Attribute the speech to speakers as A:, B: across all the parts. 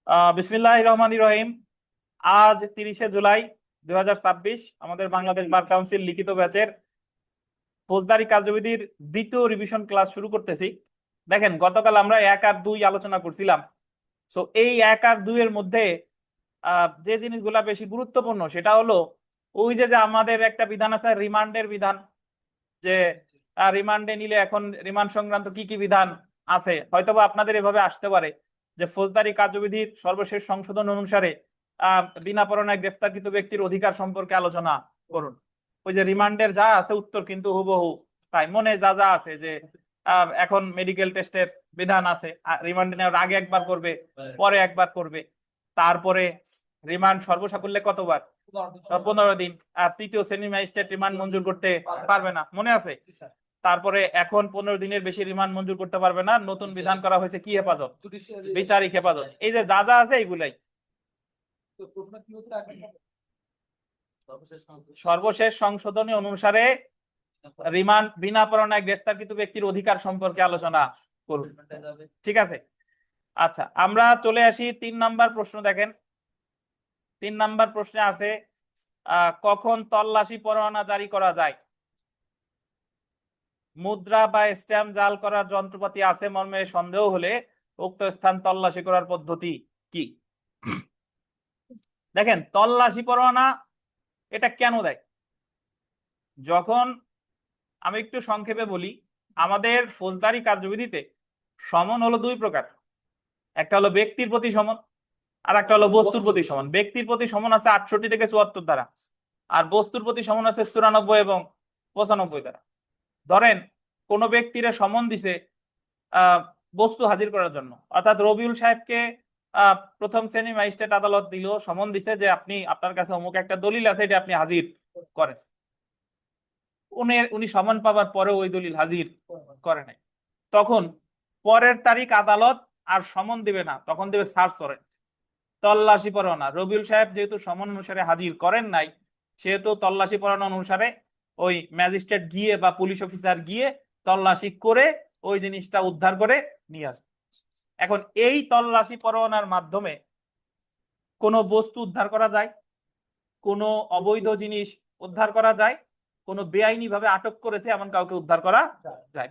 A: বিসমিল্লাহির রহমানির রহিম। আজ 30শে জুলাই 2026, আমাদের বাংলাদেশ বার কাউন্সিল লিখিত ব্যাচের ফৌজদারি কার্যবিধির দ্বিতীয় রিভিশন ক্লাস শুরু করতেছি। দেখেন, গতকাল আমরা 1 আর 2 আলোচনা করছিলাম। সো এই 1 আর 2 এর মধ্যে যে জিনিসগুলা বেশি গুরুত্বপূর্ণ সেটা হলো ওই যে যে আমাদের একটা বিধান আছে, রিমান্ডের বিধান। যে রিমান্ডে নিলে এখন রিমান্ড সংক্রান্ত কি কি বিধান আছে, হয়তোবা আপনাদের এভাবে আসতে পারে যে ফৌজদারি কার্যবিধির সর্বশেষ সংশোধন অনুসারে বিনা পরোয়ানায় গ্রেফতারকৃত ব্যক্তির অধিকার সম্পর্কে আলোচনা করুন। ওই যে রিমান্ডের যা আছে উত্তর কিন্তু হুবহু তাই, মনে যা যা আছে যে এখন মেডিকেল টেস্টের বিধান আছে, রিমান্ডে নেওয়ার আগে একবার করবে, পরে একবার করবে, তারপরে রিমান্ড সর্বসাকুল্যে কতবার, 15 দিন। আর তৃতীয় শ্রেণীর ম্যাজিস্ট্রেট রিমান্ড মঞ্জুর করতে পারবে না, মনে আছে? তারপরে এখন 15 দিনের বেশি রিমান্ড মঞ্জুর করতে পারবে না, নতুন বিধান করা হয়েছে কি হেফাজত, বিচারিক হেফাজত। এই যে যা যা আছে এইগুলাই। সর্বশেষ সংশোধনী অনুসারে রিমান্ড বিনা পরোয়ানায় গ্রেফতারকৃত ব্যক্তির অধিকার সম্পর্কে আলোচনা করুন। ঠিক আছে, আচ্ছা আমরা চলে আসি 3 নাম্বার প্রশ্ন। দেখেন 3 নাম্বার প্রশ্নে আছে কখন তল্লাশি পরোয়ানা জারি করা যায়? মুদ্রা বা স্ট্যাম্প জাল করার যন্ত্রপাতি আছে মর্মে সন্দেহ হলে উক্ত স্থান তল্লাশি করার পদ্ধতি কি? দেখেন, তল্লাশি পরোয়ানা এটা কেন দেয়? যখন, আমি একটু সংক্ষেপে বলি, আমাদের ফৌজদারি কার্যবিধিতে সমন হলো 2 প্রকার। একটা হলো ব্যক্তির প্রতি সমন, আর একটা হলো বস্তুর প্রতি সমন। ব্যক্তির প্রতি সমন আছে 68 থেকে 74 দ্বারা, আর বস্তুর প্রতি সমন আছে 94 এবং 95 দ্বারা। ধরেন কোন ব্যক্তিরে সমন দিছে বস্তু হাজির করার জন্য, অর্থাৎ রবিউল সাহেবকে প্রথম শ্রেণী ম্যাজিস্ট্রেট আদালত দিল, সমন দিছে যে আপনি, আপনার কাছে অমুক একটা দলিল আছে, এটা আপনি হাজির করেন। উনি সমন পাবার পরে ওই দলিল হাজির করে নাই। তখন পরের তারিখ আদালত আর সমন দিবে না, তখন দেবে সার্চ ওয়ারেন্ট, তল্লাশি পরোয়ানা। রবিউল সাহেব যেহেতু সমন অনুসারে হাজির করেন নাই, সেহেতু তল্লাশি পরোয়ানা অনুসারে ওই ম্যাজিস্ট্রেট গিয়ে বা পুলিশ অফিসার গিয়ে তল্লাশি করে ওই জিনিসটা উদ্ধার করে নিয়ে আসে। এখন এই তল্লাশি পরোয়ানার মাধ্যমে কোনো বস্তু উদ্ধার করা যায়, কোনো অবৈধ জিনিস উদ্ধার করা যায়, কোনো বেআইনি ভাবে আটক করেছে এমন কাউকে উদ্ধার করা যায়।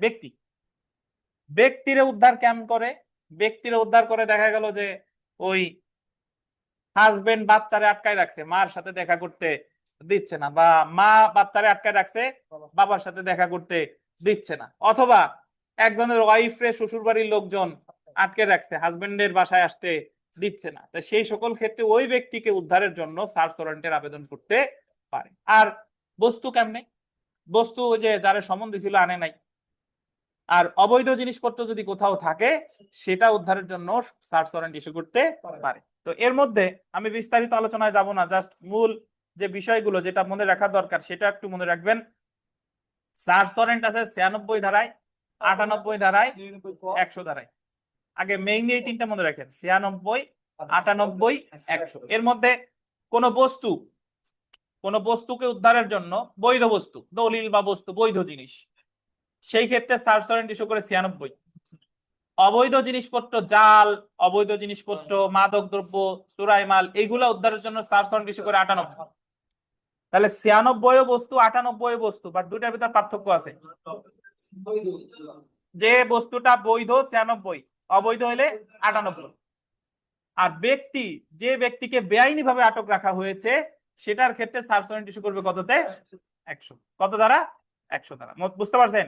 A: ব্যক্তিরে উদ্ধার কেমন করে? ব্যক্তিরে উদ্ধার করে দেখা গেল যে ওই হাজবেন্ড বাচ্চারে আটকায় রাখছে, মার সাথে দেখা করতে দিচ্ছে না, বা মা বাচ্চারে আটকায় রাখছে, বাবার সাথে দেখা করতে দিচ্ছে না, অথবা একজনের ওয়াইফরে শ্বশুর বাড়ির লোকজন আটকে রাখছে, হাজবেন্ডের বাসায় আসতে দিচ্ছে না। তো সেই সকল ক্ষেত্রে ওই ব্যক্তিকে উদ্ধারের জন্য সার্চ ওয়ারেন্টের আবেদন করতে পারে। আর বস্তু কেমনে? বস্তু যে যারা সমন দিছিল আনে নাই, আর অবৈধ জিনিসপত্র যদি কোথাও থাকে সেটা উদ্ধারের জন্য সার্চ ওয়ারেন্ট ইস্যু করতে পারে। তো এর মধ্যে আমি বিস্তারিত আলোচনায় যাব না, জাস্ট মূল যে বিষয়গুলো যেটা মনে রাখা দরকার সেটা একটু মনে রাখবেন। সার্চ ওয়ারেন্ট আছে 96 ধারায়, 98 ধারায়, 100 ধারায়। আগে মেইনলি এই 3টা মনে রাখেন, 96, 98, 100। এর মধ্যে কোন বস্তুকে উদ্ধারের জন্য, বৈধ বস্তু, দলিল বা বস্তু, বৈধ জিনিস, সেই ক্ষেত্রে সার্চ ওয়ারেন্ট ইস্যু করে 96। অবৈধ জিনিসপত্র, জাল, অবৈধ জিনিসপত্র, মাদক দ্রব্য, চোরাই মাল, এইগুলা উদ্ধারের জন্য সার্চ ওয়ারেন্ট ইস্যু করে 98। তাহলে 96 বস্তু, 98 বস্তু, বাট দুইটার ভিতর পার্থক্য আছে। যে বস্তুটা বৈধ 96, অবৈধ হলে 98। আর যে ব্যক্তিকে বেআইনি ভাবে আটক রাখা হয়েছে সেটার ক্ষেত্রে সার্চ ওয়ারেন্ট ইস্যু করবে কততে? 100। কত দ্বারা? 100 দ্বারা। বুঝতে পারছেন?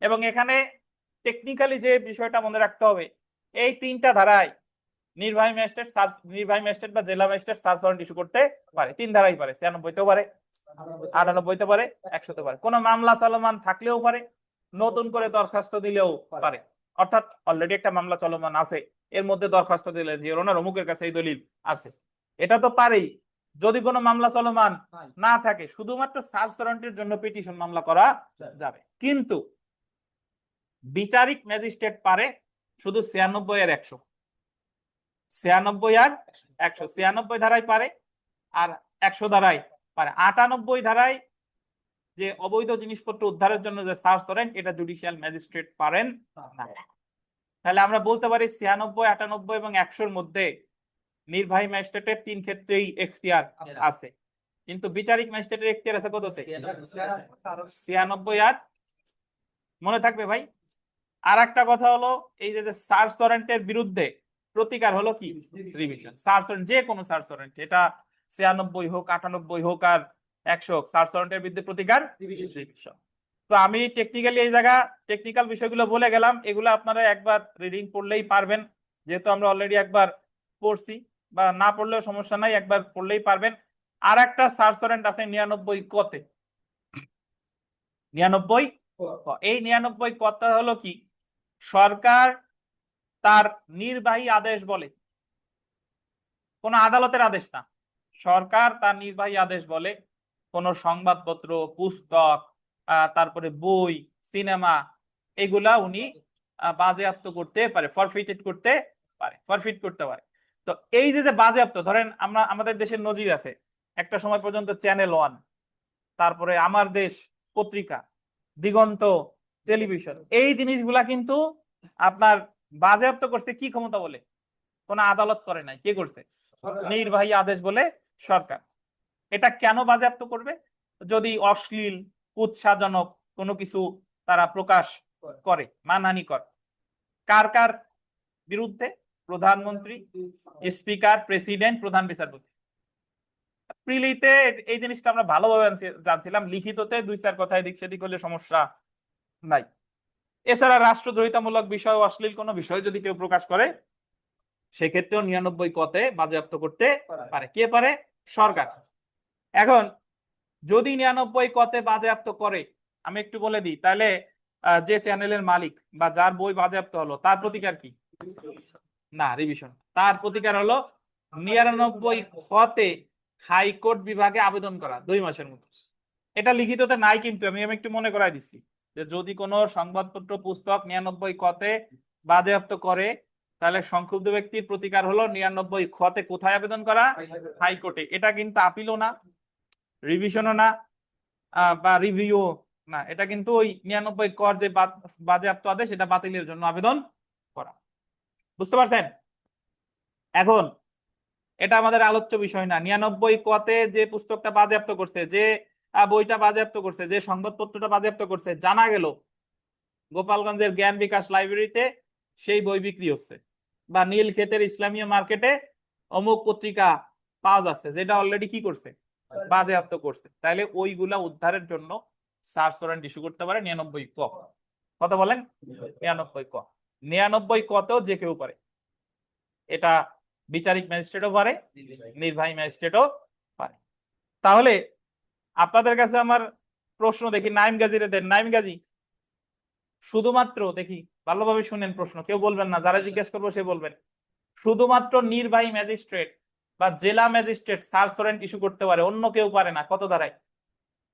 A: এবং এখানে টেকনিক্যালি যে বিষয়টা মনে রাখতে হবে, এই 3টা ধারায় নির্বাহী ম্যাজিস্ট্রেট বা জেলা ম্যাজিস্ট্রেট সার্চ ওয়ারেন্ট ইস্যু করতে পারে। 3 ধারাই পারে, 96তেও পারে, 98তেও পারে, 100তেও পারে। কোনো মামলা চলমান থাকলেও পারে, নতুন করে দরখাস্ত দিলেও পারে। অর্থাৎ অলরেডি একটা মামলা চলমান আছে, এর মধ্যে দরখাস্ত দিলে যে ওনার অমুকের কাছে এই দলিল আছে, এটা তো পারেই। যদি কোনো মামলা চলমান না থাকে, শুধুমাত্র সার্চ ওয়ারেন্টের জন্য পিটিশন মামলা করা যাবে। কিন্তু বিচারিক ম্যাজিস্ট্রেট পারে শুধু 96 আর 100, 96 আর 100, 96 ধারায় পারে আর 100 ধারায় পারে। 98 ধারায় যে অবৈধ জিনিসপত্র উদ্ধারের জন্য যে সার্চ ওয়ারেন্ট, এটা জুডিশিয়াল ম্যাজিস্ট্রেট পারেন না। তাহলে আমরা বলতে পারি 96, 98 এবং 100-র মধ্যে নির্বাহী ম্যাজিস্ট্রেটের 3 ক্ষেত্রেই এখতিয়ার আছে, কিন্তু বিচারিক ম্যাজিস্ট্রেটের এখতিয়ার আছে কততে? 96 আর মনে থাকবে ভাই। আর একটা কথা হলো, এই যে সার্চ ওয়ারেন্টের বিরুদ্ধে প্রতিকার হলো কি? রিভিশন। সার্চ ওয়ারেন্ট, যে কোনো সার্চ ওয়ারেন্ট, এটা 96 হোক, 98 হোক আর 100 হোক, সার্চ ওয়ারেন্টের বিরুদ্ধে প্রতিকার রিভিশন। তো আমি টেকনিক্যালি এই জায়গা টেকনিক্যাল বিষয়গুলো বলে গেলাম, এগুলো আপনারা একবার রিডিং পড়লেই পারবেন, যেহেতু আমরা অলরেডি একবার পড়ছি, বা না পড়লেও সমস্যা নাই, একবার পড়লেই পারবেন। আর একটা সার্চ ওয়ারেন্ট আছে 99 কতে। 99 এই 99 কথা হলো কি? সরকার তার নির্বাহী আদেশ বলে, কোন আদালতের আদেশ না, সরকার তার নির্বাহী আদেশ বলে কোন সংবাদপত্র, পুস্তক, তারপরে বই, সিনেমা, এগুলা উনি বাজেয়াপ্ত করতে পারে, ফরফিটেড করতে পারে, ফরফিট করতে পারে। তো এই যে বাজেয়াপ্ত, ধরেন আমরা, আমাদের দেশের নজির আছে, একটা সময় পর্যন্ত চ্যানেল 1, তারপরে আমার দেশ পত্রিকা, দিগন্ত টেলিভিশন, এই জিনিসগুলা কিন্তু আপনার বাজেয়াপ্ত করছে কি ক্ষমতা বলে? কোন আদালত করে নাই, কে করছে? নির্বাহী আদেশ বলে সরকার। এটা কেন বাজেয়াপ্ত করবে? যদি অশ্লীল, উৎসাহজনক কোনো কিছু তারা প্রকাশ করে, মানহানিকর। কার কার বিরুদ্ধে? প্রধানমন্ত্রী, স্পিকার, প্রেসিডেন্ট, প্রধান বিচারপতি। প্রিলিতে এই জিনিসটা আমরা ভালোভাবে জানছিলাম, লিখিততে 2-4 কথা এদিক সেদিক হলে সমস্যা নাই। এছাড়া রাষ্ট্রদ্রোহিতামূলক বিষয়, অশ্লীল কোনো বিষয় যদি কেউ প্রকাশ করে, সেক্ষেত্রেও 99 কতে বাজেয়াপ্ত করতে পারে। কে পারে? সরকার। এখন যদি 99 কতে বাজেয়াপ্ত করে, আমি একটু বলে দিই, তাহলে যে চ্যানেলের মালিক বা যার বই বাজেয়াপ্ত হলো, তার প্রতিকার কি? না, রিভিশন। তার প্রতিকার হলো 99 কতে হাইকোর্ট বিভাগে আবেদন করা 2 মাসের মধ্যে। এটা লিখিততে নাই, কিন্তু আমি একটু মনে করাই দিচ্ছি যে যদি কোনো সংবাদপত্র, পুস্তক 99 কতে বাজেয়াপ্ত করে, তাহলে সংক্ষুব্ধ ব্যক্তির প্রতিকার হলো 99 খতে কোথায় আবেদন করা? হাইকোর্টে। এটা কিন্তু আপিলও না, রিভিশনও না, বা রিভিউ না, এটা কিন্তু ওই 99 কর যে বাজেয়াপ্ত আদেশ, এটা বাতিলের জন্য আবেদন করা। বুঝতে পারছেন? এখন এটা আমাদের আলোচ্য বিষয় না। 99 কতে যে পুস্তকটা বাজেয়াপ্ত করছে, যে বইটা বাজেয়াপ্ত করছে, যে সংবাদপত্রটা বাজেয়াপ্ত করছে, জানা গেল গোপালগঞ্জের জ্ঞান বিকাশ লাইব্রেরিতে সেই বই বিক্রি হচ্ছে, বা নীলক্ষেতের ইসলামীয় মার্কেটে অমুক পত্রিকা পাওয়া যাচ্ছে, যেটা অলরেডি কি করছে? বাজেয়াপ্ত করছে। তাহলে ওইগুলা উদ্ধারের জন্য সার্চ ওয়ারেন্ট ইস্যু করতে পারে 99 ক। কত বলেন? 99 ক। 99 কতেও যে কেউ পারে। এটা বিচারিক ম্যাজিস্ট্রেটও পারে, নির্বাহী ম্যাজিস্ট্রেটও পারে। তাহলে আপনাদের কাছে আমার প্রশ্ন, দেখি নাইম গাজীরে দেন। নাইম গাজী, শুধুমাত্র, দেখি ভালোভাবে শুনেন প্রশ্ন, কেউ বলবেন না, যারা জিজ্ঞেস করবো সে বলবেন। শুধুমাত্র নির্বাহী ম্যাজিস্ট্রেট বা জেলা ম্যাজিস্ট্রেট সার্চ ওয়ারেন্ট ইস্যু করতে পারে, অন্য কেউ পারে না। কত ধারায়?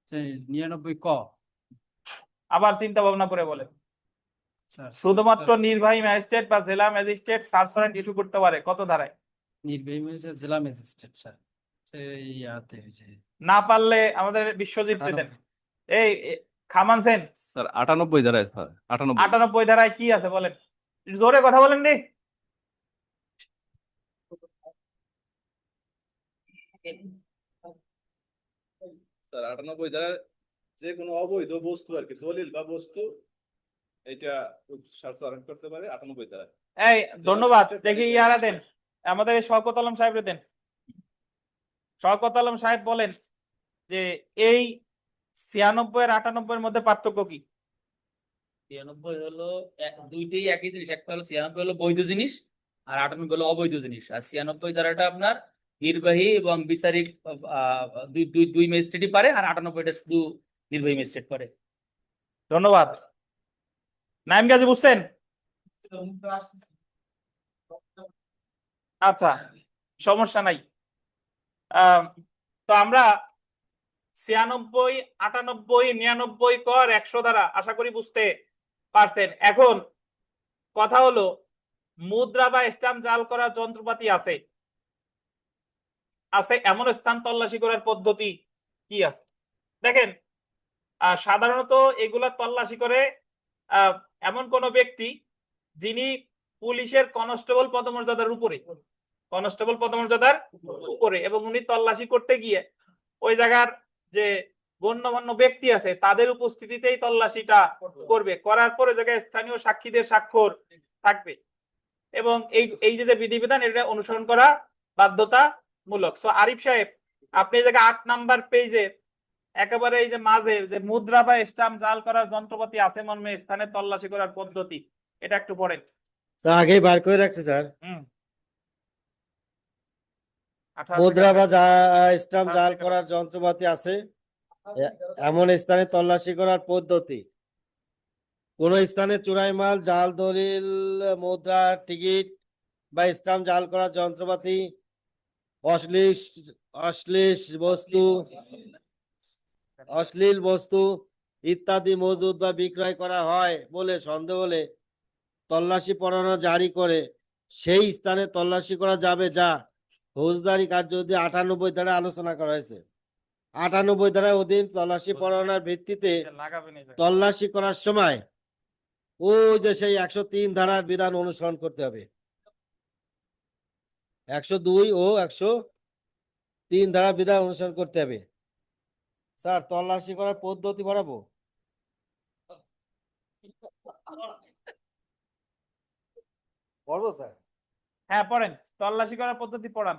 B: 99 ক।
A: আবার চিন্তা ভাবনা করে বলেন। শুধুমাত্র নির্বাহী ম্যাজিস্ট্রেট বা জেলা ম্যাজিস্ট্রেট সার্চ ওয়ারেন্ট ইস্যু করতে পারে, কত ধারায়?
B: নির্বাহী ম্যাজিস্ট্রেট, জেলা ম্যাজিস্ট্রেট স্যার। ইয়াতে হয়েছে।
A: না পারলে আমাদের বিশ্বজিৎ দেন। এই খামান সেন
C: স্যার 98 ধারায় স্যার 98
A: 98 ধারায় কি আছে বলেন, জোরে কথা বলেন দি।
C: স্যার 98 ধারায় যে কোনো অবৈধ বস্তু আর কি, দলিল বা বস্তু, এটা সার্চ ওয়ারেন্ট করতে পারে 98 ধারায়।
A: এই ধন্যবাদ। দেখি ইয়ারা দেন, আমাদের শওকত আলম সাহেব দেন। শওকত আলম সাহেব বলেন যে এই 96 আর 98 এর মধ্যে পার্থক্য কি?
D: 96 হলো দুইটাই একই জিনিস। একটা হলো 96 হলো বৈধ জিনিস, আর 98 হলো অবৈধ জিনিস। আর 96 ধারাটা আপনার নির্বাহী এবং বিচারিক দুই দুই দুই ম্যাজিস্ট্রেটই পারে, আর 98টা শুধু নির্বাহী ম্যাজিস্ট্রেট পারে।
A: ধন্যবাদ। নাইম গাজী বুঝছেন? আচ্ছা, সমস্যা নাই। তো আমরা 96, 98, 99 কর 100 ধারা আশা করি বুঝতে পারছেন। এখন কথা হলো, মুদ্রা বা স্ট্যাম্প জাল করার যন্ত্রপাতি আছে এমন স্থান তল্লাশি করার পদ্ধতি কি আছে? দেখেন, সাধারণত এগুলা তল্লাশি করে এমন কোন ব্যক্তি যিনি পুলিশের কনস্টেবল পদমর্যাদার উপরে, কনস্টেবল পদমর্যাদার উপরে, এবং উনি তল্লাশি করতে গিয়ে ওই জায়গার যে গণ্যমান্য ব্যক্তি আছে তাদের উপস্থিতিতেই তল্লাশিটা করবে, করার পরে জায়গায় স্থানীয় সাক্ষীদের স্বাক্ষর থাকবে, এবং এই যে বিধিবিধান এটা অনুসরণ করা বাধ্যতামূলক। সো আরিফ সাহেব, আপনি এই জায়গায় 8 নাম্বার পেজে একেবারে এই যে মাঝে যে মুদ্রা বা স্টাম্প জাল করার যন্ত্রপাতি আছে মর্মে স্থানে তল্লাশি করার পদ্ধতি, এটা একটু পড়েন।
E: স্যার আগেই বার করে রাখছে স্যার।
A: হুম 18
E: মুদ্রা বা
A: সেকেন্ড।
E: স্টাম্প জাল করার যন্ত্রপাতি আছে এমন স্থানে তল্লাশি করার পদ্ধতি: কোন স্থানে চোরাই মাল, জাল দলিল, মুদ্রা, টিকিট বা স্টাম্প জাল করার যন্ত্রপাতি, অশ্লীল বস্তু ইত্যাদি মজুদ বা বিক্রয় করা হয় বলে সন্দেহ হলে তল্লাশি পরোয়ানা জারি করে সেই স্থানে তল্লাশি করা যাবে, যা ফৌজদারি কার্যবিধি 98 ধারা আলোচনা করা হয়েছে। 98 ধারার অধীন তল্লাশি পরোয়ানার ভিত্তিতে
A: লাগাবেন এই জায়গায়।
E: তল্লাশি করার সময় ওই যে সেই 103 ধারার বিধান অনুসরণ করতে হবে। 102 ও 103 ধারার বিধান অনুসরণ করতে হবে। স্যার তল্লাশি করার পদ্ধতি বাড়াবো? পড়বো স্যার?
A: হ্যাঁ পড়েন, তল্লাশি করার পদ্ধতি পড়ান।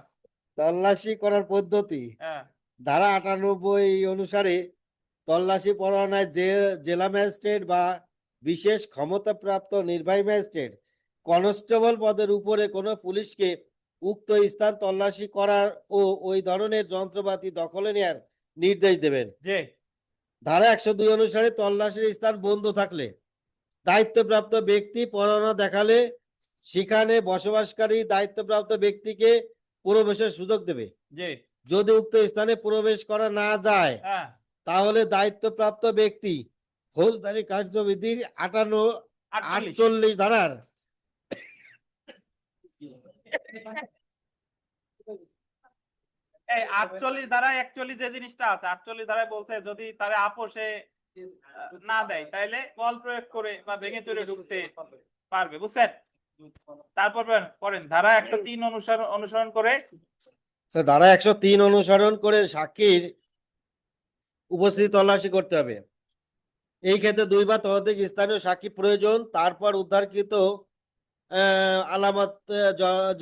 E: তল্লাশি করার পদ্ধতি
A: হ্যাঁ
E: ধারা 98 অনুসারে তল্লাশি পরোয়ানায় জেলা ম্যাজিস্ট্রেট বা বিশেষ ক্ষমতাপ্রাপ্ত নির্বাহী ম্যাজিস্ট্রেট কনস্টেবল পদের উপরে কোনো পুলিশকে উক্ত স্থান তল্লাশি করার ও ওই ধরনের যন্ত্রপাতি দখলে নেওয়ার নির্দেশ দেবেন।
A: যে
E: ধারা 102 অনুসারে তল্লাশির স্থান বন্ধ থাকলে দায়িত্বপ্রাপ্ত ব্যক্তি পরোয়ানা দেখালে সেখানে বসবাসকারী দায়িত্বপ্রাপ্ত ব্যক্তিকে প্রবেশের সুযোগ দেবে।
A: যে
E: যদি উক্ত স্থানে প্রবেশ করা না যায়
A: হ্যাঁ
E: তাহলে দায়িত্বপ্রাপ্ত ব্যক্তি ফৌজদারি কার্যবিধির 48 ধারার
A: এই 48 ধারায় 41 যে জিনিসটা আছে, 48 ধারায় বলছে যদি তারা আপোষে না দেয় তাহলে বল প্রয়োগ করে বা ভেঙে চুরে ঢুকতে পারবে, বুঝছেন? তারপর পড়েন ধারা 103 অনুসরণ করে
E: ধারা 103 অনুসরণ করে সাক্ষীর উপস্থিতি তল্লাশি করতে হবে। এই ক্ষেত্রে 2 বা ততোধিক স্থানীয় সাক্ষী প্রয়োজন। তারপর উদ্ধারকৃত আলামত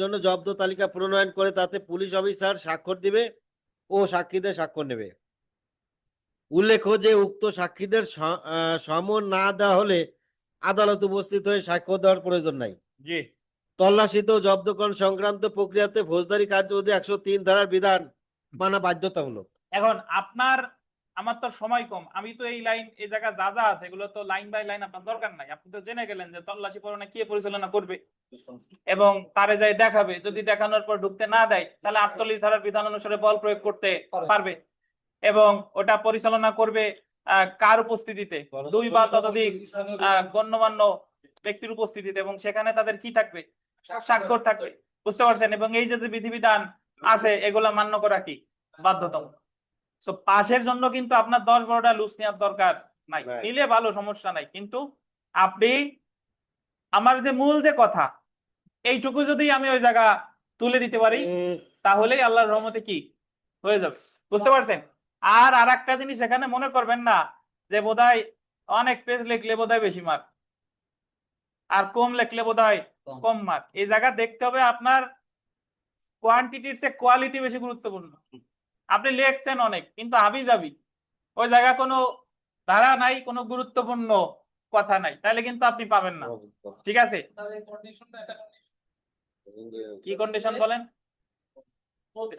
E: জন্য জব্দ তালিকা প্রণয়ন করে তাতে পুলিশ অফিসার স্বাক্ষর দিবে ও সাক্ষীদের স্বাক্ষর নেবে। উল্লেখ্য যে উক্ত সাক্ষীদের সমন না দেওয়া হলে আদালত উপস্থিত হয়ে সাক্ষ্য দেওয়ার প্রয়োজন নাই।
A: জি
E: তল্লাশিত জব্দকরণ সংক্রান্ত প্রক্রিয়াতে ফৌজদারি কার্যবিধি 103 ধারার বিধান মানা বাধ্যতামূলক।
A: এখন আমার তো সময় কম, আমি তো এই জায়গা যা যা আছে এগুলো তো লাইন বাই লাইন আপনার দরকার নাই। আপনি তো জেনে গেলেন যে তল্লাশি পরোয়ানা কে পরিচালনা করবে এবং তারে যাই দেখাবে, যদি দেখানোর পর ঢুকতে না দেয় তাহলে 48 ধারার বিধান অনুসারে বল প্রয়োগ করতে পারবে, এবং ওটা পরিচালনা করবে কার উপস্থিতিতে? 2 বা ততোধিক গণ্যমান্য ব্যক্তির উপস্থিতিতে, এবং সেখানে তাদের কি থাকবে? স্বাক্ষর থাকবে, বুঝতে পারছেন? এবং এই যে বিধিবিধান আছে এগুলা মান্য করা কি বাধ্যতামূলক। তো পাশের জন্য কিন্তু আপনার 10-12টা লুজ নেওয়ার দরকার নাই, নিলে ভালো, সমস্যা নাই, কিন্তু আপনি আমার যে মূল যে কথা এইটুকু যদি আমি ওই জায়গা তুলে দিতে পারি তাহলেই আল্লাহর রহমতে কি হয়ে যাবে, বুঝতে পারছেন? আর আরেকটা জিনিস এখানে মনে করবেন না যে বোধহয় অনেক পেজ লিখলে বোধহয় বেশি মার্ক আর কম লিখলে বোধহয় কম মার্ক। এই জায়গা দেখতে হবে আপনার কোয়ান্টিটির চেয়ে কোয়ালিটি বেশি গুরুত্বপূর্ণ। আপনি লিখছেন অনেক কিন্তু হাবিজাবি, ওই জায়গা কোনো ধারা নাই, কোনো গুরুত্বপূর্ণ কথা নাই, তাহলে কিন্তু আপনি পাবেন না, ঠিক আছে? কি কন্ডিশন বলেন?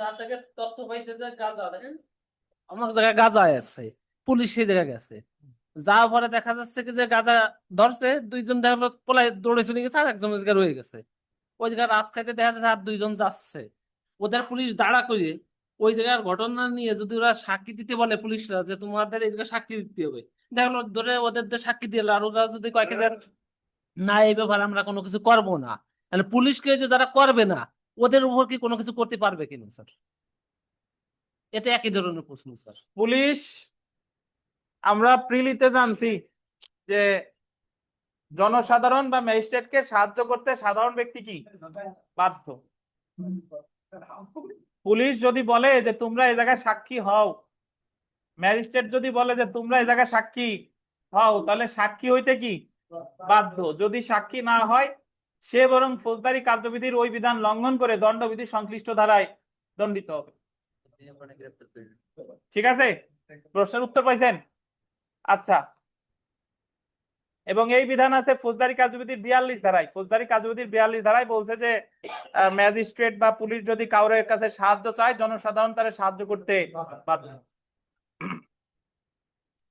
D: তার থেকে তথ্য পাইছে যে গাঁজা, দেখেন
B: আমার জায়গায় গাঁজা আছে, পুলিশ সেই জায়গায় গেছে, যাওয়ার পরে দেখা যাচ্ছে কি যে গাঁজা ধরছে, 2জন দেখা গেলো পলায় দৌড়ে চলে গেছে, আর একজন ওই জায়গায় রয়ে গেছে। ওই জায়গায় রাস্তাতে দেখা যাচ্ছে আর 2জন যাচ্ছে, ওদের পুলিশ দাঁড়া করে ওই জায়গার ঘটনা নিয়ে যদি ওরা সাক্ষী দিতে বলে পুলিশরা যে তোমাদের এই জায়গায় সাক্ষী দিতে হবে, দেখা গেলো ধরে ওদের সাক্ষী দিল, আর ওরা যদি কয়েক না এই ব্যাপারে আমরা কোনো কিছু করব না, তাহলে পুলিশকে যে যারা করবে না ওদের উপর কি কোনো কিছু করতে পারবে কিনা স্যার? এটা একই ধরনের প্রশ্ন স্যার।
A: পুলিশ আমরা প্রিলিতে জানছি যে জনসাধারণ বা ম্যাজিস্ট্রেটকে সাহায্য করতে সাধারণ ব্যক্তি কি বাধ্য, পুলিশ যদি বলে যে তোমরা এই জায়গায় সাক্ষী হও, ম্যাজিস্ট্রেট যদি বলে যে তোমরা এই জায়গায় সাক্ষী হও, তাহলে সাক্ষী হইতে কি বাধ্য। যদি সাক্ষী না হয়, সে বরং ফৌজদারি কার্যবিধির ওই বিধান লঙ্ঘন করে দণ্ডবিধি সংশ্লিষ্ট ধারায় দণ্ডিত হবে। ঠিক আছে, প্রশ্নের উত্তর পাইছেন? আচ্ছা, এবং এই বিধান আছে ফৌজদারি কার্যবিধির 42 ধারায়। ফৌজদারি কার্যবিধির 42 ধারায় বলছে যে ম্যাজিস্ট্রেট বা পুলিশ যদি কাউরের কাছে সাহায্য চায়, জনসাধারণ তারে সাহায্য করতে বাধ্য।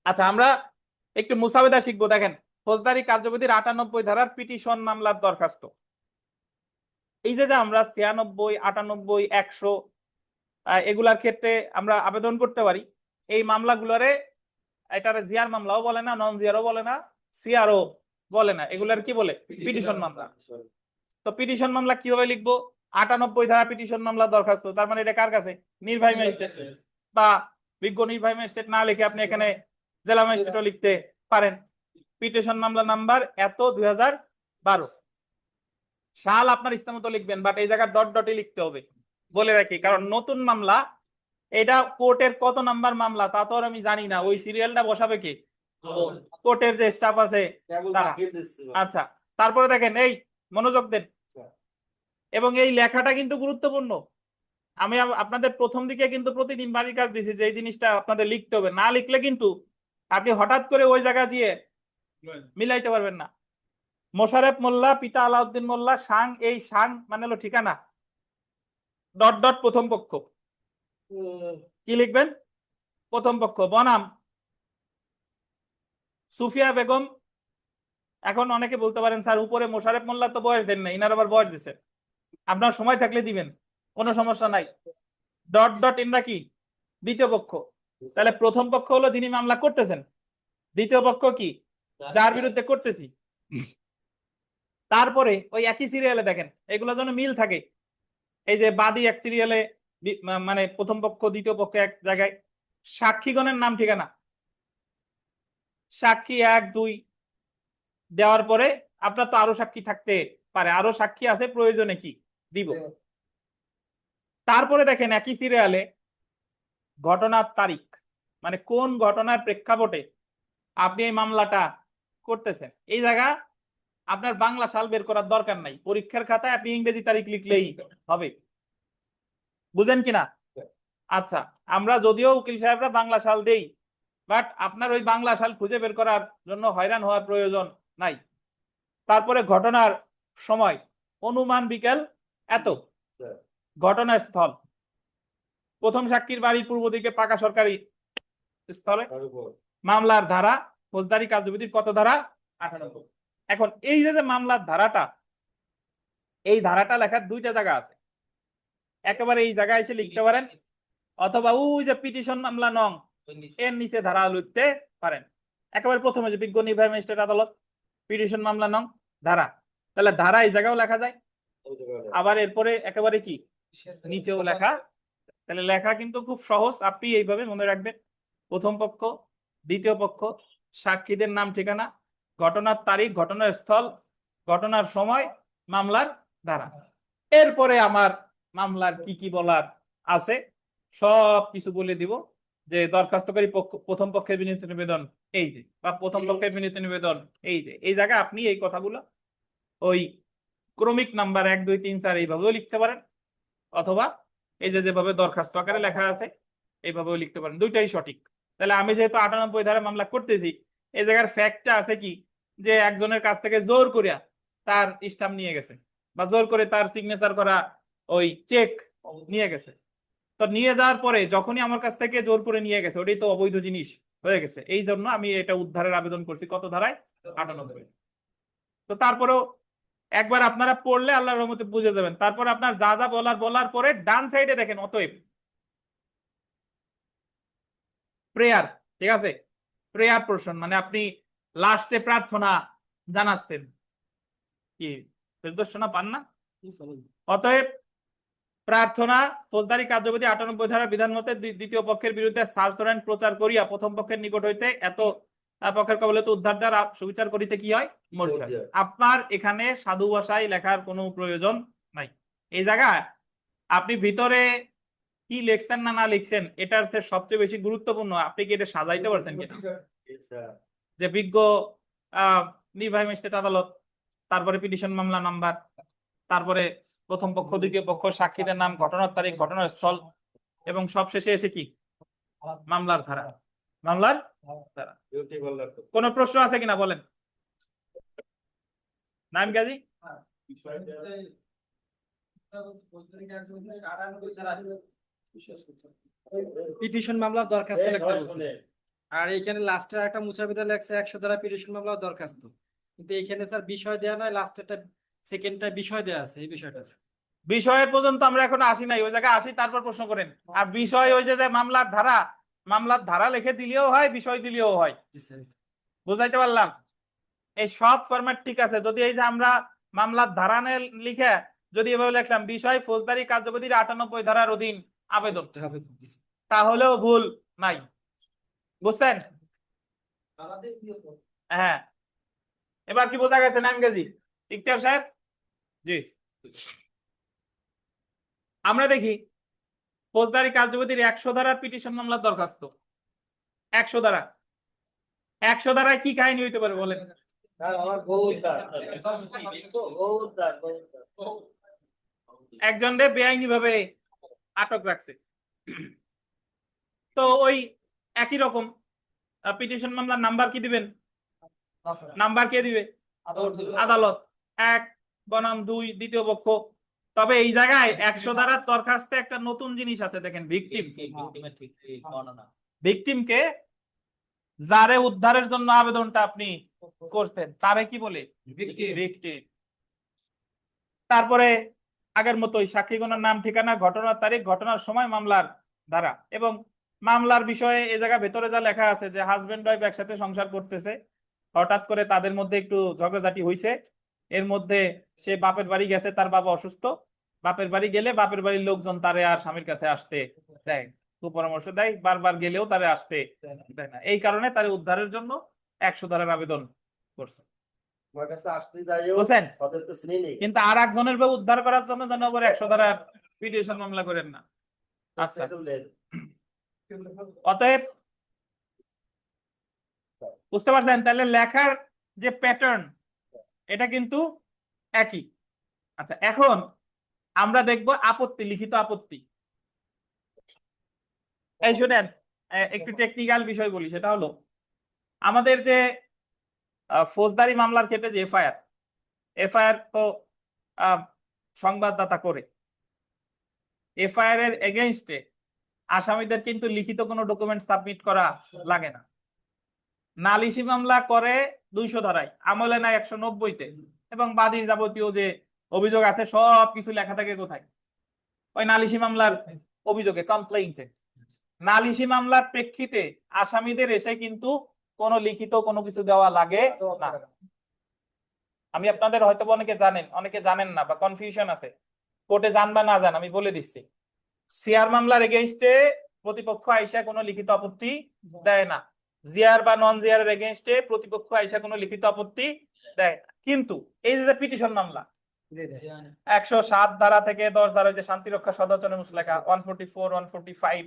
A: আচ্ছা, আমরা একটু মুসাবেদা শিখবো। দেখেন, ফৌজদারি কার্যবিধির 98 ধারার পিটিশন মামলার দরখাস্ত। এই যে আমরা 96, 98, 100 এগুলার ক্ষেত্রে আমরা আবেদন করতে পারি। এই মামলাগুলোরে এটারে জিআর মামলাও বলে না, নন জিআরও বলে না, সিআরও বলে না, এগুলার কি বলে? পিটিশন মামলা। তো পিটিশন মামলা কিভাবে লিখবো? 98 ধারা পিটিশন মামলা দরখাস্ত, তার মানে এটা কার কাছে? নির্বাহী ম্যাজিস্ট্রেট বা বিজ্ঞ নির্বাহী ম্যাজিস্ট্রেট না লিখে আপনি এখানে জেলা ম্যাজিস্ট্রেটও লিখতে পারেন। পিটিশন মামলা নাম্বার এত 2012, সাল আপনার ইচ্ছা মতো লিখবেন, বাট এই জায়গায় ডট ডটই লিখতে হবে, বলে রাখি, কারণ নতুন মামলা। এটা কোর্টের কত নাম্বার মামলা তা তো আর আমি জানি না, ওই সিরিয়ালটা বসাবে কি কোর্টের যে স্টাফ আছে তারা। আচ্ছা, তারপরে দেখেন, এই মনোযোগ দেন, এবং এই লেখাটা কিন্তু গুরুত্বপূর্ণ। আমি আপনাদের প্রথম দিকে কিন্তু প্রতিদিন বাড়ির কাজ দিছি যে এই জিনিসটা আপনাদের লিখতে হবে, না লিখলে কিন্তু আপনি হঠাৎ করে ওই জায়গা দিয়ে মিলাইতে পারবেন না। মোশারেফ মোল্লা পিতা আলাউদ্দিন মোল্লা সাং, এই সাং মানে হলো ঠিকানা, ডট ডট প্রথম পক্ষ, কি লিখবেন? প্রথম পক্ষ। বনাম সুফিয়া বেগম। এখন অনেকে বলতে পারেন স্যার উপরে মোশারেফ মোল্লা তো বয়স দেন না, ইনার আবার বয়স দিচ্ছেন। আপনার সময় থাকলে দিবেন, কোনো সমস্যা নাই। ডট ডট ইনরা কি? দ্বিতীয় পক্ষ। তাহলে প্রথম পক্ষ হলো যিনি মামলা করতেছেন, দ্বিতীয় পক্ষ কি? যার বিরুদ্ধে করতেছি। তারপরে ওই একই সিরিয়ালে দেখেন, এগুলো যেন মিল থাকে। এই যে বাদী এক সিরিয়ালে, মানে প্রথম পক্ষ দ্বিতীয় পক্ষ এক জায়গায়, সাক্ষীগণের নাম ঠিকানা, সাক্ষী 1, 2 দেওয়ার পরে আপনার তো আরো সাক্ষী থাকতে পারে, আরো সাক্ষী আছে, প্রয়োজনে কি দিব। তারপরে দেখেন একই সিরিয়ালে ঘটনার তারিখ, মানে কোন ঘটনার প্রেক্ষাপটে আপনি এই মামলাটা করতেছেন। এই জায়গা আপনার বাংলা সাল বের করার দরকার নাই, পরীক্ষার খাতায় আপনি ইংরেজি তারিখ লিখলেই হবে। বুঝেন কিনা? আচ্ছা, আমরা যদিও উকিল সাহেবরা বাংলা সাল দেই, বাট আপনার ওই বাংলা সাল খুঁজে বের করার জন্য হয়রান হওয়ার প্রয়োজন নাই। তারপরে ঘটনার সময়, অনুমান বিকেল এত, ঘটনাস্থল, প্রথম সাক্ষীর বাড়ির পূর্ব দিকে পাকা সরকারি স্থলে, মামলার ধারা ফৌজদারি কার্যবিধির কত ধারা? 98। এখন এই যে মামলার ধারাটা, এই ধারাটা লেখার দুইটা জায়গা আছে, একেবারে এই জায়গায় এসে লিখতে পারেন, অথবা ওই যে পিটিশন মামলা নং এর নিচে ধারা লিখতে পারেন। একেবারে প্রথমে যে বিজ্ঞ নির্বাহী ম্যাজিস্ট্রেট আদালত পিটিশন মামলা নং ধারা, তাহলে ধারা এই জায়গাও লেখা যায়, আবার এরপরে একেবারে কি নিচেও লেখা। তাহলে লেখা কিন্তু খুব সহজ, আপনি এইভাবে মনে রাখবেন। প্রথম পক্ষ, দ্বিতীয় পক্ষ, সাক্ষীদের নাম ঠিকানা, ঘটনার তারিখ, ঘটনার স্থল, ঘটনার সময়, মামলার ধারা। এরপরে আমার মামলার কি কি বলার আছে সব কিছু বলে দিব। যে দরখাস্তকারী পক্ষ, প্রথম পক্ষের বিনীত নিবেদন এই যে, বা প্রথম পক্ষের বিনীত নিবেদন এই যে, এই জায়গায় আপনি এই কথাগুলো ওই ক্রমিক নাম্বার 1, 2, 3, 4 এইভাবেও লিখতে পারেন, অথবা এই যে যেভাবে দরখাস্ত আকারে লেখা আছে এইভাবেও লিখতে পারেন, দুইটাই সঠিক। তাহলে আমি যেহেতু 98 ধারা মামলা করতেছি, এই জায়গার ফ্যাক্টটা আছে কি, যে একজনের কাছ থেকে জোর করিয়া তার স্ট্যাম্প নিয়ে গেছে, বা জোর করে তার সিগনেচার করা ওই চেক নিয়ে গেছে। তো নিয়ে যাওয়ার পরে যখনই আমার কাছ থেকে জোর করে নিয়ে গেছে, ওটাই তো অবৈধ জিনিস হয়ে গেছে। এই জন্য আমি এটা উদ্ধারের আবেদন করছি কত ধারায়? 98। তো তারপরেও একবার আপনারা পড়লে আল্লাহর রহমতে বুঝে যাবেন। তারপর আপনার যা যা বলার পরে ডান সাইডে দেখেন অতএব প্রেয়ার, ঠিক আছে? প্রেয়ার পোরশন মানে আপনি লাস্টে প্রার্থনা জানাচ্ছেন, কি ফেরদৌসী পান না? অতএব প্রার্থনা ফৌজদারি কার্যবিধি 98 ধারার বিধান মতে দ্বিতীয় পক্ষের বিরুদ্ধে সার্চ ওয়ারেন্ট প্রচার করিয়া প্রথম পক্ষের নিকট হইতে এত পক্ষের কবলিত উদ্ধার দ্বারা সুবিচার করিতে কি হয়? মর্যাদা। আপনার এখানে সাধু ভাষায় লেখার কোনো প্রয়োজন নাই। এই জায়গায় আপনি ভিতরে কি লিখছেন না না লিখছেন এটার চেয়ে সবচেয়ে বেশি গুরুত্বপূর্ণ আপনি কি এটা সাজাইতে পারছেন কিনা, যে বিজ্ঞ নির্বাহী ম্যাজিস্ট্রেট আদালত, তারপরে পিটিশন মামলা নাম্বার, তারপরে প্রথম পক্ষ দ্বিতীয় পক্ষ সাক্ষীদের নাম, ঘটনার তারিখ, ঘটনার স্থল, এবং সবশেষে এসে কি মামলার ধারা। মামলার ধারা। কোন প্রশ্ন আছে কিনা বলেন। নাইম গাজী,
F: পিটিশন মামলা দরখাস্ত লিখতে বলছে আর এখানে লাস্টের একটা মুছাবিদা লেখছে 100 ধারা পিটিশন মামলা দরখাস্ত, কিন্তু এখানে স্যার বিষয় দেওয়া নাই, লাস্টেরটা সেকেন্ডটা বিষয় দেওয়া আছে। এই বিষয়টা
A: বিষয়ের পর্যন্ত আমরা এখন আসি নাই, ওই জায়গায় আসি তারপর প্রশ্ন করেন। আর বিষয় ওই যে মামলার ধারা, মামলার ধারা লিখে দিলেও হয়, বিষয় দিলেও হয়।
F: জি স্যার।
A: বুঝাইতে পারলাম? এই সব ফরম্যাট ঠিক আছে, যদি এই যে আমরা মামলার ধারা লিখে যদি এভাবে লিখলাম বিষয় ফৌজদারি কার্যবিধির 98 ধারার অধীন আবেদন, তাহলেও ভুল নাই। বুঝছেন? হ্যাঁ, এবার কি বোঝা গেছে নাইম গাজী, ইখতিয়ার সাহেব? জি, আমরা দেখি ফৌজদারি কার্যবিধির 100 ধারার পিটিশন মামলার দরখাস্ত। 100 ধারা, 100 ধারায় কি কাহিনী হইতে পারে বলেন? একজনকে বেআইনি ভাবে আটক রাখছে, তো ওই একই রকম পিটিশন মামলার নাম্বার কি দিবেন? নাম্বার কে দিবে? আদালত। 1 বনাম 2 দ্বিতীয় পক্ষ। তবে এই জায়গায় 100 ধারার দরখাস্তে একটা নতুন জিনিস আছে, দেখেন ভিকটিম। ভিকটিমকে যারে উদ্ধারের জন্য আবেদনটা আপনি করছেন তারে কি বলে? ভিকটিম। তারপরে আগের মতোই সাক্ষীগণের নাম, ঠিকানা, ঘটনার তারিখ, ঘটনার সময়, মামলার ধারা, এবং মামলার বিষয়ে এই জায়গা ভেতরে যা লেখা আছে যে হাজবেন্ড ওয়াইফ একসাথে সংসার করতেছে, হঠাৎ করে তাদের মধ্যে একটু ঝগড়াঝাটি হয়েছে, এর মধ্যে সে বাপের বাড়ি গেছে, তার বাবা অসুস্থ, বাপের বাড়ি গেলে বাপের বাড়ির লোকজন তারে আর স্বামীর কাছে আসতে দেয়, সুপরামর্শ দেয়, বারবার গেলেও তারে আসতে দেয় না, এই কারণে তারে উদ্ধারের জন্য 100 ধারার আবেদন করছে। বুঝছেন? কিন্তু আর একজনের বউ উদ্ধার করার জন্য যেন আবার 100 ধারার পিটিশন মামলা করেন না। আচ্ছা, অতএব বুঝতে পারছেন? তাহলে লেখার যে প্যাটার্ন এটা কিন্তু একই। আচ্ছা, এখন আমরা দেখব আপত্তি, লিখিত আপত্তি। এই শুনেন, একটু টেকনিক্যাল বিষয় বলি, সেটা হলো আমাদের যে ফৌজদারি মামলার ক্ষেত্রে যে এফআইআর তো সংবাদদাতা করে, এফআইআর এর এগেইনস্টে আসামিদের কিন্তু লিখিত কোনো ডকুমেন্ট সাবমিট করা লাগে না। নালিশি মামলা করে 200 ধারায়, আমলে নাই 190-তে, এবং বাদীর যাবতীয় যে অভিযোগ আছে সব কিছু লেখা থাকে কোথায়? ওই নালিশি মামলার অভিযোগে, কমপ্লেইন্টে। নালিশি মামলার প্রেক্ষিতে আসামিদের এসে কিন্তু কোনো লিখিত কোনো কিছু দেওয়া লাগে না। আমি আপনাদের হয়তো অনেকে জানেন, অনেকে জানেন না, বা কনফিউশন আছে, কোর্টে যান বা না যান আমি বলে দিচ্ছি। সিআর মামলার এগেইনস্টে প্রতিপক্ষ আইসা কোনো লিখিত আপত্তি দেয় না, জিআর বা নন জিআর এর এগেইনস্টে প্রতিপক্ষ আইসা কোনো লিখিত আপত্তি দেয় না। কিন্তু এই যে পিটিশন মামলা 107 ধারা থেকে 10 ধারা, যে শান্তিরক্ষা সদাচরণ মুসলেখা 144, 145,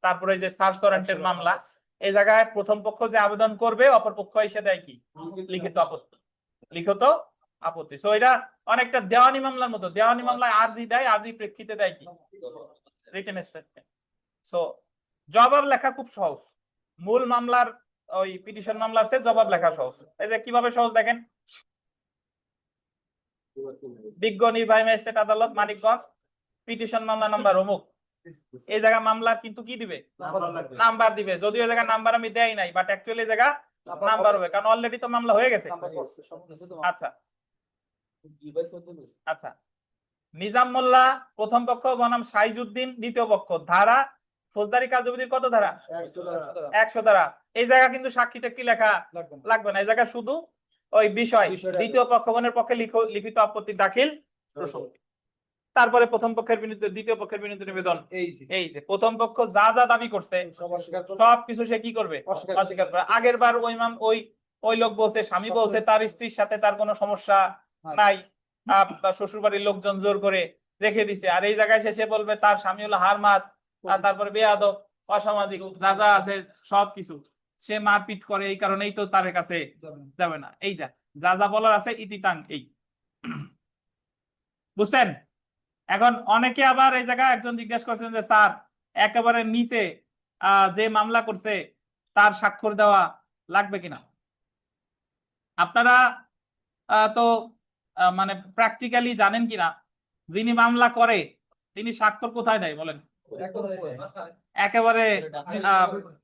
A: তারপরে যে সার্চ ওয়ারেন্টের মামলা, এই জায়গায় প্রথম পক্ষ যে আবেদন করবে অপর পক্ষ এসে দেয় কি? লিখিত আপত্তি। লিখিত আপত্তি। সো এটা অনেকটা দেওয়ানি মামলার মতো। দেওয়ানি মামলায় আরজি দেয়, আরজি প্রেক্ষিতে দেয় কি? Written statement. সো জবাব লেখা খুব সহজ, মূল মামলার ওই পিটিশন মামলার চেয়ে জবাব লেখা সহজ। এই যে কিভাবে সহজ দেখেন, বিজ্ঞ নির্বাহী ম্যাজিস্ট্রেট আদালত মানিকগঞ্জ, পিটিশন মামলা নাম্বার অমুক, এই জায়গা মামলা কিন্তু কি দিবে? নাম্বার দিবে। যদিও জায়গা নাম্বার আমি দেই নাই, বাট অ্যাকচুয়ালি জায়গা নাম্বার হবে, কারণ অলরেডি তো মামলা হয়ে গেছে। আচ্ছা আচ্ছা, নিজাম মোল্লা প্রথম পক্ষ বনাম সাইজউদ্দিন দ্বিতীয় পক্ষ, ধারা ফৌজদারি কার্যবিধির কত ধারা? 100 ধারা। এই জায়গা কিন্তু সাক্ষী টাক্ষী লেখা লাগবে না, এই জায়গা শুধু ওই বিষয় দ্বিতীয় পক্ষগণের পক্ষে লিখিত আপত্তি দাখিল প্রসঙ্গ। তারপরে প্রথম পক্ষের বিরুদ্ধে দ্বিতীয় পক্ষের বিরুদ্ধে নিবেদন। এই যে প্রথম পক্ষ যা যা দাবি করছে সবকিছু সে কি করবে? অস্বীকার করবে। আগের বার ওই লোক বলছে, স্বামী বলছে তার স্ত্রীর সাথে তার কোনো সমস্যা নাই, শ্বশুর বাড়ির লোকজন জোর করে রেখে দিছে, আর এই জায়গায় শেষে বলবে তার স্বামী হলো হারমাত, আর তারপরে বেয়াদব, অসামাজিক, যা যা আছে সবকিছু, সে মারপিট করে, এই কারণেই তো তার কাছে যাবে না। এই যা যা যা বলার আছে ইতিতাং এই, বুঝছেন? এখন অনেকে আবার এই জায়গায় একজন জিজ্ঞেস করছেন যে স্যার একেবারে নিচে যে মামলা করছে তার স্বাক্ষর দেওয়া লাগবে কিনা। আপনারা তো মানে প্র্যাকটিক্যালি জানেন কিনা, যিনি মামলা করে তিনি স্বাক্ষর কোথায় দেয় বলেন? একেবারে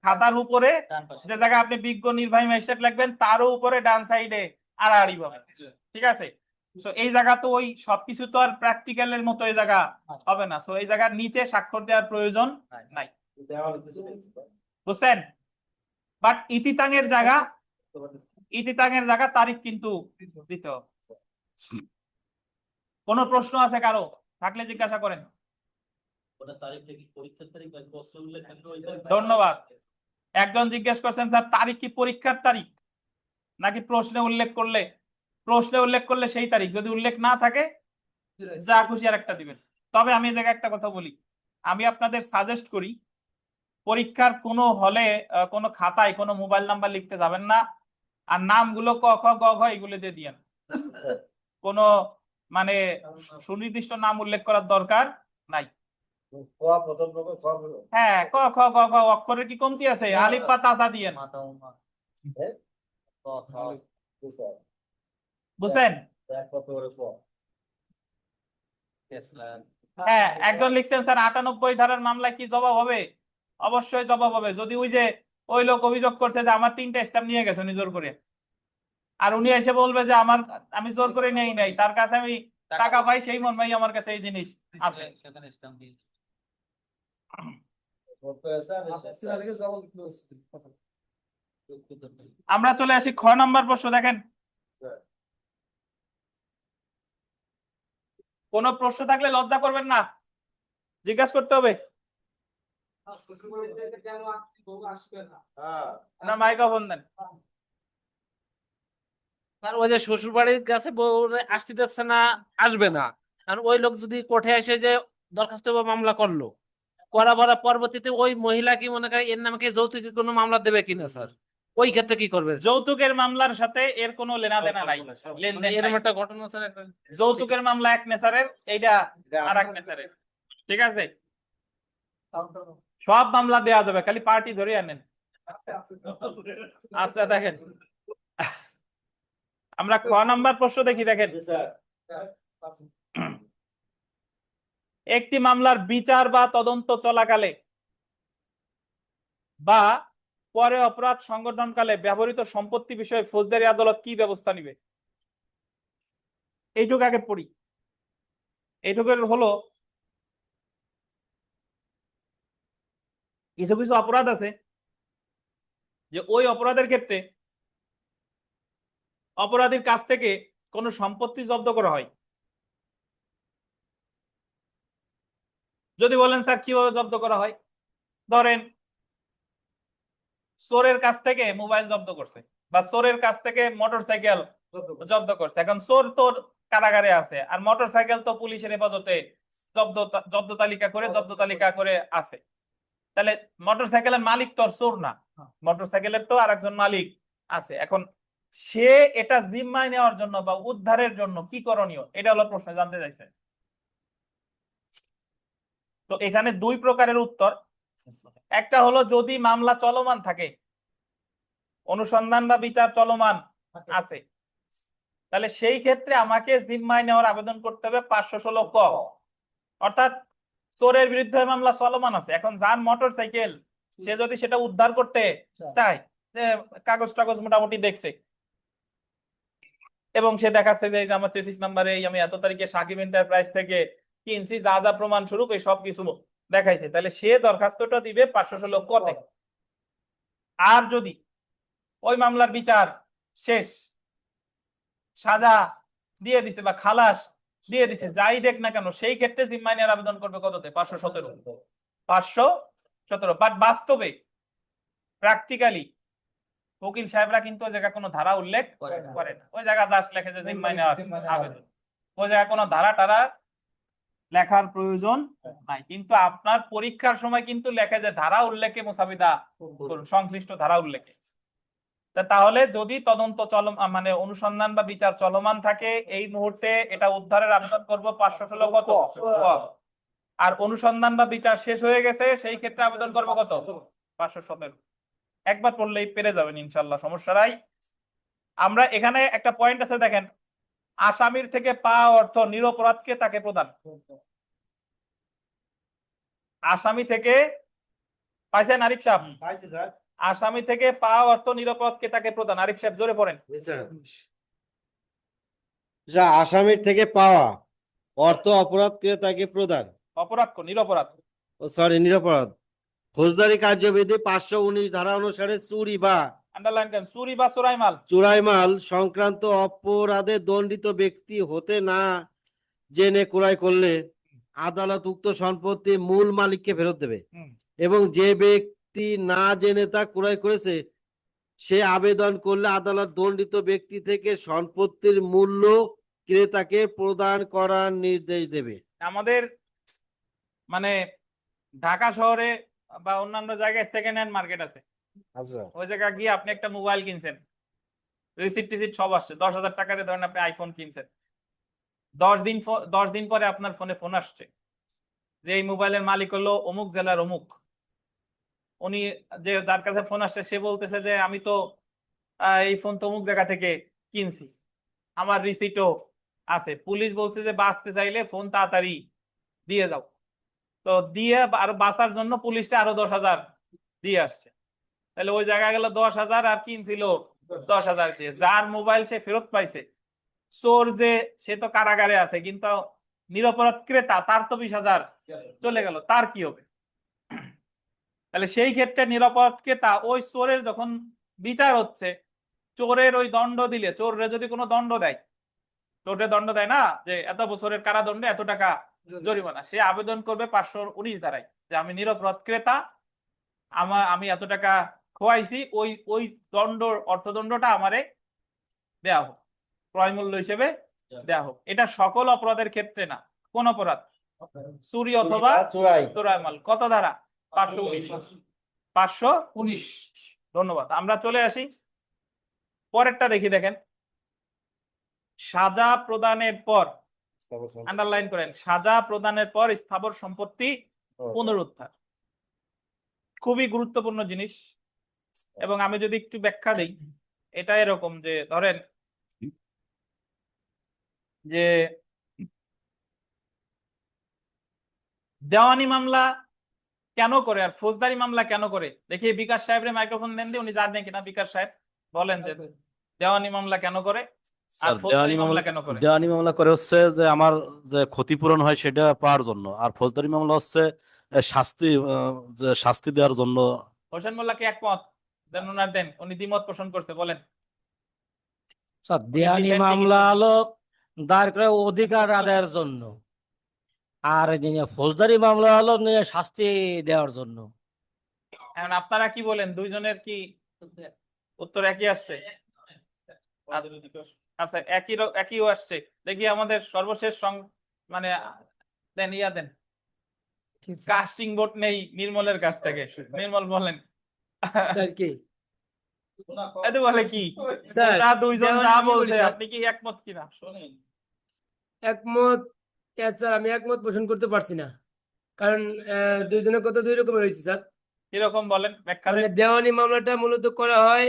A: খাতার উপরে,
D: ডান পাশে।
A: যে জায়গায় আপনি বিজ্ঞ নির্বাহী ম্যাজিস্ট্রেট লিখবেন তারও উপরে ডান সাইডে আড়াআড়ি ভাবে, ঠিক আছে? সো এই জায়গা তো ওই সবকিছু তো আর প্র্যাকটিক্যালের মতো এই জায়গা হবে না, সো এই জায়গার নিচে স্বাক্ষর দেওয়ার প্রয়োজন নাই, বুঝছেন? বাট ইতিতাঙের জায়গা তারিখ কিন্তু দিতে হবে। কোনো প্রশ্ন আছে কারো? থাকলে জিজ্ঞাসা করেন। ধন্যবাদ। একজন জিজ্ঞেস করছেন স্যার তারিখ কি পরীক্ষার তারিখ নাকি প্রশ্নে উল্লেখ করলে? প্রশ্নে উল্লেখ করলে সেই তারিখ, যদি উল্লেখ না থাকে যা খুশি আর একটা দিবেন। তবে আমি এই জায়গায় একটা কথা বলি, আমি আপনাদের সাজেস্ট করি পরীক্ষার কোনো হলে কোনো খাতায় কোনো মোবাইল নাম্বার লিখতে যাবেন না, আর নামগুলো ক খ গ ঘ এগুলো দিয়ে দিয়েন, কোনো মানে সুনির্দিষ্ট নাম উল্লেখ করার দরকার নাই। হ্যাঁ, ক খ গ ঘ অক্ষরের কি কমতি আছে? আলিফ বা তাসা দিয়েন, বুঝছেন? হ্যাঁ, একজন লিখছেন স্যার 98 ধারার মামলায় কি জবাব হবে? অবশ্যই জবাব হবে, যদি ওই যে ওই লোক অভিযোগ করছে যে আমার 3টা স্ট্যাম্প নিয়ে গেছে উনি জোর করে, আর উনি এসে বলবে যে আমি জোর করে নেই নাই, তার কাছে আমি টাকা পাই সেই মর্মেই আমার কাছে এই জিনিস আছে।
D: সেখানে স্ট্যাম্প দিয়ে
A: আমরা চলে আসি খ নাম্বার প্রশ্ন। দেখেন, কোন প্রশ্ন থাকলে লজ্জা করবেন না, জিজ্ঞাসা করতে হবে। আপনার মাইক্রোফোন দেন।
B: আর ওই যে শ্বশুর বাড়ির কাছে বউ আসতে দিচ্ছে না, আসবে না, কারণ ওই লোক যদি কোর্টে এসে যে দরখাস্ত বা মামলা করলো, করা পরবর্তীতে ওই মহিলা কি মনে করে এর নামে কি যৌতুকের কোনো মামলা দেবে কিনা স্যার? ওই ক্ষেত্রে কি করবে?
A: যৌতুকের মামলার সাথে এর কোনো লেনাদেনা নাই, লেনদেন
B: এরকম
A: নাই।
B: একটা ঘটনা স্যার একটা
A: যৌতুকের মামলা এক নেচারের, এইটা আর এক নেচারের, ঠিক আছে? সব মামলা দেয়া যাবে, খালি পার্টি ধরে আনেন। আচ্ছা দেখেন, আমরা ক নাম্বার প্রশ্ন দেখি। দেখেন, একটি মামলার বিচার বা তদন্ত চলাকালে বা পরে অপরাধ সংগঠনকালে ব্যবহৃত সম্পত্তি বিষয়ে ফৌজদারি আদালত কি ব্যবস্থা নিবে? এইটুকু আগে পড়ি। এইটুকুর হলো কিছু কিছু অপরাধ আছে যে ওই অপরাধের ক্ষেত্রে অপরাধীর কাছ থেকে কোনো সম্পত্তি জব্দ করা হয়। যদি বলেন স্যার কিভাবে জব্দ করা হয়, ধরেন চোরের কাছ থেকে মোবাইল জব্দ করছে বা চোরের কাছ থেকে মোটরসাইকেল জব্দ করছে। এখন চোর তোর কারাগারে আছে, আর মোটরসাইকেল তো পুলিশের হেফাজতে জব্দ তালিকা করে আছে। তাহলে মোটরসাইকেলের মালিক তো আর চোর না, মোটরসাইকেলের তো আর একজন মালিক আছে। এখন সে এটা জিম্মায় নেওয়ার জন্য বা উদ্ধারের জন্য কি করণীয়, এটা হলো প্রশ্ন জানতে চাইছে। তো এখানে দুই প্রকারের উত্তর। একটা হলো যদি মামলা চলমান থাকে, অনুসন্ধান বা বিচার চলমান আছে, তাহলে সেই ক্ষেত্রে আমাকে জিম্মায় নেওয়ার আবেদন করতে হবে 516 ক। অর্থাৎ চোরের বিরুদ্ধে মামলা চলমান আছে, এখন যার মোটরসাইকেল সে যদি সেটা উদ্ধার করতে চায়, যে কাগজ টাগজ মোটামুটি দেখছে এবং সে দেখাচ্ছে যে এই যে আমার চেসিস নাম্বারে আমি এত তারিখে সাকিব এন্টারপ্রাইজ থেকে কিনছি, যা যা প্রমাণ স্বরূপ এই সব কিছু দেখাইছে, তাহলে সে দরখাস্তটা দিবে 516 কতে। আর যদি ওই মামলার বিচার শেষ, সাজা দিয়ে দিছে বা খালাস দিয়ে দিছে, যাই দেখ না কেন, সেই ক্ষেত্রে জিম্মায় নেওয়ার আবেদন করবে কততে? 517। বাট বাস্তবে প্র্যাকটিক্যালি উকিল সাহেবরা কিন্তু ওই জায়গায় কোনো ধারা উল্লেখ করে না। ওই জায়গা জাস্ট লেখে যে জিম্মায় নেওয়ার আবেদন, ওই জায়গায় কোনো ধারা টারা লেখার প্রয়োজন নাই, কিন্তু আপনার পরীক্ষার সময় কিন্তু লেখে যে ধারা উল্লেখে মুসাবিদা করুন, সংশ্লিষ্ট ধারা উল্লেখে। তাহলে যদি তদন্ত মানে অনুসন্ধান বা বিচার চলমান থাকে, এই মুহূর্তে এটা উদ্ধারের আবেদন করব 516 কত ক। আর অনুসন্ধান বা বিচার শেষ হয়ে গেছে, সেই ক্ষেত্রে আবেদন করব কত 517। একবার পড়লেই পেরে যাবেন ইনশাল্লাহ, সমস্যা নাই। আমরা এখানে একটা পয়েন্ট আছে দেখেন, আসামির থেকে পাওয়া অর্থ নিরপরাধকে তাকে প্রদান। আসামি থেকে পাইছেন আরিফ সাহেব? আসামি থেকে পাওয়া অর্থ নিরপরাধকে তাকে প্রদান। আরিফ সাহেব জোরে পড়েন।
E: যা আসামির থেকে পাওয়া অর্থ অপরাধ ক্রেতাকে প্রদান,
A: অপরাধ নিরপরাধ।
E: ও সরি নিরপরাধ, ফৌজদারি কার্যবিধি 519 ধারা অনুসারে চুরি বা
A: আন্ডারলাইন করেন, চুরি বা চোরাই মাল।
E: চোরাই মাল সংক্রান্ত অপরাধে দণ্ডিত ব্যক্তি হতে না জেনে ক্রয় করলে আদালত উক্ত সম্পত্তি মূল মালিককে ফেরত দেবে,
A: হুম।
E: এবং যে ব্যক্তি না জেনে তা ক্রয় করেছে সে আবেদন করলে আদালত দণ্ডিত ব্যক্তি থেকে সম্পত্তির মূল্য ক্রেতাকে প্রদান করার নির্দেশ দেবে।
A: আমাদের মানে ঢাকা শহরে বা অন্যান্য জায়গায় সেকেন্ড হ্যান্ড মার্কেট আছে,
E: আচ্ছা,
A: ওই জায়গায় গিয়ে আপনি একটা মোবাইল কিনছেন, রিসিট টিসিট সব আসছে, 10,000 টাকাতে ধরেন আপনি আইফোন কিনছেন, 10 দিন পরে আপনার ফোনে ফোন আসছে যে এই মোবাইলের মালিক হলো অমুক জেলার অমুক। উনি যে যার কাছে ফোন আসছে সে বলতেছে যে আমি তো এই ফোন তো অমুক জায়গা থেকে কিনছি, আমার রিসিটও আছে। পুলিশ বলছে যে বাঁচতে চাইলে ফোন তাড়াতাড়ি দিয়ে যাও। তো দিয়ে আর বাঁচার জন্য পুলিশে আরো 10,000 দিয়ে আসছে। তাহলে ওই জায়গায় গেল 10,000 আর কিনছিল 10,000 দিয়ে। যার মোবাইল সে ফেরত পাইছে, চোর যে সে তো কারাগারে আছে, কিন্তু নিরপরাধ ক্রেতা তার তো 20,000 চলে গেল, তার কি হবে? তাহলে সেই ক্ষেত্রে নিরপরাধ ক্রেতা ওই চোরের যখন বিচার হচ্ছে, চোরের ওই দণ্ড দিলে, চোররে যদি কোনো দণ্ড দেয়, চোরে দণ্ড দেয় না যে এত বছরের কারাদণ্ডে এত টাকা জরিমানা, সে আবেদন করবে 519 ধারায় যে আমি নিরপরাধ ক্রেতা, আমি এত টাকা খোয়াইছি, ওই ওই দণ্ড অর্থদণ্ডটা আমারে দেয়া হোক, ক্রয় মূল্য হিসেবে দেয়া হোক। এটা সকল অপরাধের ক্ষেত্রে না, কোন অপরাধ? চুরি অথবা
E: চোরাই।
A: চোরাই মাল। কত ধারা? 519। 519। ধন্যবাদ। আমরা চলে আসি পরেরটা দেখি। দেখেন, সাজা প্রদানের পর, আন্ডারলাইন করেন, সাজা প্রদানের পর স্থাবর সম্পত্তি পুনরুদ্ধার। খুবই গুরুত্বপূর্ণ জিনিস। এবং আমি যদি একটু ব্যাখ্যা দেই, এটা এরকম যে ধরেন যে দেওয়ানি মামলা কেন করে আর ফৌজদারি মামলা কেন করে, দেখি বিকাশ সাহেবের মাইক্রোফোন দেন দিয়ে, উনি জানেন কিনা। বিকাশ সাহেব বলেন যে দেওয়ানি মামলা কেন করে আর ফৌজদারি মামলা কেন করে?
G: দেওয়ানি মামলা করে হচ্ছে যে আমার যে ক্ষতিপূরণ হয় সেটা পাওয়ার জন্য, আর ফৌজদারি মামলা হচ্ছে যে শাস্তি দেওয়ার জন্য।
A: হোসেন মোল্লা কি একমত? দেন ওনার দেন, উনি দ্বিমত পোষণ করতে, বলেন।
B: স্যার দেওয়ানি মামলা হলো দায়ের করে অধিকার আদায়ের জন্য, আর ফৌজদারি মামলা হলো শাস্তি দেওয়ার জন্য।
A: এখন আপনারা কি বলেন? দুইজনের কি উত্তর একই আসছে? আচ্ছা, একই আসছে। দেখি আমাদের সর্বশেষ মানে দেন, দেন। কাস্টিং ভোট নেই নির্মলের কাছ থেকে। নির্মল বলেন।
H: স্যার কি
A: এতে বলে কি
H: স্যার
A: ওরা দুইজন
H: যেমন
A: যা
H: আমি বলি
A: বলছে,
H: স্যার,
A: আপনি কি একমত কিনা শুনেন?
H: একমত? স্যার আমি একমত পোষণ করতে পারছি না, কারণ দুইজনের কথা দুই রকমের হয়েছে স্যার।
A: কিরকম বলেন, ব্যাখ্যা
H: মানে
A: দেন।
H: দেওয়ানি মামলাটা মূলত করা হয়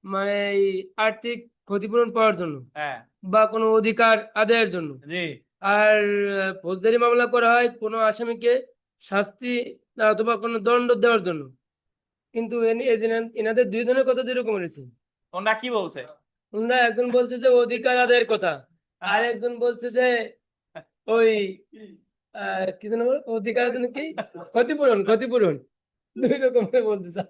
H: মানে এই আর্থিক ক্ষতিপূরণ পাওয়ার জন্য
A: হ্যাঁ,
H: বা কোনো অধিকার আদায়ের জন্য,
A: জি,
H: আর ফৌজদারি মামলা করা হয় কোনো আসামিকে শাস্তি অথবা কোনো দণ্ড দেওয়ার জন্য। কিন্তু এনাদের দুইজনের কথা দুই রকম রয়েছে।
A: ওনারা কি বলছে?
H: ওনারা একজন বলছে যে অধিকার আদায়ের কথা, আর একজন বলছে যে ওই কি যেন বলে, অধিকারের জন্য কি ক্ষতিপূরণ, ক্ষতিপূরণ দুই রকমের বলছে স্যার।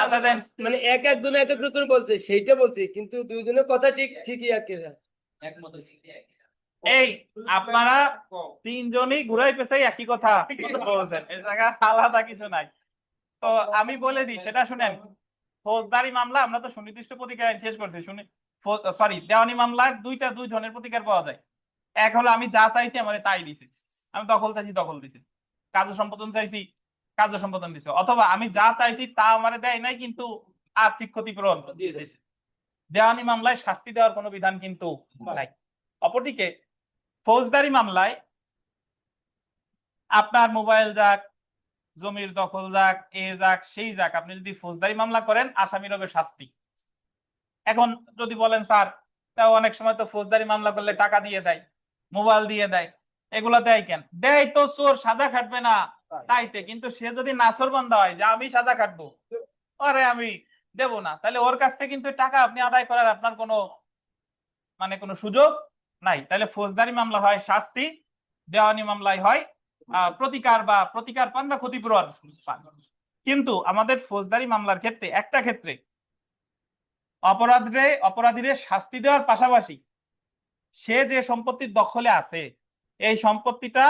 A: আচ্ছা দেন।
H: মানে একজন এক এক রকম বলছে, সেইটা বলছি, কিন্তু দুইজনের কথা ঠিকই একই স্যার।
A: এই আপনারা তিনজনই ঘুরাই পেছাই একই কথা বলছেন, এই জায়গা আলাদা কিছু নাই। তো আমি বলে দিই, সেটা শুনেন। ফৌজদারি মামলা আমরা তো সুনির্দিষ্ট প্রতিকার আইন শেষ করছি, সরি দেওয়ানি মামলায় দুই ধরনের প্রতিকার পাওয়া যায়। এক হলো আমি যা চাইছি আমার তাই দিছি, আমি দখল চাইছি দখল দিছি, কার্য সম্পাদন চাইছি কার্য সম্পাদন দিছে, অথবা আমি যা চাইছি তা আমারে দেয় নাই কিন্তু আর্থিক ক্ষতিপূরণ দিয়েছে। দেওয়ানি মামলায় শাস্তি দেওয়ার কোনো বিধান কিন্তু নাই। অপরদিকে ফৌজদারি মামলায় আপনার মোবাইল যাক, জমির দখল যাক, এ যাক সেই যাক, আপনি যদি ফৌজদারি মামলা করেন আসামির হবে শাস্তি। এখন যদি বলেন স্যার তাও অনেক সময় তো ফৌজদারি মামলা করলে টাকা দিয়ে দেয়, মোবাইল দিয়ে দেয়, এগুলা দেয় কেন? দেয় তো চোর সাজা খাটবে না তাইতে, কিন্তু সে যদি নাসর বান্দা হয় যে আমি সাজা খাটবো, আরে আমি দেব না, তাহলে ওর কাছ থেকে কিন্তু টাকা আপনি আদায় করার আপনার কোনো কোনো সুযোগ নাই। তাহলে ফৌজদারি মামলা হয় শাস্তি, দেওয়ানি মামলায় হয় প্রতিকার পান বা ক্ষতিপূরণ পান। কিন্তু আমাদের ফৌজদারি মামলার ক্ষেত্রে একটা ক্ষেত্রে অপরাধীরে শাস্তি দেওয়ার পাশাপাশি সে যে সম্পত্তির দখলে আছে এই সম্পত্তিটা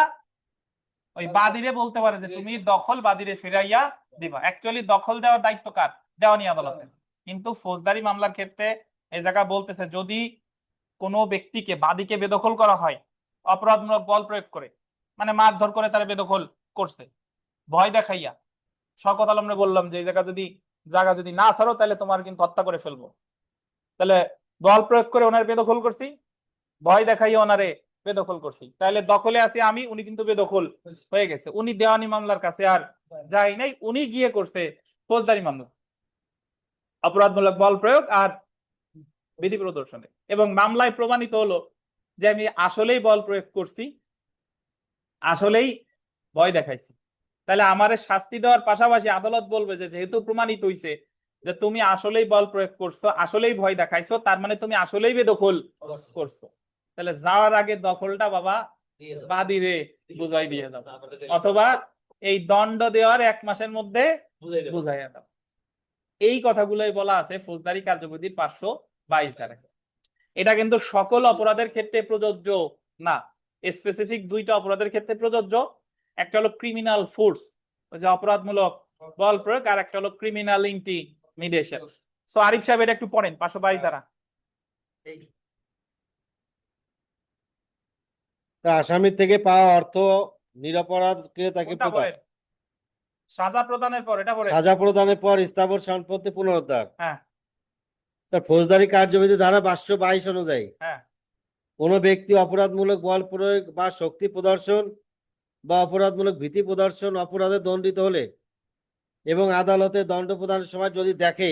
A: ওই বাদীরে বলতে পারে যে তুমি দখল বাদীরে ফিরাইয়া দিবা। অ্যাকচুয়ালি দখল দেওয়ার দায়িত্ব কার? দেওয়ানি আদালতের। কিন্তু ফৌজদারি মামলার ক্ষেত্রে এই জায়গা বলতেছে যদি কোনো ব্যক্তিকে বাদীকে বেদখল করা হয় অপরাধমূলক বল প্রয়োগ করে, মানে মারধর করে তারা বেদখল করছে ভয় দেখাইয়া, শওকত আলমরে বললাম যে এই জায়গা যদি না ছাড়ো তাহলে তোমার কিন্তু হত্যা করে ফেলবো, তাহলে বল প্রয়োগ করে ওনার বেদখল করছি, ভয় দেখাইয়া ওনারে বেদখল করছি, তাহলে দখলে আছি আমি, উনি কিন্তু বেদখল হয়ে গেছে, উনি দেওয়ানি মামলার কাছে আর যাই নাই, উনি গিয়ে করছে ফৌজদারি মামলা অপরাধমূলক বল প্রয়োগ আর বিধি প্রদর্শনে, এবং মামলায় প্রমাণিত হলো যে আমি আসলেই বল প্রয়োগ করছি, আসলেই ভয় দেখাইছি। তাহলে আমারে শাস্তি দেওয়ার পাশাপাশি আদালত বলবে যে যেহেতু প্রমাণিত হইছে যে তুমি আসলেই বল প্রয়োগ করছো, আসলেই ভয় দেখাইছো, তার মানে তুমি আসলেই বেদখল করছো, তাহলে যাওয়ার আগে দখলটা বাবা বাদীরে বুঝাই দিয়ে দাও, অথবা এই দণ্ড দেওয়ার 1 মাসের মধ্যে বুঝাইয়া দাও। এই কথাগুলোই বলা আছে ফৌজদারি কার্যবিধির 522 ধারায়। এটা কিন্তু সকল অপরাধের ক্ষেত্রে প্রযোজ্য না, স্পেসিফিক 2টা অপরাধের ক্ষেত্রে প্রযোজ্য। একটা হলো ক্রিমিনাল ফোর্স, ওই যে অপরাধমূলক বল প্রয়োগ, আর একটা হলো ক্রিমিনাল ইন্টিমিডেশন। সো আরিফ সাহেব এটা একটু পড়েন 522 ধারা।
E: তা আসামি থেকে পাওয়া অর্থ নিরপরাধকে তাকে
A: কোনটা
E: প্রদান,
A: পড়েন? সাজা প্রদানের পর এটা পড়েন।
E: সাজা প্রদানের পর স্থাবর সম্পত্তি পুনরুদ্ধার।
A: হ্যাঁ
E: তার ফৌজদারি কার্যবিধি ধারা 522 অনুযায়ী
A: হ্যাঁ
E: কোনো ব্যক্তি অপরাধমূলক বল প্রয়োগ বা শক্তি প্রদর্শন বা অপরাধমূলক ভীতি প্রদর্শন অপরাধে দণ্ডিত হলে এবং আদালতে দণ্ড প্রদানের সময় যদি দেখে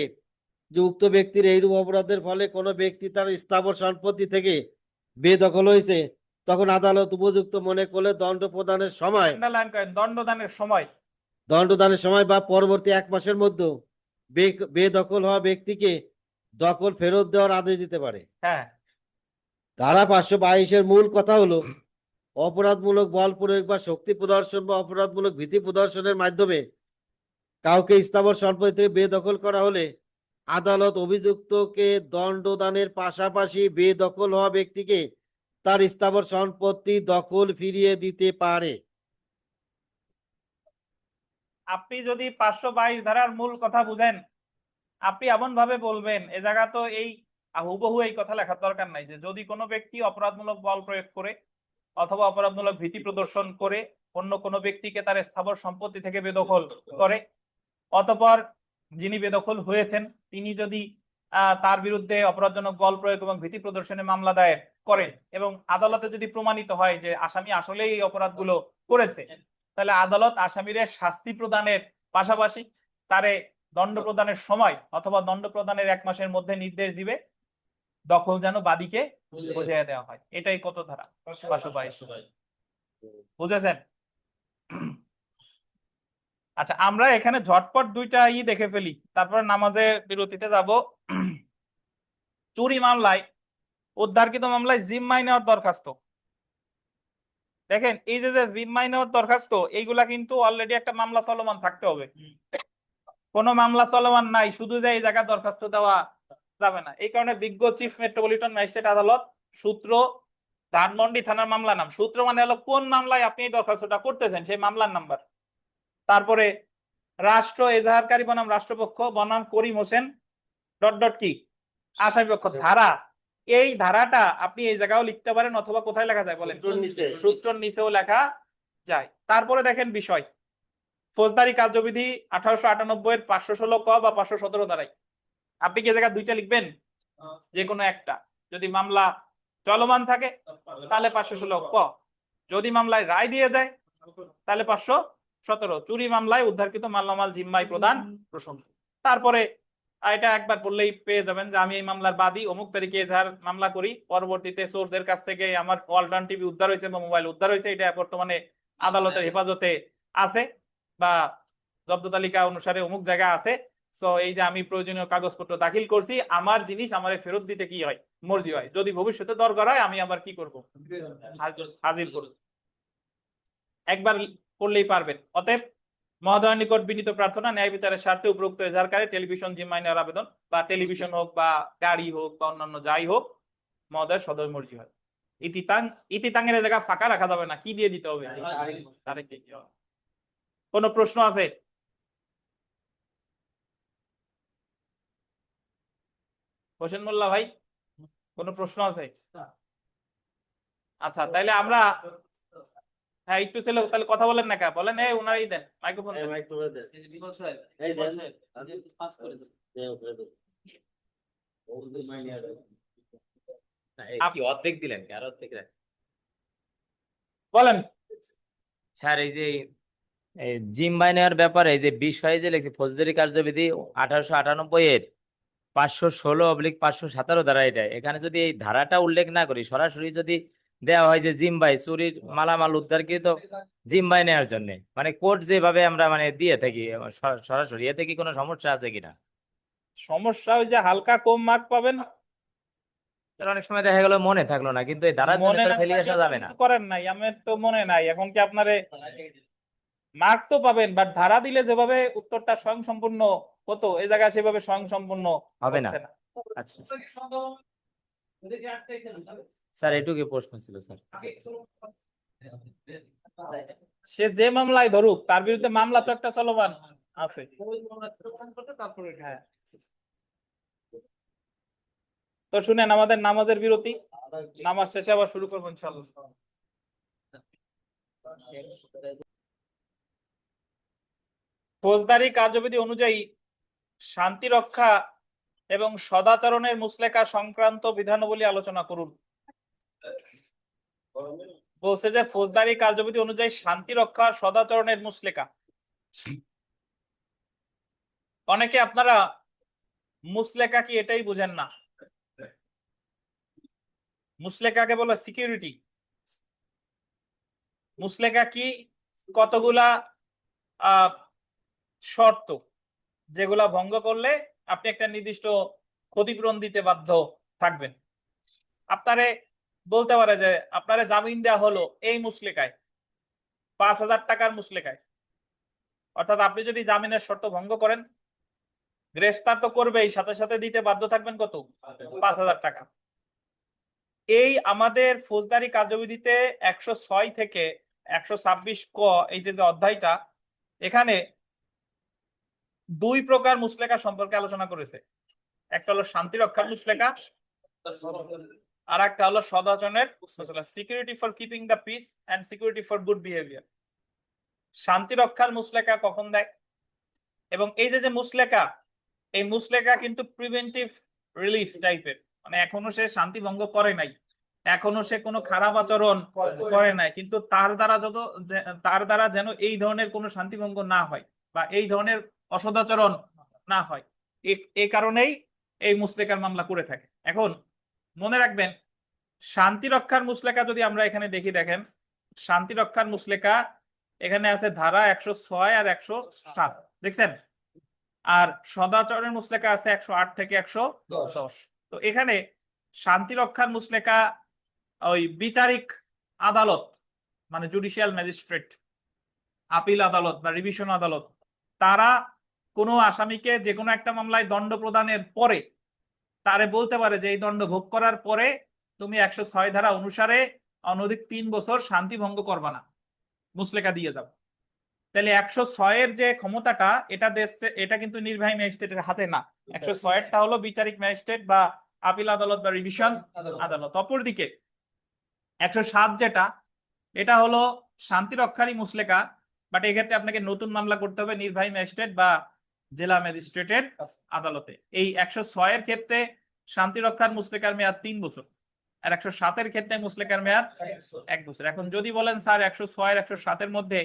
E: যে উক্ত ব্যক্তির এইরূপ অপরাধের ফলে কোনো ব্যক্তি তার স্থাবর সম্পত্তি থেকে বেদখল হয়েছে, তখন আদালত উপযুক্ত মনে করলে দণ্ড প্রদানের সময়
A: আন্ডারলাইন করেন, দণ্ডদানের সময়
E: দণ্ডদানের সময় বা পরবর্তী 1 মাসের মধ্যে বেদখল হওয়া ব্যক্তিকে দখল ফেরত দেওয়ার আদেশ দিতে পারে।
A: হ্যাঁ
E: ধারা 522-এর মূল কথা হলো অপরাধমূলক বল প্রয়োগ বা শক্তি প্রদর্শন বা অপরাধমূলক ভীতি প্রদর্শনের মাধ্যমে কাউকে স্থাবর সম্পত্তি থেকে বেদখল করা হলে আদালত অভিযুক্তকে দণ্ডদানের পাশাপাশি বেদখল হওয়া ব্যক্তিকে তার স্থাবর সম্পত্তি দখল ফিরিয়ে দিতে পারে।
A: আপনি যদি 522 ধারার মূল কথা বুঝেন, আপনি এমন ভাবে বলবেন, এ জায়গা তো এই হুবহু এই কথা লেখার দরকার নাই যে যদি কোনো ব্যক্তি অপরাধমূলক বল প্রয়োগ করে অথবা অপরাধমূলক ভীতি প্রদর্শন করে অন্য কোনো ব্যক্তিকে তার স্থাবর সম্পত্তি থেকে বেদখল করে, অতঃপর যিনি বেদখল হয়েছেন তিনি যদি তার বিরুদ্ধে অপরাধজনক বল প্রয়োগ এবং ভীতি প্রদর্শনে মামলা দায়ের করেন এবং আদালতে যদি প্রমাণিত হয় যে আসামি আসলেই এই অপরাধগুলো করেছে, তাহলে আদালত আসামির শাস্তি প্রদানের পাশাপাশি তারে দণ্ড প্রদানের সময় অথবা দণ্ড প্রদানের 1 মাসের মধ্যে নির্দেশ দিবে দখল যেন বাদীকে বুঝিয়ে দেওয়া হয়। এটাই কত ধারা? 522। বুঝেছেন? আচ্ছা, আমরা এখানে ঝটপট 2টা দেখে ফেলি, তারপর নামাজের বিরতিতে যাব। চুরি মামলায়, উদ্ধারকৃত মামলায় জিম্মায় নেওয়ার দরখাস্ত, দেখেন এই যে জিম্মায় নেওয়ার দরখাস্ত, এইগুলা কিন্তু অলরেডি একটা মামলা চলমান থাকতে হবে। কোনো মামলা চলমান নাই শুধু যে এই জায়গায় দরখাস্ত দেওয়া যাবে না। এই কারণে বিজ্ঞ চিফ মেট্রোপলিটন ম্যাজিস্ট্রেট আদালত সূত্র ধানমন্ডি থানার মামলা নাম, সূত্র মানে হলো কোন মামলায় আপনি এই দরখাস্তটা করতেছেন সেই মামলার নাম্বার, তারপরে রাষ্ট্র এজাহারকারী বনাম রাষ্ট্রপক্ষ বনাম করিম হোসেন ডট ডট কি আসামি পক্ষ, ধারা এই ধারাটা আপনি এই জায়গাও লিখতে পারেন অথবা কোথায় লেখা যায় বলেন? সূত্রর নিচেও লেখা যায়। তারপরে দেখেন বিষয়, ফৌজদারি কার্যবিধি 1898 এর 516 ক বা 517 ধারায় আপনি কি জায়গা দুইটা লিখবেন? যে কোনো একটা। যদি মামলা চলমান থাকে তাহলে 516 ক, যদি মামলায় রায় দিয়ে যায় তাহলে 517, চুরি মামলায় উদ্ধারকৃত মালামাল জিম্মায় প্রদান প্রসঙ্গ। তারপরে এটা একবার পড়লেই পেয়ে যাবেন যে আমি এই মামলার বাদী, অমুক তারিখে এজাহার মামলা করি, পরবর্তীতে চোরদের কাছ থেকে আমার ওয়ালটন টিভি উদ্ধার হয়েছে বা মোবাইল উদ্ধার হয়েছে, এটা বর্তমানে আদালতের হেফাজতে আছে বা জব্দ তালিকা অনুসারে অমুক জায়গা আছে। সো এই যে আমি প্রয়োজনীয় কাগজপত্র দাখিল করছি, আমার জিনিস আমারে ফেরত দিতে কি হয়? মর্জি হয়। যদি ভবিষ্যতে দরকার হয় আমি আবার কি করব? হাজির করব। একবার পড়লেই পারবেন। অতএব মহোদয়ের নিকট বিনীত প্রার্থনা, ন্যায় বিচারের স্বার্থে উপরোক্ত এজাহারকারী টেলিভিশন জিম্মায় নেওয়ার আবেদন, বা টেলিভিশন হোক বা গাড়ি হোক বা অন্যান্য যাই হোক, মহোদয়ের সদয় মর্জি হয়। ইতিতাঙের জায়গা ফাঁকা রাখা যাবে না, কি দিয়ে দিতে হবে? তারিখ দিতে হবে। কোনো প্রশ্ন আছে? হোসেন মোল্লা ভাই, কোনো প্রশ্ন আছে? আচ্ছা, তাইলে আমরা, হ্যাঁ একটু ছিল, তাহলে কথা বলেন না, বলেন এই উনারই দেন মাইক্রোফোন।
D: বিমল সাহেব,
E: এই
D: বিমল
E: দেন।
D: সাহেব, পাস করে দেন।
I: কি অর্ধেক দিলেন কি আর অর্ধেক রাখেন?
A: বলেন।
I: স্যার এই যে জিম্মায় নেওয়ার ব্যাপারে এই যে বিষয়ে যে লিখছে ফৌজদারি কার্যবিধি 1898 এর 516/517 ধারা, এটা এখানে যদি এই ধারাটা উল্লেখ না করি, সরাসরি যদি দেওয়া হয় যে জিম্বাই চুরির মালামাল উদ্ধারকৃত জিম্বাই নেওয়ার জন্য, মানে কোর্ট যেভাবে আমরা মানে দিয়ে থাকি সরাসরি, এতে কি কোনো সমস্যা আছে কিনা?
A: সমস্যা ওই যে হালকা কম মার্ক পাবেন,
I: তার অনেক সময় দেখা গেল মনে থাকলো না, কিন্তু এই ধারার জন্য
A: মনে
I: তো
A: না
I: ফেলে
A: থাকলে
I: আসা যাবে না।
A: কিছু করেন নাই, আমার তো মনে নাই। এখন কি আপনারে মার্ক তো পাবেন, বাট ধারা দিলে যেভাবে উত্তরটা স্বয়ং সম্পূর্ণ হতো, এই জায়গায় সেভাবে স্বয়ং সম্পূর্ণ
I: হবে না।
A: হচ্ছে না।
I: আচ্ছা স্যার, এটুকু প্রশ্ন ছিল স্যার।
A: সে যে মামলায় ধরুক, তার বিরুদ্ধে মামলা তো একটা চলমান আছে। হ্যাঁ। তো শুনেন, আমাদের নামাজের বিরতি, নামাজ শেষে আবার শুরু করবো ইনশাআল্লাহ। ফৌজদারি কার্যবিধি অনুযায়ী শান্তি রক্ষা এবং সদাচরণের মুসলেকা সংক্রান্ত বিধানাবলী আলোচনা করুন। বলছে যে ফৌজদারি কার্যবিধি অনুযায়ী শান্তি রক্ষা, সদাচরণের মুসলেকা। অনেকে আপনারা মুসলেকা কি এটাই বুঝেন না। মুসলেকাকে বলে সিকিউরিটি। মুসলেকা কি? কতগুলা শর্ত, যেগুলা ভঙ্গ করলে আপনি একটা নির্দিষ্ট ক্ষতিপূরণ দিতে বাধ্য থাকবেন। আপনারে বলতে পারে যে আপনারে জামিন দেওয়া হলো এই মুসলেকায়, 5,000 টাকার মুসলেকায়। অর্থাৎ আপনি যদি জামিনের শর্ত ভঙ্গ করেন, গ্রেফতার তো করবেই, সাথে সাথে দিতে বাধ্য থাকবেন কত? 5,000 টাকা। এই আমাদের ফৌজদারি কার্যবিধিতে 106 থেকে 126 ক, এই যে অধ্যায়টা, এখানে দুই প্রকার মুসলেকা সম্পর্কে আলোচনা করেছে। একটা হলো শান্তি রক্ষার মুসলেকা, আর একটা হলো সদাচরণের মুসলেকা, security for keeping the peace and security for good behaviour. শান্তি রক্ষার মুসলেকা কখন দেয়? এবং এই যে মুসলেকা, এই মুসলেকা কিন্তু প্রিভেন্টিভ রিলিফ টাইপের, মানে এখনো সে শান্তি ভঙ্গ করে নাই, এখনো সে কোনো খারাপ আচরণ করে নাই, কিন্তু তার দ্বারা যেন এই ধরনের কোনো শান্তি ভঙ্গ না হয় বা এই ধরনের অসদাচরণ না হয়, এই কারণেই এই মুসলেকার মামলা করে থাকে। এখন মনে রাখবেন, শান্তি রক্ষার মুসলেকা যদি আমরা এখানে দেখি, দেখেন শান্তি রক্ষার মুসলেকা এখানে আছে ধারা 106 আর 107, দেখছেন? আর সদাচরণের মুসলেকা আছে 108 থেকে 110। তো এখানে শান্তি রক্ষার মুসলেকা ওই বিচারিক আদালত, মানে জুডিশিয়াল ম্যাজিস্ট্রেট, আপিল আদালত বা রিভিশন আদালত, তারা কোনো আসামিকে যে কোনো একটা মামলায় দণ্ড প্রদানের পরে তারে বলতে পারে যে এই দণ্ড ভোগ করার পরে তুমি 106 ধারা অনুসারে অনধিক 3 বছর শান্তি ভঙ্গ করবা না, মুসলেকা দিয়ে দাও। তাহলে 106 এর যে ক্ষমতাটা, এটা কিন্তু নির্বাহী ম্যাজিস্ট্রেটের হাতে না। 106 এরটা হলো বিচারিক ম্যাজিস্ট্রেট বা আপিল আদালত বা রিভিশন আদালত। অপরদিকে 107 যেটা, এটা হলো শান্তি রক্ষারী মুসলেকা, বাট এক্ষেত্রে আপনাকে নতুন মামলা করতে হবে নির্বাহী ম্যাজিস্ট্রেট বা জেলা ম্যাজিস্ট্রেটের আদালতে। এই 106 এর ক্ষেত্রে শান্তি রক্ষার মুসলেকার মেয়াদ 3 বছর, আর 107 এর ক্ষেত্রে মুসলেকার মেয়াদ 1 বছর। এখন যদি বলেন স্যার 106 এর 107 এর মধ্যে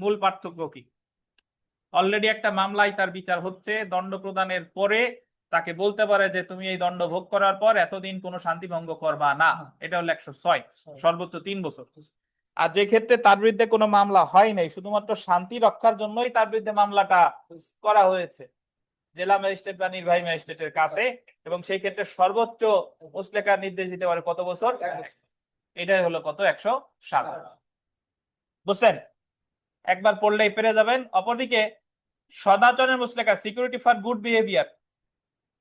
A: মূল পার্থক্য কি? অলরেডি একটা মামলায় তার বিচার হচ্ছে, দণ্ড প্রদানের পরে তাকে বলতে পারে যে তুমি এই দণ্ড ভোগ করার পর এতদিন কোনো শান্তি ভঙ্গ করবা না, এটা হলো 106, সর্বোচ্চ 3 বছর। আর যে ক্ষেত্রে তার বিরুদ্ধে কোনো মামলা হয় নাই, শুধুমাত্র শান্তি রক্ষার জন্যই তার বিরুদ্ধে মামলাটা করা হয়েছে জেলা ম্যাজিস্ট্রেট বা নির্বাহী ম্যাজিস্ট্রেটের কাছে, এবং সেই ক্ষেত্রে সর্বোচ্চ মুসলেকার নির্দেশ দিতে পারে কত বছর? এটাই হলো কত? 107। বুঝছেন? একবার পড়লেই পেরে যাবেন। অপরদিকে সদাচরণের মুসলেকা, সিকিউরিটি ফর গুড বিহেভিয়ার,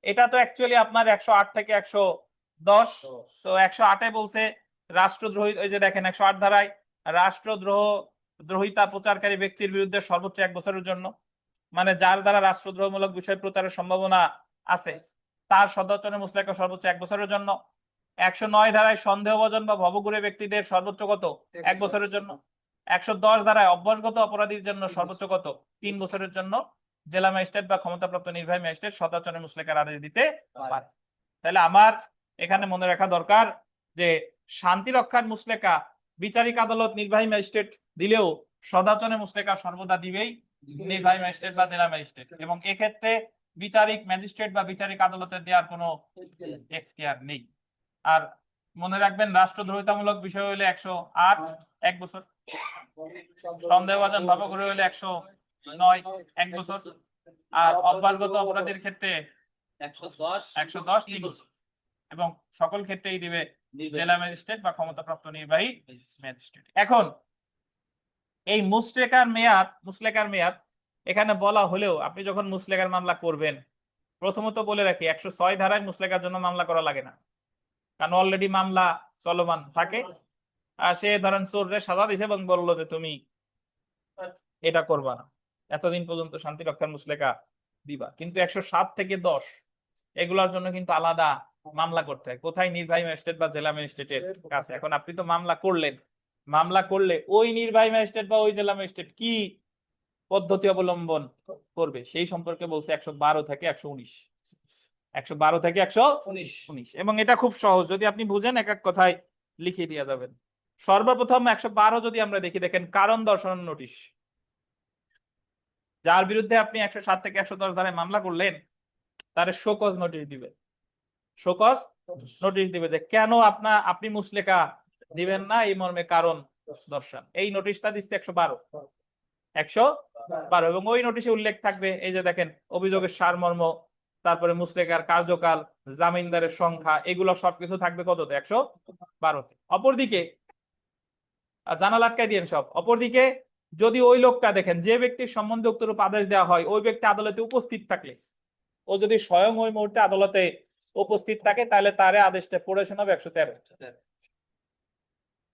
A: এটা তো অ্যাকচুয়ালি আপনার 108 থেকে 110। তো 108-এ বলছে রাষ্ট্রদ্রোহী, ওই যে দেখেন 108 ধারায় দ্রোহিতা প্রচারকারী ব্যক্তির বিরুদ্ধে সর্বোচ্চ 1 বছরের জন্য, মানে যার দ্বারা রাষ্ট্রদ্রোহমূলক বিষয় প্রচারের সম্ভাবনা আছে তার সদাচরণের মুসলেকা সর্বোচ্চ 1 বছরের জন্য। 109 ধারায় সন্দেহভাজন বা ভবঘুরে ব্যক্তিদের সর্বোচ্চ কত? 1 বছরের জন্য। 110 ধারায় অভ্যাসগত অপরাধীর জন্য সর্বোচ্চ কত? 3 বছরের জন্য জেলা ম্যাজিস্ট্রেট বা ক্ষমতাপ্রাপ্ত নির্বাহী ম্যাজিস্ট্রেট সদাচরণের মুসলেকার আদেশ দিতে পারে। তাহলে আমার এখানে মনে রাখা দরকার যে শান্তি রক্ষার মুসলেকা বিচারিক আদালত নির্বাহী ম্যাজিস্ট্রেট দিলেও সদাচরণের মুসলেকা সর্বদা দিবেই নির্বাহী ম্যাজিস্ট্রেট বা জেলা ম্যাজিস্ট্রেট, এবং এক্ষেত্রে বিচারিক ম্যাজিস্ট্রেট বা বিচারিক আদালতের দেওয়ার কোনো এখতিয়ার নেই। আর মনে রাখবেন রাষ্ট্রদ্রোহিতামূলক বিষয় হলে 108, 1 বছর। সন্দেহভাজন ভবঘুরে হলে 109, 1 বছর। আর অভ্যাসগত অপরাধের ক্ষেত্রে 110, 3 বছর। এবং সকল ক্ষেত্রেই দিবে জেলা ম্যাজিস্ট্রেট বা ক্ষমতাপ্রাপ্ত নির্বাহী ম্যাজিস্ট্রেট। এখন এই মুসলেকার মেয়াদ এখানে বলা হলেও আপনি যখন মুসলেকার মামলা করবেন, প্রথমত বলে রাখি 106 ধারায় মুসলেকার জন্য মামলা করা লাগে না, কারণ অলরেডি মামলা চলমান থাকে। আর সে ধরেন চোররে সাজা দিছে এবং বললো যে তুমি এটা করবা না, এতদিন পর্যন্ত শান্তি রক্ষার মুসলেকা দিবা। কিন্তু 107 থেকে 10 এগুলোর জন্য কিন্তু আলাদা মামলা করতে হয়, কোথায়? নির্বাহী ম্যাজিস্ট্রেট বা জেলা ম্যাজিস্ট্রেটের কাছে। এখন আপনি তো মামলা করলেন, মামলা করলে ওই নির্বাহী ম্যাজিস্ট্রেট বা ওই জেলা ম্যাজিস্ট্রেট কি পদ্ধতি অবলম্বন করবে সেই সম্পর্কে বলছে 112 থেকে 119। 112 থেকে 119, এবং এটা খুব সহজ, যদি আপনি বুঝেন এক এক কথায় লিখে দিয়ে যাবেন। সর্বপ্রথম 112 যদি আমরা দেখি, দেখেন কারণ দর্শানোর নোটিশ। যার বিরুদ্ধে আপনি 107 থেকে 110 ধারায় মামলা করলেন তার শোকজ নোটিশ দিবে। শোকজ নোটিশ দিবে যে কেন আপনি মুসলেকা দিবেন না, এই মর্মে কারণ দর্শান। এই নোটিশটা দিচ্ছে 112, এবং ওই নোটিশে উল্লেখ থাকবে, এই যে দেখেন, অভিযোগের সারমর্ম, তারপরে মুসলেকার কার্যকাল, জামিনদারের সংখ্যা, এগুলো সবকিছু থাকবে কততে? 112-তে। অপরদিকে জানালা আটকাই দিয়েন সব। অপরদিকে যদি ওই লোকটা দেখেন যে ব্যক্তির সম্বন্ধে উক্তরূপ আদেশ দেওয়া হয় ওই ব্যক্তি আদালতে উপস্থিত থাকলে, ও যদি স্বয়ং ওই মুহূর্তে আদালতে উপস্থিত থাকে, তাহলে তারে আদেশটা পড়ে শোনাবে 113।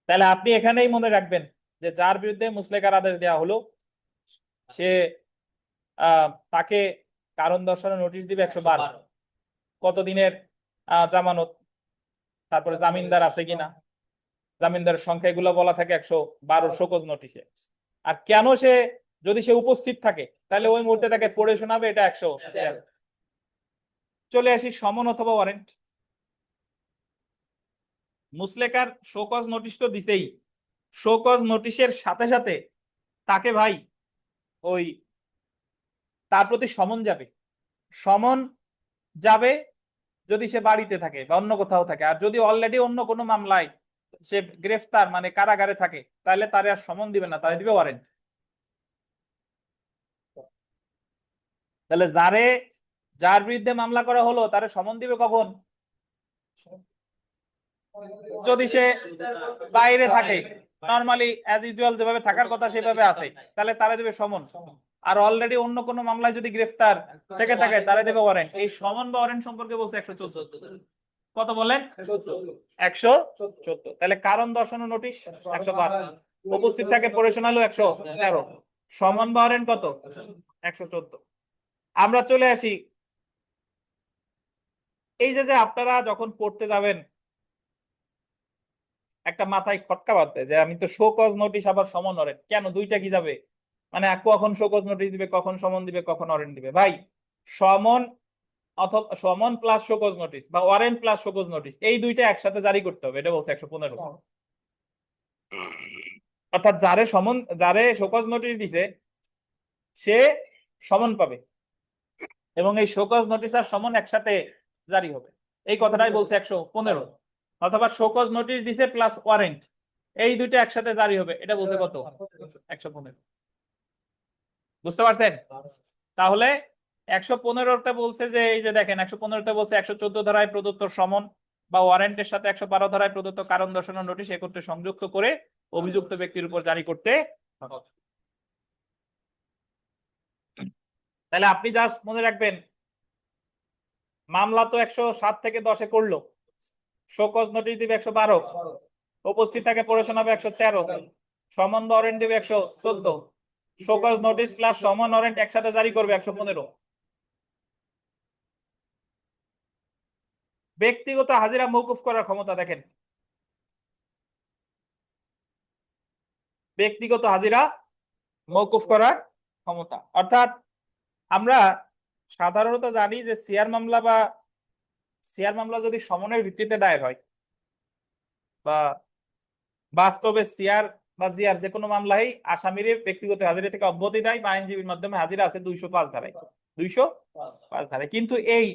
A: তাহলে আপনি এখানেই মনে রাখবেন যে যার বিরুদ্ধে মুসলেকার আদেশ দেওয়া হলো সে তাকে কারণ দর্শানোর নোটিশ দিবে 112। কতদিনের জামানত, তারপরে জামিনদার আছে কিনা, জামিনদারের সংখ্যা, এগুলো বলা থাকে 112 শোকজ নোটিশে। আর কেন সে, যদি সে উপস্থিত থাকে তাহলে ওই মুহূর্তে তাকে পড়ে শোনাবে, এটা 113। চলে আসি সমন অথবা ওয়ারেন্ট। মুসলেকার শোকজ নোটিশ তো দিছেই, শোকজ নোটিশের সাথে সাথে তাকে ভাই ওই তার প্রতি সমন যাবে যদি সে বাড়িতে থাকে বা অন্য কোথাও থাকে। আর যদি অলরেডি অন্য কোনো মামলায় সে গ্রেফতার, মানে কারাগারে থাকে, তাহলে তারে আর সমন দিবে না, তারে দিবে ওয়ারেন্ট। তাহলে যার বিরুদ্ধে মামলা করা হলো তারে সমন দিবে কখন? যদি সে বাইরে থাকে, নরমালি অ্যাজ ইউজুয়াল যেভাবে থাকার কথা সেভাবে আছে, তাহলে তারে দেবে সমন। আর অলরেডি অন্য কোনো মামলায় যদি গ্রেফতার থেকে থাকে তারে দেবে ওয়ারেন্ট। এই সমন বা ওয়ারেন্ট সম্পর্কে বলছে 114। কত বলেন? 114। তাহলে কারণ দর্শানোর নোটিশ 112, উপস্থিত থাকে পড়ে শোনালো 113, সমন বা ওয়ারেন্ট কত? 114। আমরা চলে আসি এই যে আপনারা যখন পড়তে যাবেন একটা মাথায় খটকা বাঁধবে যে আমি তো শো কজ নোটিশ আবার সমন অরেন্ট, কেন দুইটা কি যাবে, মানে কখন শো কজ নোটিশ দিবে, কখন সমন দিবে, কখন অরেন্ট দিবে। ভাই সমন অথবা সমন প্লাস শো কজ নোটিশ বা warrant plus show cause notice এই দুইটা একসাথে জারি করতে হবে, এটা বলছে 115। অর্থাৎ যারে শো কজ নোটিশ দিছে সে সমন পাবে এবং এই শো কজ নোটিশ আর সমন একসাথে জারি হবে, এই কথাটাই বলছে 115। অথবা শো কজ নোটিশ দিছে প্লাস ওয়ারেন্ট এই দুইটা একসাথে জারি হবে, এটা বলছে কত, 115। বুঝতে পারছেন? তাহলে 115টা বলছে যে এই যে দেখেন 115টা বলছে 114 ধারায় প্রদত্ত সমন বা ওয়ারেন্টের সাথে 112 ধারায় প্রদত্ত কারণ দর্শানোর নোটিশ একত্রে সংযুক্ত করে অভিযুক্ত ব্যক্তির উপর জারি করতে হবে। তাহলে আপনি জাস্ট মনে রাখবেন মামলা তো 107 থেকে 10-এ করলো, শো কজ নোটিশ দিবে 112, উপস্থিত থাকে পড়াশোনা হবে 113, সমন বা ওয়ারেন্ট দিবে 114, শো কজ নোটিশ প্লাস সমন ওয়ারেন্ট একসাথে জারি করবে 115। ব্যক্তিগত হাজিরা মওকুফ করার ক্ষমতা দেখেন, ব্যক্তিগত হাজিরা মওকুফ করার ক্ষমতা। অর্থাৎ আমরা সাধারণত জানি যে সিআর মামলা যদি সমনের ভিত্তিতে দায়ের হয় বা বাস্তবে সিআর বা জিআর যে কোনো মামলায় আসামির ব্যক্তিগত হাজিরা থেকে অব্যাহতি দেয় বা আইনজীবীর মাধ্যমে হাজিরা আছে 205 ধারায়, 205 ধারায়। কিন্তু এই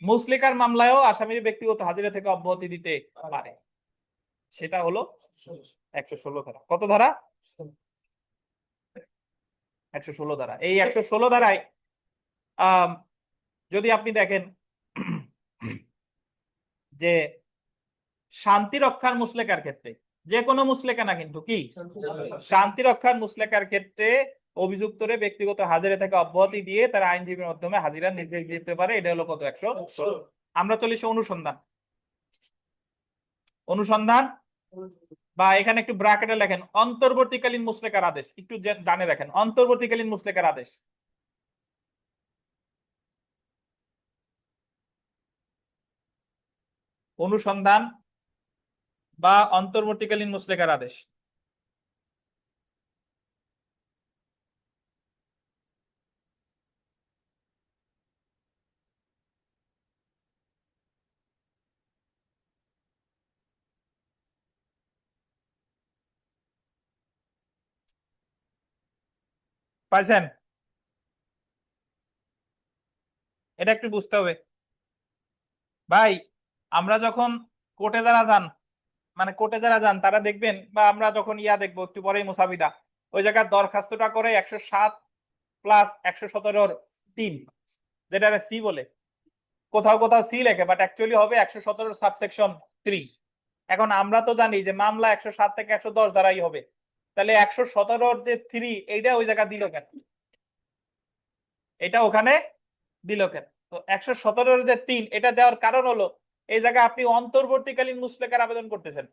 A: মুসলিকার মামলায়ও আসামির ব্যক্তিগত হাজিরা থেকে অব্যাহতি দিতে পারে, সেটা হলো 116 ধারা। কত ধারা? 116 ধারা। এই 116 ধারায় যদি আপনি দেখেন যে শান্তি রক্ষার মুসলেকার ক্ষেত্রে, যে কোনো মুসলেকা না কিন্তু কি শান্তি রক্ষার মুসলেকার ক্ষেত্রে অভিযুক্তরে ব্যক্তিগত হাজিরা থেকে অব্যাহতি দিয়ে তার আইনজীবীর মাধ্যমে হাজিরা নির্দেশ দিতে পারে, এটা হলো কত, 116। আমরা চলেছি অনুসন্ধান বা এখানে একটু ব্র্যাকেটে লেখেন অন্তর্বর্তীকালীন মুসলেকার আদেশ, একটু জানে রাখেন অন্তর্বর্তীকালীন মুসলেকার আদেশ। অনুসন্ধান বা অন্তর্বর্তীকালীন মুসলেকার আদেশ। পাইছেন? এটা একটু বুঝতে হবে ভাই। আমরা যখন কোর্টে যারা যান তারা দেখবেন, বা আমরা যখন দেখবো একটু পরেই মুসাবিদা, ওই জায়গায় দরখাস্তটা করে 107 প্লাস 117-3, যেটা সি বলে, কোথাও কোথাও সি লেখে, বাট অ্যাকচুয়ালি হবে 117 সাবসেকশন 3। এখন আমরা তো জানি যে মামলা 107 থেকে 110 ধারাই হবে, তাহলে 117 যে 3 এইটা ওই জায়গা দিল কেন, এটা ওখানে দিল কেন? তো 117 যে 3 এটা দেওয়ার কারণ হলো এই জায়গায় আপনি অন্তর্বর্তীকালীন মুসলেকার আবেদন করতেছেন,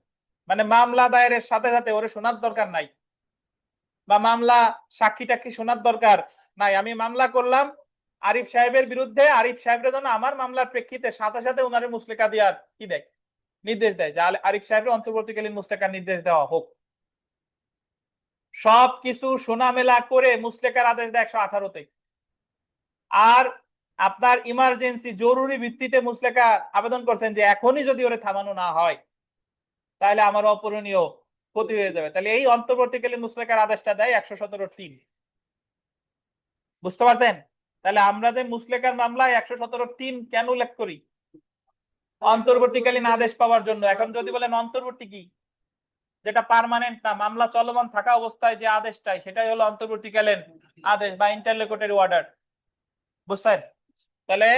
A: মানে মামলা দায়েরের সাথে সাথে ওরে শোনার দরকার নাই, বা মামলা সাক্ষী টাক্ষী শোনার দরকার নাই। আমি মামলা করলাম আরিফ সাহেবের বিরুদ্ধে, আরিফ সাহেবের জন্য আমার মামলার প্রেক্ষিতে সাথে সাথে ওনারে মুসলেকা দেওয়ার কি দেয়, নির্দেশ দেয় যে আরিফ সাহেবের অন্তর্বর্তীকালীন মুসলেকার নির্দেশ দেওয়া হোক। সবকিছু শোনা মেলা করে মুসলেকার আদেশ দেয় 118-তে। আর আপনার ইমার্জেন্সি জরুরি ভিত্তিতে মুসলেকা আবেদন করছেন যে এখনই যদি ওরে থামানো না হয় তাহলে আমার অপূরণীয় ক্ষতি হয়ে যাবে, তাহলে এই অন্তর্বর্তীকালীন মুসলেকার আদেশটা দেয় 117-3। বুঝতে পারছেন? তাহলে আমরা যে মুসলেকার মামলায় 117-3 কেন উল্লেখ করি? অন্তর্বর্তীকালীন আদেশ পাওয়ার জন্য। এখন যদি বলেন অন্তর্বর্তী কি, যেটা পার্মানেন্ট না, মামলা চলমান থাকা অবস্থায় যে আদেশ চাই সেটাই হলো অন্তর্বর্তীকালীন আদেশ বা ইন্টারলোকুটরি অর্ডার। বুঝছেন? তাহলে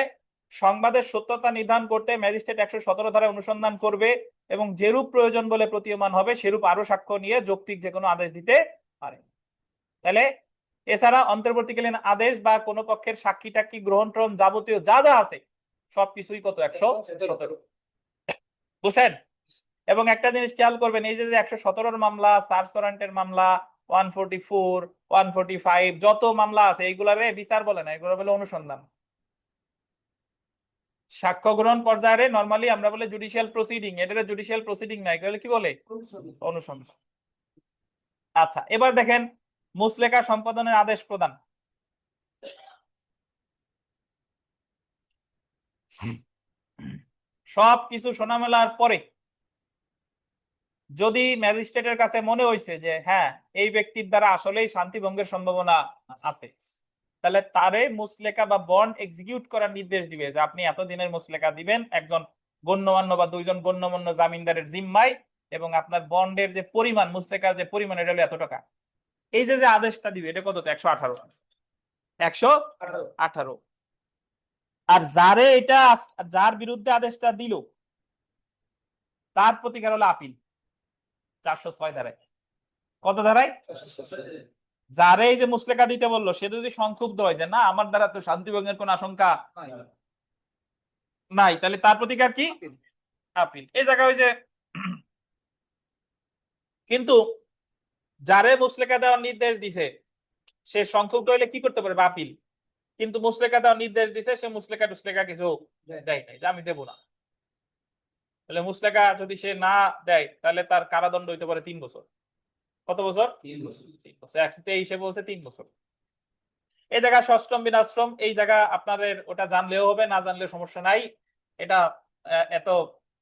A: সংবাদের সত্যতা নির্ধারণ করতে ম্যাজিস্ট্রেট 117 ধারায় অনুসন্ধান করবে এবং যেরূপ প্রয়োজন বলে প্রতীয়মান হবে সেরূপ আরো সাক্ষ্য নিয়ে যৌক্তিক যে কোনো আদেশ দিতে পারে। তাহলে এছাড়া অন্তর্বর্তীকালীন আদেশ বা কোনো পক্ষের সাক্ষী টাক্ষী গ্রহণ ট্রহণ যাবতীয় যা যা আছে সবকিছুই কত, 117। বুঝছেন? এবং একটা জিনিস খেয়াল করবেন, এই যে 117 মামলা, সার্চ ওয়ারেন্টের মামলা, 144, 145 যত মামলা আছে এইগুলারে বিচার বলে না, এগুলো বলে অনুসন্ধান। সাক্ষ্য গ্রহণ পর্যায়ে নরমালি আমরা বলে জুডিশিয়াল প্রসিডিং, এটা জুডিশিয়াল প্রসিডিং নাই, এগুলো কি বলে? অনুসন্ধান। আচ্ছা, এবার দেখেন মুসলেকা সম্পাদনের আদেশ প্রদান। সব কিছু শোনা মেলার পরে যদি ম্যাজিস্ট্রেটের কাছে মনে হয়েছে যে হ্যাঁ এই ব্যক্তির দ্বারা আসলেই শান্তি ভঙ্গের সম্ভাবনা আছে, তাহলে তারে মুসলেকা বা বন্ড এক্সিকিউট করার নির্দেশ দিবে যে আপনি এত দিনের মুসলেকা দিবেন একজন গণ্যমান্য বা দুইজন গণ্যমান্য জামিনদারের জিম্মায়, এবং আপনার বন্ডের যে পরিমাণ, মুসলেকার যে পরিমাণ, এটা হলো এত টাকা। এই যে আদেশটা দিবে এটা কত? 118। 118। আর যারে এটা, যার বিরুদ্ধে আদেশটা দিল তার প্রতিকার হলো আপিল 406 ধারায়। কত ধারায়? যারে এই যে মুসলেকা দিতে বললো সে যদি সংক্ষুব্ধ হয় যে না আমার দ্বারা তো শান্তি ভঙ্গের কোন আশঙ্কা নাই, তাহলে তার প্রতিকার কি? আপিল। এই জায়গায় ওই যে কিন্তু যারে মুসলেকা দেওয়ার নির্দেশ দিছে সে সংক্ষুব্ধ হইলে কি করতে পারবে? আপিল। কিন্তু মুসলেকা দেওয়ার নির্দেশ দিছে সে মুসলেকা টুসলেকা কিছু দেয় নাই যে আমি দেবো না, তাহলে মুসলেকা যদি সে না দেয় তাহলে তার কারাদণ্ড হইতে পারে 3 বছর। কত বছর? 3 বছর। 123 বলছে 3 বছর। এই জায়গা ষষ্ঠম বিনাশ্রম, এই জায়গা আপনাদের ওটা জানলেও হবে, না জানলেও সমস্যা নাই, এটা এত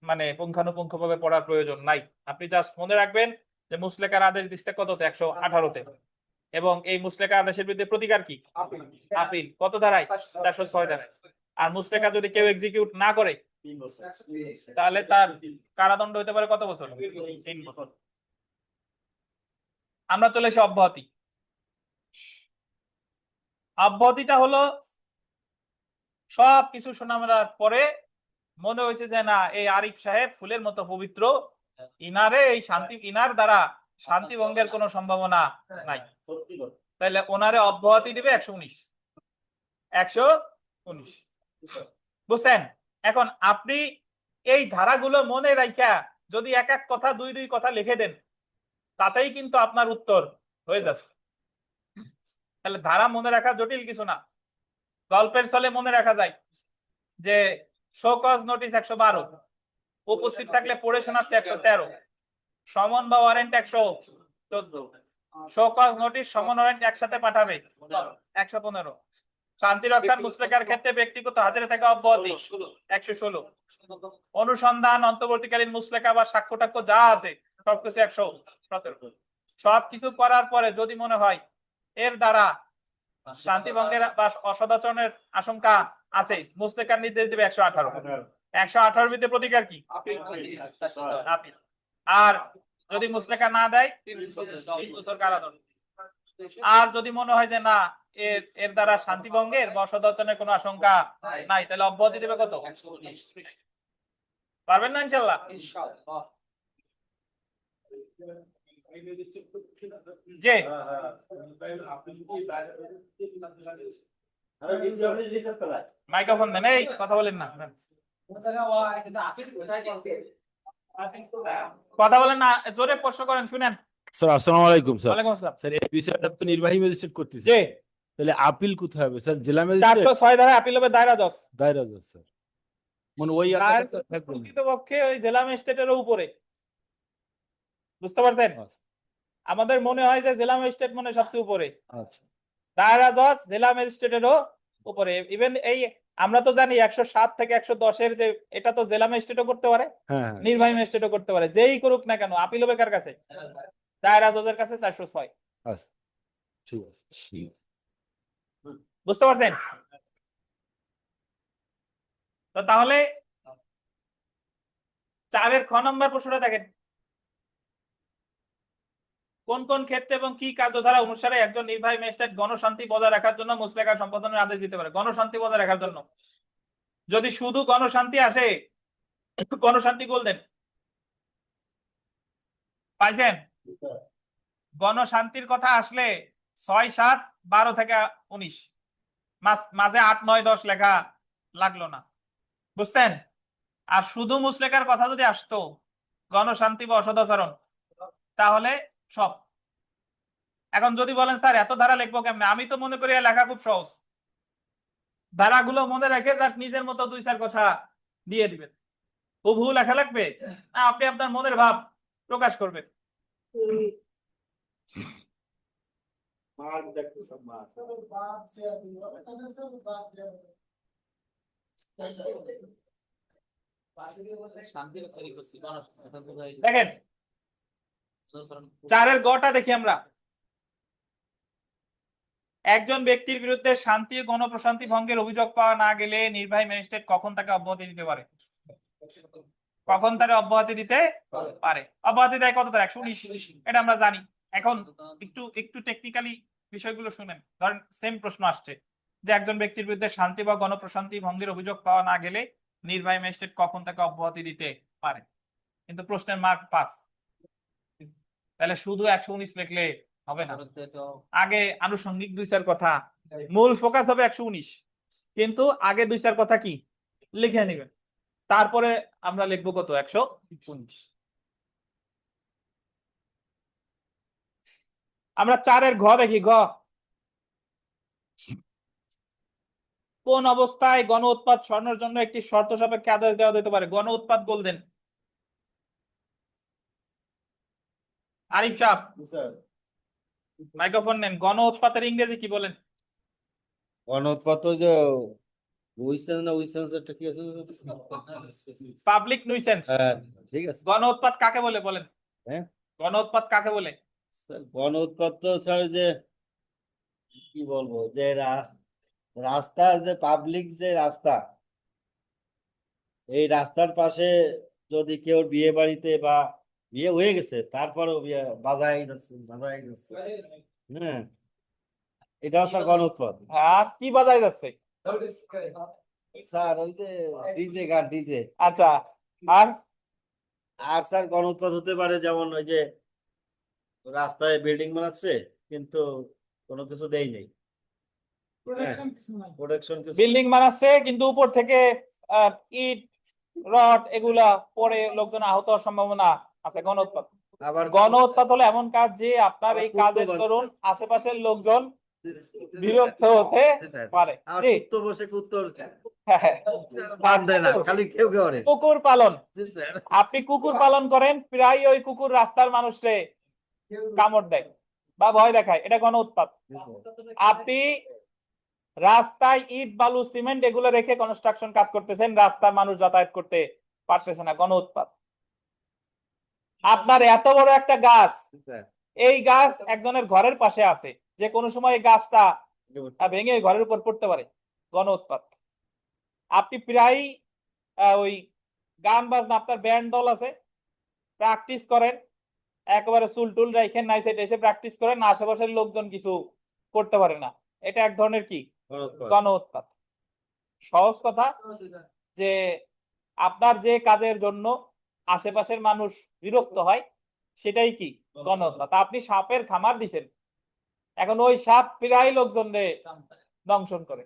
A: মানে পুঙ্খানুপুঙ্খ ভাবে পড়ার প্রয়োজন নাই। আপনি জাস্ট মনে রাখবেন যে মুসলেকার আদেশ দিচ্ছে কততে? 118-তে, এবং এই মুসলেকা আদেশের বিরুদ্ধে প্রতিকার কি? আপিল। কত ধারায়? 406 ধারায়। আর মুসলেকা যদি কেউ এক্সিকিউট না করে তাহলে তার কারাদণ্ড হতে পারে কত বছর? 3 বছর। আমরা চলে এসে অব্যাহতি। অব্যাহতিটা হলো সব কিছু শোনা মেলার পরে মনে হয়েছে যে না এই আরিফ সাহেব ফুলের মতো পবিত্র, ইনারে এই শান্তি, ইনার দ্বারা শান্তি ভঙ্গের কোনো সম্ভাবনা নাই, তাহলে ওনারে অব্যাহতি দিবে 119। 119 বুঝছেন? এখন আপনি এই ধারাগুলো মনে রাখা যদি এক এক কথা দুই দুই কথা লিখে দেন তাতেই কিন্তু আপনার উত্তর হয়ে যাচ্ছে। তাহলে ধারা মনে রাখা জটিল কিছু না, গল্পের ছলে মনে রাখা যায় যে শো কজ নোটিশ 112, উপস্থিত থাকলে পড়ে শোনাচ্ছে 113, সমন বা ওয়ারেন্ট 114, শো কজ নোটিশ সমন ওয়ারেন্ট একসাথে পাঠাবে 115, শান্তি রক্ষার মুসলেকার ক্ষেত্রে ব্যক্তিগত হাজিরা থাকা অব্যাহতি 116, অনুসন্ধান অন্তর্বর্তীকালীন মুসলেকা বা সাক্ষ্য টাক্ষ্য যা আছে সবকিছু 117। সবকিছু করার পরে যদি মনে হয় এর দ্বারা শান্তি ভঙ্গের বা অসদাচরণের আশঙ্কা আছে, মুসলেকার নির্দেশ দিবে 118। 118-র ভিতরে প্রতিকার কি? আপিল। আর যদি মুসলেকা না দেয় 3 বছর কারাদণ্ড। আর যদি মনে হয় যে না এর দ্বারা শান্তি ভঙ্গের বা অসদাচরণের কোনো আশঙ্কা নাই, তাহলে অব্যাহতি দেবে কত? পারবেন না ইনশাআল্লাহ? যে মাইক্রোফোন দেন, এই কথা বলেন না, কথা বলেন না, জোরে প্রশ্ন করেন, শুনেন।
G: স্যার আসসালামু আলাইকুম স্যার।
A: ওয়ালাইকুম আসসালাম।
G: স্যার এই বিষয়টা তো নির্বাহী ম্যাজিস্ট্রেট করতেছে,
A: যে
G: তাহলে আপিল কোথায় হবে স্যার? জেলা ম্যাজিস্ট্রেট?
A: 406 ধারা আপিল হবে দায়রা জজ।
G: দায়রা জজ স্যার, মানে ওই
A: প্রকৃতপক্ষে ওই জেলা ম্যাজিস্ট্রেটের উপরে, বুঝতে পারছেন? আমাদের মনে হয় যে জেলা ম্যাজিস্ট্রেট মনে সবচেয়ে উপরে,
G: আচ্ছা
A: দায়রা জজ জেলা ম্যাজিস্ট্রেটেরও উপরে। ইভেন এই আমরা তো জানি 107 থেকে 110-এর যে এটা তো জেলা ম্যাজিস্ট্রেটও করতে পারে,
G: হ্যাঁ
A: নির্বাহী ম্যাজিস্ট্রেটও করতে পারে, যেই করুক না কেন আপিল হবে কার কাছে? দায়রা জজের কাছে 406।
G: আচ্ছা ঠিক আছে।
A: বুঝতে পারছেন? তো তাহলে 4-এর খ নম্বর প্রশ্নটা দেখেন, কোন কোন ক্ষেত্রে এবং কি কার্যধারা অনুসারে একজন নির্বাহী ম্যাজিস্ট্রেট গণশান্তি বজায় রাখার জন্য মুসলেকা সম্পাদনের আদেশ দিতে পারে? গণশান্তি বজায় রাখার জন্য যদি শুধু গণশান্তি আসে, গণশান্তি গোল দেন, পাইছেন? গণশান্তির কথা আসলে 6, 7, 12 থেকে 19, মাঝে 8, 9, 10 লেখা লাগলো না, বুঝছেন? আর শুধু মুসলেকার কথা যদি আসতো গণশান্তি বা অসদাচরণ তাহলে সব। এখন যদি বলেন স্যার এত ধারা লিখবো কেমনে, আমি তো মনে করি লেখা খুব সহজ। ধারাগুলো মনে রেখে যাক নিজের মতো দুই চার কথা দিয়ে দিবেন। হুবহু লেখা লাগবে না, আপনি আপনার মনের ভাব প্রকাশ করবেন।
D: শান্তি তৈরি করছি মানুষ এটা বোঝাই যায়।
A: দেখেন 4 এর গটা দেখি আমরা। একজন ব্যক্তির বিরুদ্ধে শান্তি ও গণপ্রশান্তি ভঙ্গের অভিযোগ পাওয়া না গেলে নির্বাহী ম্যাজিস্ট্রেট কখন তাকে অব্যাহতি দিতে পারে? কখন তারা অব্যাহতি দিতে পারে? অব্যাহতি দেয় কত তারিখ? 119, এটা আমরা জানি। এখন একটু একটু টেকনিক্যালি বিষয়গুলো শুনেন। ধরেন সেম প্রশ্ন আসছে যে একজন ব্যক্তির বিরুদ্ধে শান্তি বা গণপ্রশান্তি ভঙ্গের অভিযোগ পাওয়া না গেলে নির্বাহী ম্যাজিস্ট্রেট কখন তাকে অব্যাহতি দিতে পারে, কিন্তু প্রশ্নের মার্ক 5। তাহলে শুধু 119 লিখলে হবে না, আগে আনুষঙ্গিক 2-4 কথা, মূল ফোকাস হবে 119, কিন্তু আগে 2-4 কথা কি লিখে নেবেন, তারপরে আমরা লিখবো কত? 119। আমরা 4 এর ঘ দেখি। ঘ, কোন অবস্থায় গণ উৎপাত সরানোর জন্য একটি শর্ত সাপেক্ষে আদেশ দেওয়া যেতে পারে? গণ উৎপাত গোল্ডেন আরিফ সাহেব মাইক্রোফোন নেন। গণ উৎপাতের ইংরেজি কি বলেন?
E: গণউৎপাত যে উইসেন্স না উইসেন্স একটা কি আছে?
A: Public nuisance.
E: হ্যাঁ, ঠিক আছে।
A: গণ উৎপাত কাকে বলে বলেন?
E: হ্যাঁ,
A: গণ উৎপাত কাকে বলে?
E: স্যার গণউৎপাত তো স্যার যে কি বলবো, যে রাস্তা, যে পাবলিক যে রাস্তা, এই রাস্তার পাশে যদি কেউ বিয়ে বাড়িতে বা বিয়ে হয়ে গেছে তারপরেও বিয়ে বাজায় যাচ্ছে, হ্যাঁ, এটাও স্যার গণউৎপাত।
A: আর কি বাজায় যাচ্ছে?
E: স্যার ওই যে ডিজে গান, ডিজে।
A: আচ্ছা, আর
E: আর স্যার গণউৎপাত হতে পারে যেমন ওই যে রাস্তায় বিল্ডিং বানাচ্ছে কিন্তু কোনো কিছু দেই নেই, প্রোটেকশন কিছু।
A: বিল্ডিং বানাচ্ছে কিন্তু উপর থেকে ইট রড এগুলা পরে লোকজন আহত হওয়ার সম্ভাবনা আছে, গণ উৎপাত।
E: আবার
A: গণ উৎপাত হলো এমন কাজ যে আপনার এই
E: আবার
A: কাজের
E: কুত্তো
A: দরুন আশেপাশের লোকজন বিরক্ত হতে পারে।
E: আর
A: জি,
E: কুত্তো বসে কুত্তর
A: হ্যাঁ।
E: বান দেয় না, খালি কেউ কেউ করে।
A: কুকুর পালন,
E: জি, স্যার।
A: আপনি কুকুর পালন করেন, প্রায় ওই কুকুর রাস্তার মানুষরে কামড় দেয় বা ভয় দেখায়, এটা গণ উৎপাত।
E: জি, স্যার।
A: আপনি রাস্তায় ইট বালু সিমেন্ট এগুলো রেখে কনস্ট্রাকশন কাজ করতেছেন, রাস্তার মানুষ যাতায়াত করতে পারতেছে না, গণ উৎপাত। আপনার এত বড় একটা গাছ,
E: জি, স্যার।
A: এই গাছ একজনের ঘরের পাশে আছে, যে কোনো সময় এই গাছটা ভেঙে ওই ঘরের উপর পড়তে পারে, গণ উৎপাত। আপনি প্রায় ওই গান বাজনা, আপনার ব্যান্ড দল আছে, প্র্যাকটিস করেন, একেবারে চুল টুল রাইখেন নাইসে টাইসে প্র্যাকটিস করেন, আশেপাশের লোকজন কিছু করতে পারে না, এটা এক ধরনের কি?
E: গণউৎপাত।
A: গণ উৎপাত। সহজ কথা যে আপনার যে কাজের জন্য আশেপাশের মানুষ বিরক্ত হয় সেটাই কি? গণ উৎপাত। আপনি সাপের খামার দিছেন, এখন ওই সাপ প্রায় লোকজনরে দংশন করে,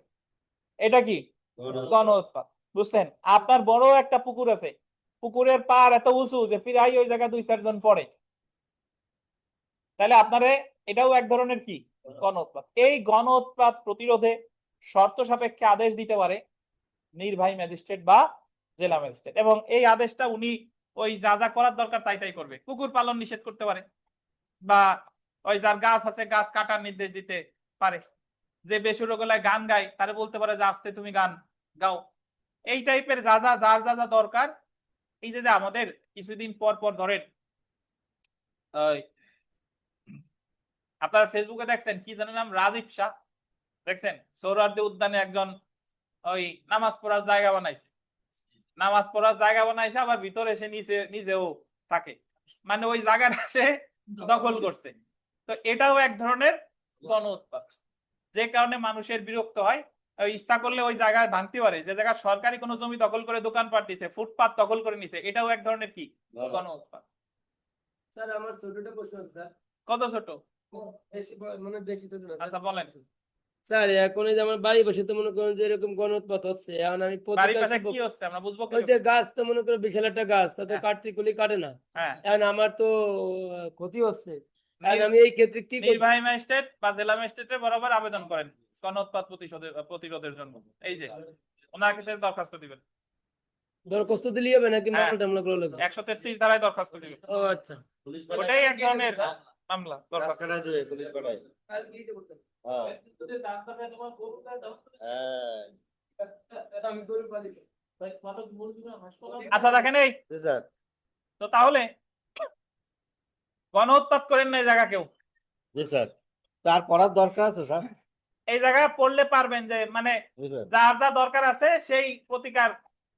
A: এটা কি? গণ উৎপাত। বুঝছেন? আপনার বড় একটা পুকুর আছে, পুকুরের পার এত উঁচু যে প্রায় ওই জায়গায় 2-4 জন পড়ে, তাহলে আপনারে এটাও এক ধরনের কি? গণ উৎপাত। এই গণ উৎপাত প্রতিরোধে শর্ত সাপেক্ষে আদেশ দিতে পারে নির্বাহী ম্যাজিস্ট্রেট বা জেলা ম্যাজিস্ট্রেট, এবং এই আদেশটা উনি ওই যা যা করার দরকার তাই তাই করবে। কুকুর পালন নিষেধ করতে পারে, বা ওই যার গাছ আছে গাছ কাটার নির্দেশ দিতে পারে, যে বেসুরো গলায় গান গায় তারে বলতে পারে যে আস্তে তুমি গান গাও। এই টাইপের যা যা যার যা যা দরকার। এই যে আমাদের কিছুদিন পর পর ধরেন আপনার ফেসবুকে দেখছেন কি জানেন নাম, রাজীব শাহ, দেখছেন সৌরার্দী উদ্যানে একজন ওই নামাজ পড়ার জায়গা বানাইছে, নামাজ পড়ার জায়গা বানাইছে, আবার ভিতরে এসে নিজেও থাকে, মানে ওই জায়গাটা সে দখল করছে। তো এটাও এক ধরনের গণ উৎপাত, যে কারণে মানুষের বিরক্ত হয়। ওই ইচ্ছা করলে ওই জায়গায় ভাঙতে পারে, যে জায়গা সরকারি কোনো জমি দখল করে দোকানপাট দিছে, ফুটপাত দখল করে নিছে, এটাও এক ধরনের কি? গণ উৎপাত।
H: স্যার আমার ছোটটা প্রশ্ন আছে স্যার,
A: কত ছোট?
H: মানে বেশি ছোট না
A: আচ্ছা বলেন।
H: স্যার। এখন এই যে আমার বাড়ি বসে তো মনে করেন যে এরকম গণউৎপাত হচ্ছে, এখন আমি
A: বাড়ির পাশে কি হচ্ছে আমরা বুঝবো কি?
H: ওই যে গাছ তো মনে করো বিশাল একটা গাছ, তাতে কাটতে কুলি কাটে না,
A: হ্যাঁ,
H: এখন আমার তো ক্ষতি হচ্ছে, এখন আমি এই ক্ষেত্রে কি করব?
A: নির্বাহী ম্যাজিস্ট্রেট বা জেলা ম্যাজিস্ট্রেটের বরাবর আবেদন করেন গণউৎপাত প্রতিরোধের জন্য। এই যে ওনার কাছে দরখাস্ত দিবেন,
H: দরখাস্ত দিলেই হবে নাকি
A: হ্যাঁ।
H: মামলা টামলা গুলো লাগবে?
A: 133 ধারায় দরখাস্ত দিবেন,
H: ও আচ্ছা।
A: ওটাই এক ধরনের মামলা দরখাস্ত।
E: কাটা দেবে পুলিশ পাঠায় হ্যাঁ
A: আচ্ছা দেখেন এই
E: জি স্যার
A: তো, তাহলে গণ উৎপাত করেন না এই জায়গা কেউ,
E: জি স্যার তার পড়ার দরকার আছে স্যার
A: এই জায়গায় পড়লে পারবেন যে মানে
E: জি স্যার
A: যার যা দরকার আছে সেই প্রতিকার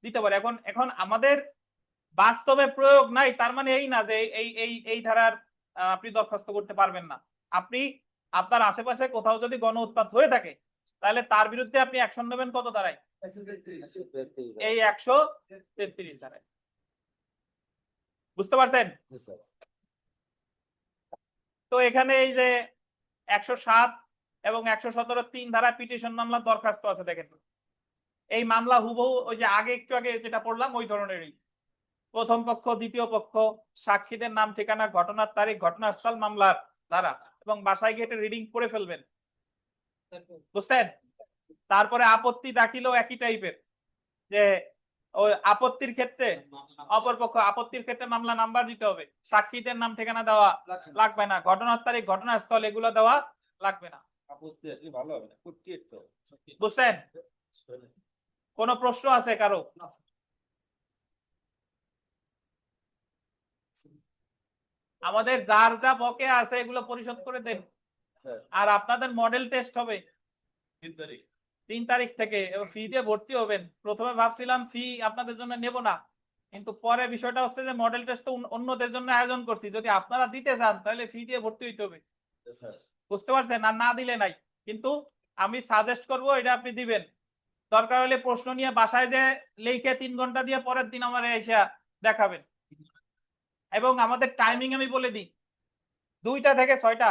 A: দিতে পারে। এখন এখন আমাদের বাস্তবে প্রয়োগ নাই তার মানে এই না যে এই ধারার আপনি দরখাস্ত করতে পারবেন না। আপনি আপনার আশেপাশে কোথাও যদি গণ উৎপাত হয়ে থাকে তাহলে তার বিরুদ্ধে আপনি অ্যাকশন নেবেন কত ধারায়? এই 133 ধারায়। বুঝতে পারছেন?
E: জি স্যার
A: তো এখানে এই যে 107 এবং 117 3 ধারা পিটিশন মামলা দরখাস্ত আছে, দেখেন এই মামলা হুবহু ওই যে একটু আগে যেটা পড়লাম ওই ধরনেরই। প্রথম পক্ষ, দ্বিতীয় পক্ষ, সাক্ষীদের নাম, ঠিকানা, ঘটনার তারিখ, ঘটনাস্থল, মামলার ধারা এবং বাসায় গিয়ে এটা রিডিং করে ফেলবেন, বুঝছেন? তারপরে আপত্তি দাখিলও একই টাইপের, যে ওই আপত্তির ক্ষেত্রে অপরপক্ষ আপত্তির ক্ষেত্রে মামলা নাম্বার দিতে হবে, সাক্ষীদের নাম ঠিকানা দেওয়া লাগবে না, ঘটনার তারিখ, ঘটনাস্থল এগুলো দেওয়া লাগবে না।
C: ভালো হবে না,
A: বুঝছেন? কোনো প্রশ্ন আছে কারো? আমাদের যার যা বকেয়া আছে এগুলো পরিশোধ করে দেন। আর আপনাদের মডেল টেস্ট হবে 3 তারিখ থেকে, এবং ফি দিয়ে ভর্তি হবেন। প্রথমে ভাবছিলাম ফি আপনাদের জন্য নেব না, কিন্তু পরে বিষয়টা হচ্ছে যে মডেল টেস্ট তো অন্যদের জন্য আয়োজন করছি, যদি আপনারা দিতে চান তাহলে ফি দিয়ে ভর্তি হইতে হবে। বুঝতে পারছেন? আর না দিলে নাই, কিন্তু আমি সাজেস্ট করব এটা আপনি দিবেন। দরকার হলে প্রশ্ন নিয়ে বাসায় যে লিখে 3 ঘন্টা দিয়ে পরের দিন আমার এসে দেখাবেন। এবং আমাদের টাইমিং আমি বলে দিই, 2টা থেকে 6টা,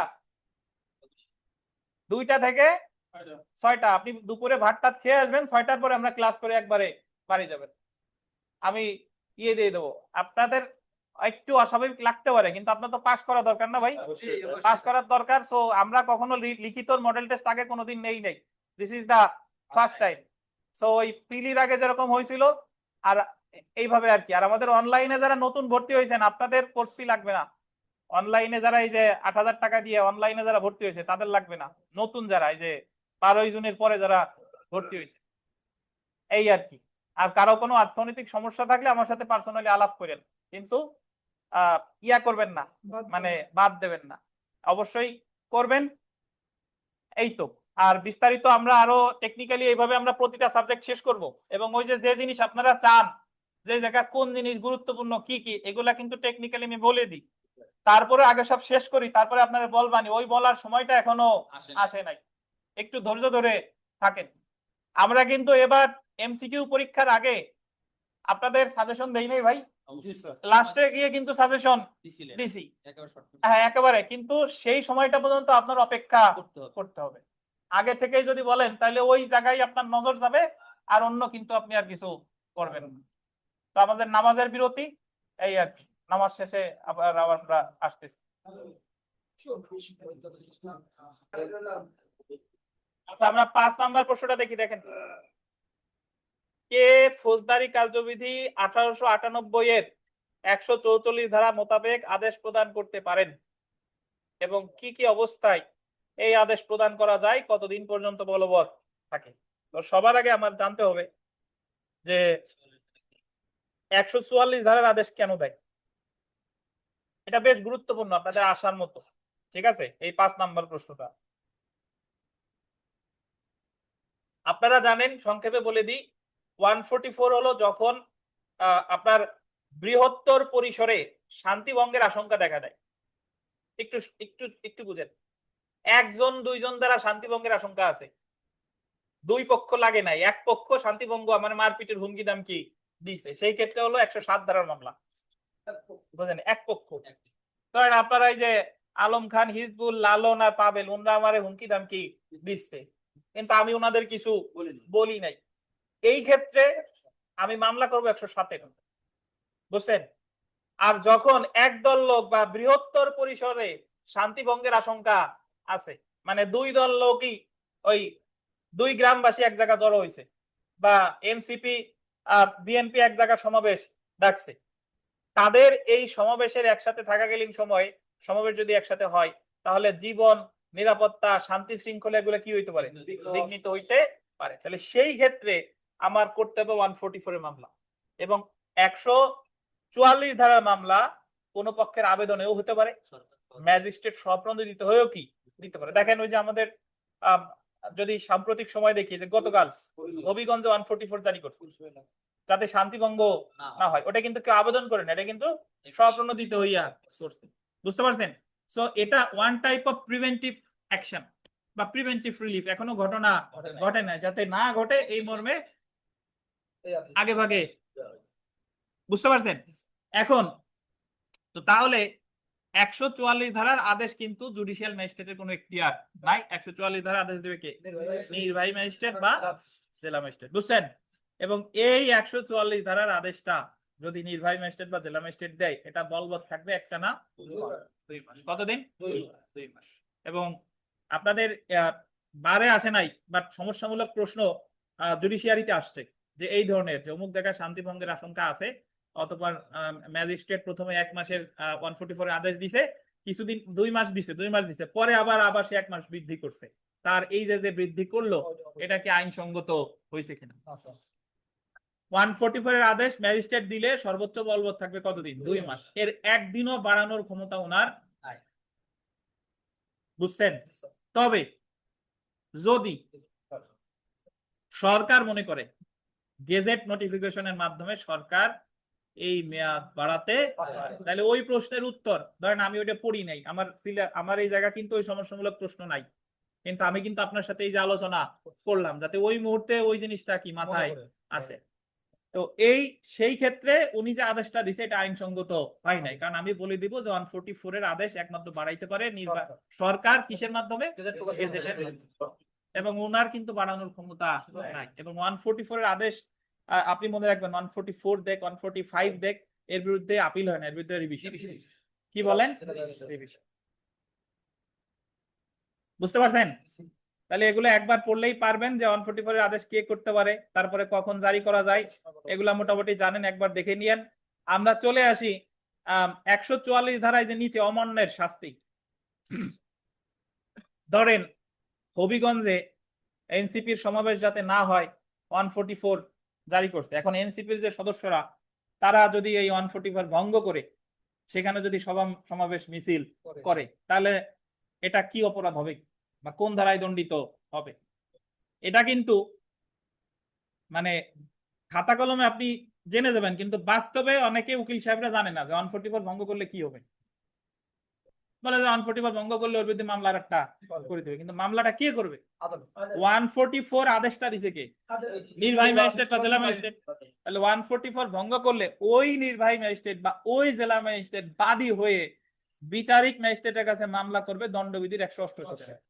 A: 2টা থেকে 6টা। আপনি দুপুরে ভাতটা খেয়ে আসবেন, 6টার পরে আমরা ক্লাস করে একবারে বাড়ি যাবেন। আমি ইয়ে দিয়ে দেবো। আপনাদের একটু অস্বাভাবিক লাগতে পারে, কিন্তু আপনার তো পাস করা দরকার না ভাই, পাস করার দরকার। সো আমরা কখনো লিখিত মডেল টেস্ট আগে কোনোদিন নেই নাই, this is the first time. So ওই প্রিলির আগে যেরকম হয়েছিল আর এইভাবে আর কি। আর আমাদের অনলাইনে যারা নতুন ভর্তি হয়েছেন আপনাদের কোর্স ফি লাগবে না। অনলাইনে যারা এই যে 8,000 টাকা দিয়ে অনলাইনে যারা ভর্তি হয়েছে তাদের লাগবে না। নতুন যারা এই যে 12ই জুনের পরে যারা ভর্তি হয়েছে, এই আর কি। আর কারো কোনো অর্থনৈতিক সমস্যা থাকলে আমার সাথে পার্সোনালি আলাপ করেন, কিন্তু ইয়া করবেন না, মানে বাদ দেবেন না, অবশ্যই করবেন। এই তো। আর বিস্তারিত আমরা আরো টেকনিক্যালি এইভাবে আমরা প্রতিটা সাবজেক্ট শেষ করব, এবং ওই যে জিনিস আপনারা চান, যে জায়গা কোন জিনিস গুরুত্বপূর্ণ কি কি, এগুলা কিন্তু টেকনিক্যালি আমি বলে দিই। তারপরে আগে সব শেষ করি, তারপরে আপনারা বলবানি, ওই বলার সময়টা এখনো আসে নাই। একটু ধৈর্য ধরে থাকেন। আমরা কিন্তু এবার এমসিকিউ পরীক্ষার আগে আপনাদের সাজেশন দেই নাই ভাই, লাস্টে গিয়ে কিন্তু সাজেশন দিছি। হ্যাঁ একেবারে, কিন্তু সেই সময়টা পর্যন্ত আপনার অপেক্ষা করতে হবে। আগে থেকেই যদি বলেন তাহলে ওই জায়গায় আপনার নজর যাবে, আর অন্য কিন্তু আপনি আর কিছু করবেন না। তো আমাদের নামাজের বিরতি, এই আর কি। নামাজ শেষে আবার আমরা আসতেছি। আচ্ছা আমরা 5 নাম্বার প্রশ্নটা দেখি। দেখেন, কে ফৌজদারি কার্যবিধি 1898 এর 144 ধারা মোতাবেক আদেশ প্রদান করতে পারেন এবং কি কি অবস্থায় এই আদেশ প্রদান করা যায়, কতদিন পর্যন্ত বলবৎ থাকে? তো সবার আগে আমার জানতে হবে যে 144 ধারার আদেশ কেন দেয়। এটা বেশ গুরুত্বপূর্ণ, আপনাদের আসার মতো। ঠিক আছে, এই 5 নাম্বার প্রশ্নটা আপনারা জানেন, সংক্ষেপে বলে দিই। 144 হলো যখন আপনার বৃহত্তর পরিসরে শান্তি ভঙ্গের আশঙ্কা দেখা দেয়। একটু একটু একটু বুঝেন, 1 জন 2 জন দ্বারা শান্তি ভঙ্গের আশঙ্কা আছে, 2 পক্ষ লাগে নাই, 1 পক্ষ শান্তি ভঙ্গ মানে মারপিটের হুমকি দামকি দিছে, সেই ক্ষেত্রে হলো 107 ধারার মামলা। বুঝেন, 1 পক্ষ। ধরেন আপনারা এই যে আলম খান, হিজবুল, লালন আর পাবেল, ওনারা আমারে হুমকি দামকি দিচ্ছে, কিন্তু আমি ওনাদের কিছু বলি নাই, এই ক্ষেত্রে আমি মামলা করবো 107-এ। বুঝছেন? আর যখন একদল লোক বা বৃহত্তর পরিসরে শান্তি ভঙ্গের আশঙ্কা আছে, মানে 2 দল লোকই ওই দুই গ্রামবাসী এক জায়গা জড়ো হয়েছে, বা এনসিপি বিএনপি এক জায়গা সমাবেশ ডাকছে, তাদের এই সমাবেশের একসাথে থাকাকালীন সময় সমাবেশ যদি একসাথে হয়, তাহলে জীবন, নিরাপত্তা, শান্তি শৃঙ্খলা এগুলো কি হইতে পারে? বিঘ্নিত হইতে পারে। তাহলে সেই ক্ষেত্রে আমার করতে হবে 144 এর মামলা, এবং 144 ধারার মামলা কোন পক্ষের আবেদনেও হতে পারে, ম্যাজিস্ট্রেট স্বপ্রণোদিত হয়েও কি দিতে পারে। দেখেন ওই যে আমাদের যদি সাম্প্রতিক সময় দেখি যে গতকাল হবিগঞ্জে 144 জারি করছে যাতে শান্তিভঙ্গ না হয়, ওটা কিন্তু কেউ আবেদন করে না, এটা কিন্তু স্বপ্রণোদিত হইয়া করছে। বুঝতে পারছেন? সো এটা one type of preventive action বা প্রিভেন্টিভ রিলিফ, এখনো ঘটনা ঘটে না, যাতে না ঘটে এই মর্মে আগে ভাগে। বুঝতে পারছেন? এখন তো তাহলে 144 ধারার আদেশ কিন্তু জুডিশিয়াল ম্যাজিস্ট্রেটের কোনো এখতিয়ার নাই। 144 ধারার আদেশ দেবে কে? নির্বাহী ম্যাজিস্ট্রেট বা জেলা ম্যাজিস্ট্রেট। বুঝছেন? এবং এই 144 ধারার আদেশটা যদি নির্বাহী ম্যাজিস্ট্রেট বা জেলা ম্যাজিস্ট্রেট দেয়, এটা বলবৎ থাকবে একটা না 2 মাস। কতদিন? 2 মাস। এবং আপনাদের বারে আসে নাই, বাট সমস্যামূলক প্রশ্ন জুডিশিয়ারিতে আসছে যে এই ধরনের, যে অমুক জায়গায় শান্তিভঙ্গের আশঙ্কা আছে, অথবা ম্যাজিস্ট্রেট প্রথমে 1 মাসের 144 আদেশ দিছে, কিছুদিন 2 মাস দিছে, পরে আবার সে 1 মাস বৃদ্ধি করছে। তার এই যে বৃদ্ধি করলো, এটা কি আইনসঙ্গত হয়েছে কিনা? 144 এর আদেশ ম্যাজিস্ট্রেট দিলে সর্বোচ্চ বলবৎ থাকবে কতদিন? 2 মাস। এর একদিনও বাড়ানোর ক্ষমতা ওনার নাই। বুঝছেন? তবে যদি সরকার মনে করে গেজেট নোটিফিকেশনের মাধ্যমে সরকার এই মেয়াদ বাড়াতে, তাহলে ওই প্রশ্নের উত্তর, ধরেন আমি ওইটা পড়ি নাই, আমার এই জায়গা কিন্তু ওই সমস্যামূলক প্রশ্ন নাই, কিন্তু আমি কিন্তু আপনার সাথে এই যে আলোচনা করলাম, যাতে ওই মুহূর্তে ওই জিনিসটা কি মাথায় আসে। তো সেই ক্ষেত্রে উনি যে আদেশটা দিছে এটা আইনসঙ্গত হয় নাই, কারণ আমি বলে দিব যে 144 এর আদেশ একমাত্র বাড়াইতে পারে সরকার, কিসের মাধ্যমে? এবং ওনার কিন্তু বাড়ানোর ক্ষমতা নাই। এবং 144 এর আদেশ আপনি মনে রাখবেন, 144 দেখ, 145 দেখ, এর বিরুদ্ধে আপিল হয় না, এর বিরুদ্ধে রিভিশন। কি বলেন? রিভিশন। বুঝতে পারছেন? তাহলে এগুলো একবার পড়লেই পারবেন যে 144 এর আদেশ কে করতে পারে, তারপরে কখন জারি করা যায়, এগুলা মোটামুটি জানেন, একবার দেখে নিয়েন। আমরা চলে আসি 144 ধারায় যে নিচে অমান্যের শাস্তি। ধরেন হবিগঞ্জে এনসিপির সমাবেশ যাতে না হয় 144 জারি করছে। এখন এনসিপির যে সদস্যরা, তারা যদি এই 144 ভঙ্গ করে সেখানে যদি সমাবেশ মিছিল করে, তাহলে এটা কি অপরাধ হবে বা কোন ধারায় দণ্ডিত হবে? এটা কিন্তু মানে খাতা কলমে আপনি জেনে যাবেন, কিন্তু বাস্তবে অনেকে উকিল সাহেবরা জানে না যে 144 ভঙ্গ করলে কি হবে। বলে যে 144 ভঙ্গ করলে ওর বিরুদ্ধে মামলা একটা করে দেবে, কিন্তু মামলাটা কে করবে? 144 আদেশটা দিছে কে? নির্বাহী ম্যাজিস্ট্রেট বা জেলা ম্যাজিস্ট্রেট। তাহলে 144 ভঙ্গ করলে ওই নির্বাহী ম্যাজিস্ট্রেট বা ওই জেলা ম্যাজিস্ট্রেট বাদী হয়ে বিচারিক ম্যাজিস্ট্রেটের কাছে মামলা করবে দণ্ডবিধির 188 ধারায়।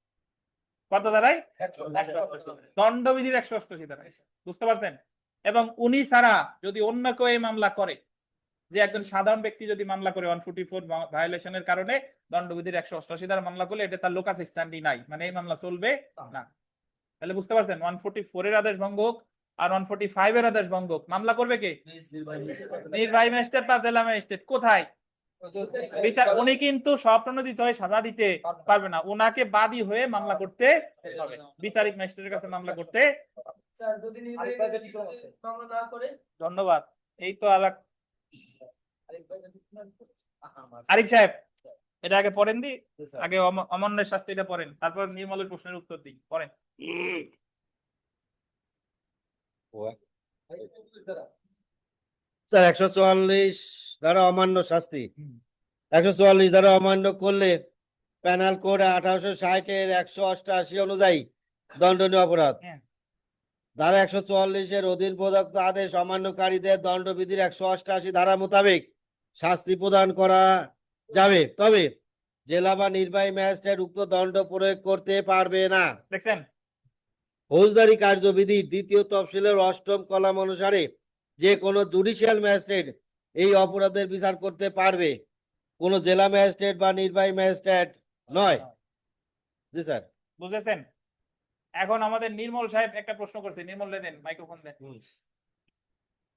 A: কত ধারায়? দণ্ডবিধির 188 ধারায়। বুঝতে পারছেন? এবং উনি ছাড়া যদি অন্য কেউ এই মামলা করে, যে একজন সাধারণ ব্যক্তি যদি মামলা করে 144 ভায়োলেশনের কারণে দণ্ডবিধির 188 ধারা মামলা করলে, এটা তার লোকাস স্ট্যান্ডি নাই, মানে এই মামলা চলবে না। তাহলে বুঝতে পারছেন, 144 এর আদেশ ভঙ্গ হোক আর 145 এর আদেশ ভঙ্গ হোক, মামলা করবে কে? নির্বাহী ম্যাজিস্ট্রেট বা জেলা ম্যাজিস্ট্রেট। কোথায়? উনি কিন্তু স্বপ্রণোদিত হয়ে সাজা দিতে পারবে না, ওনাকে বাদী হয়ে মামলা করতে হবে, বিচারিক ম্যাজিস্ট্রেটের কাছে মামলা করতে। ধন্যবাদ। এই তো আরিফ সাহেব, এটা আগে পড়েন দি, আগে অমান্যের শাস্তি এটা পড়েন, তারপর নির্মলের প্রশ্নের উত্তর দিই। পড়েন।
E: স্যার 144 ধারা অমান্য শাস্তি। 144 ধারা অমান্য করলে পেনাল কোড 1860 এর 188 অনুযায়ী দণ্ডনীয় অপরাধ। ধারা 144 এর অধীন প্রদত্ত আদেশ অমান্যকারীদের দণ্ডবিধির 188 ধারা মোতাবেক শাস্তি প্রদান করা যাবে, তবে জেলা বা নির্বাহী ম্যাজিস্ট্রেট উক্ত দণ্ড প্রয়োগ করতে পারবে না।
A: দেখছেন?
E: ফৌজদারি কার্যবিধির 2য় তফসিলের 8ম কলাম অনুসারে যে কোনো জুডিশিয়াল ম্যাজিস্ট্রেট এই অপরাধের বিচার করতে পারবে, কোন জেলা ম্যাজিস্ট্রেট বা নির্বাহী ম্যাজিস্ট্রেট নয়। জি স্যার।
A: বুঝেছেন? এখন আমাদের নির্মল সাহেব একটা প্রশ্ন করছে, নির্মল দেন, মাইক্রোফোন দেন।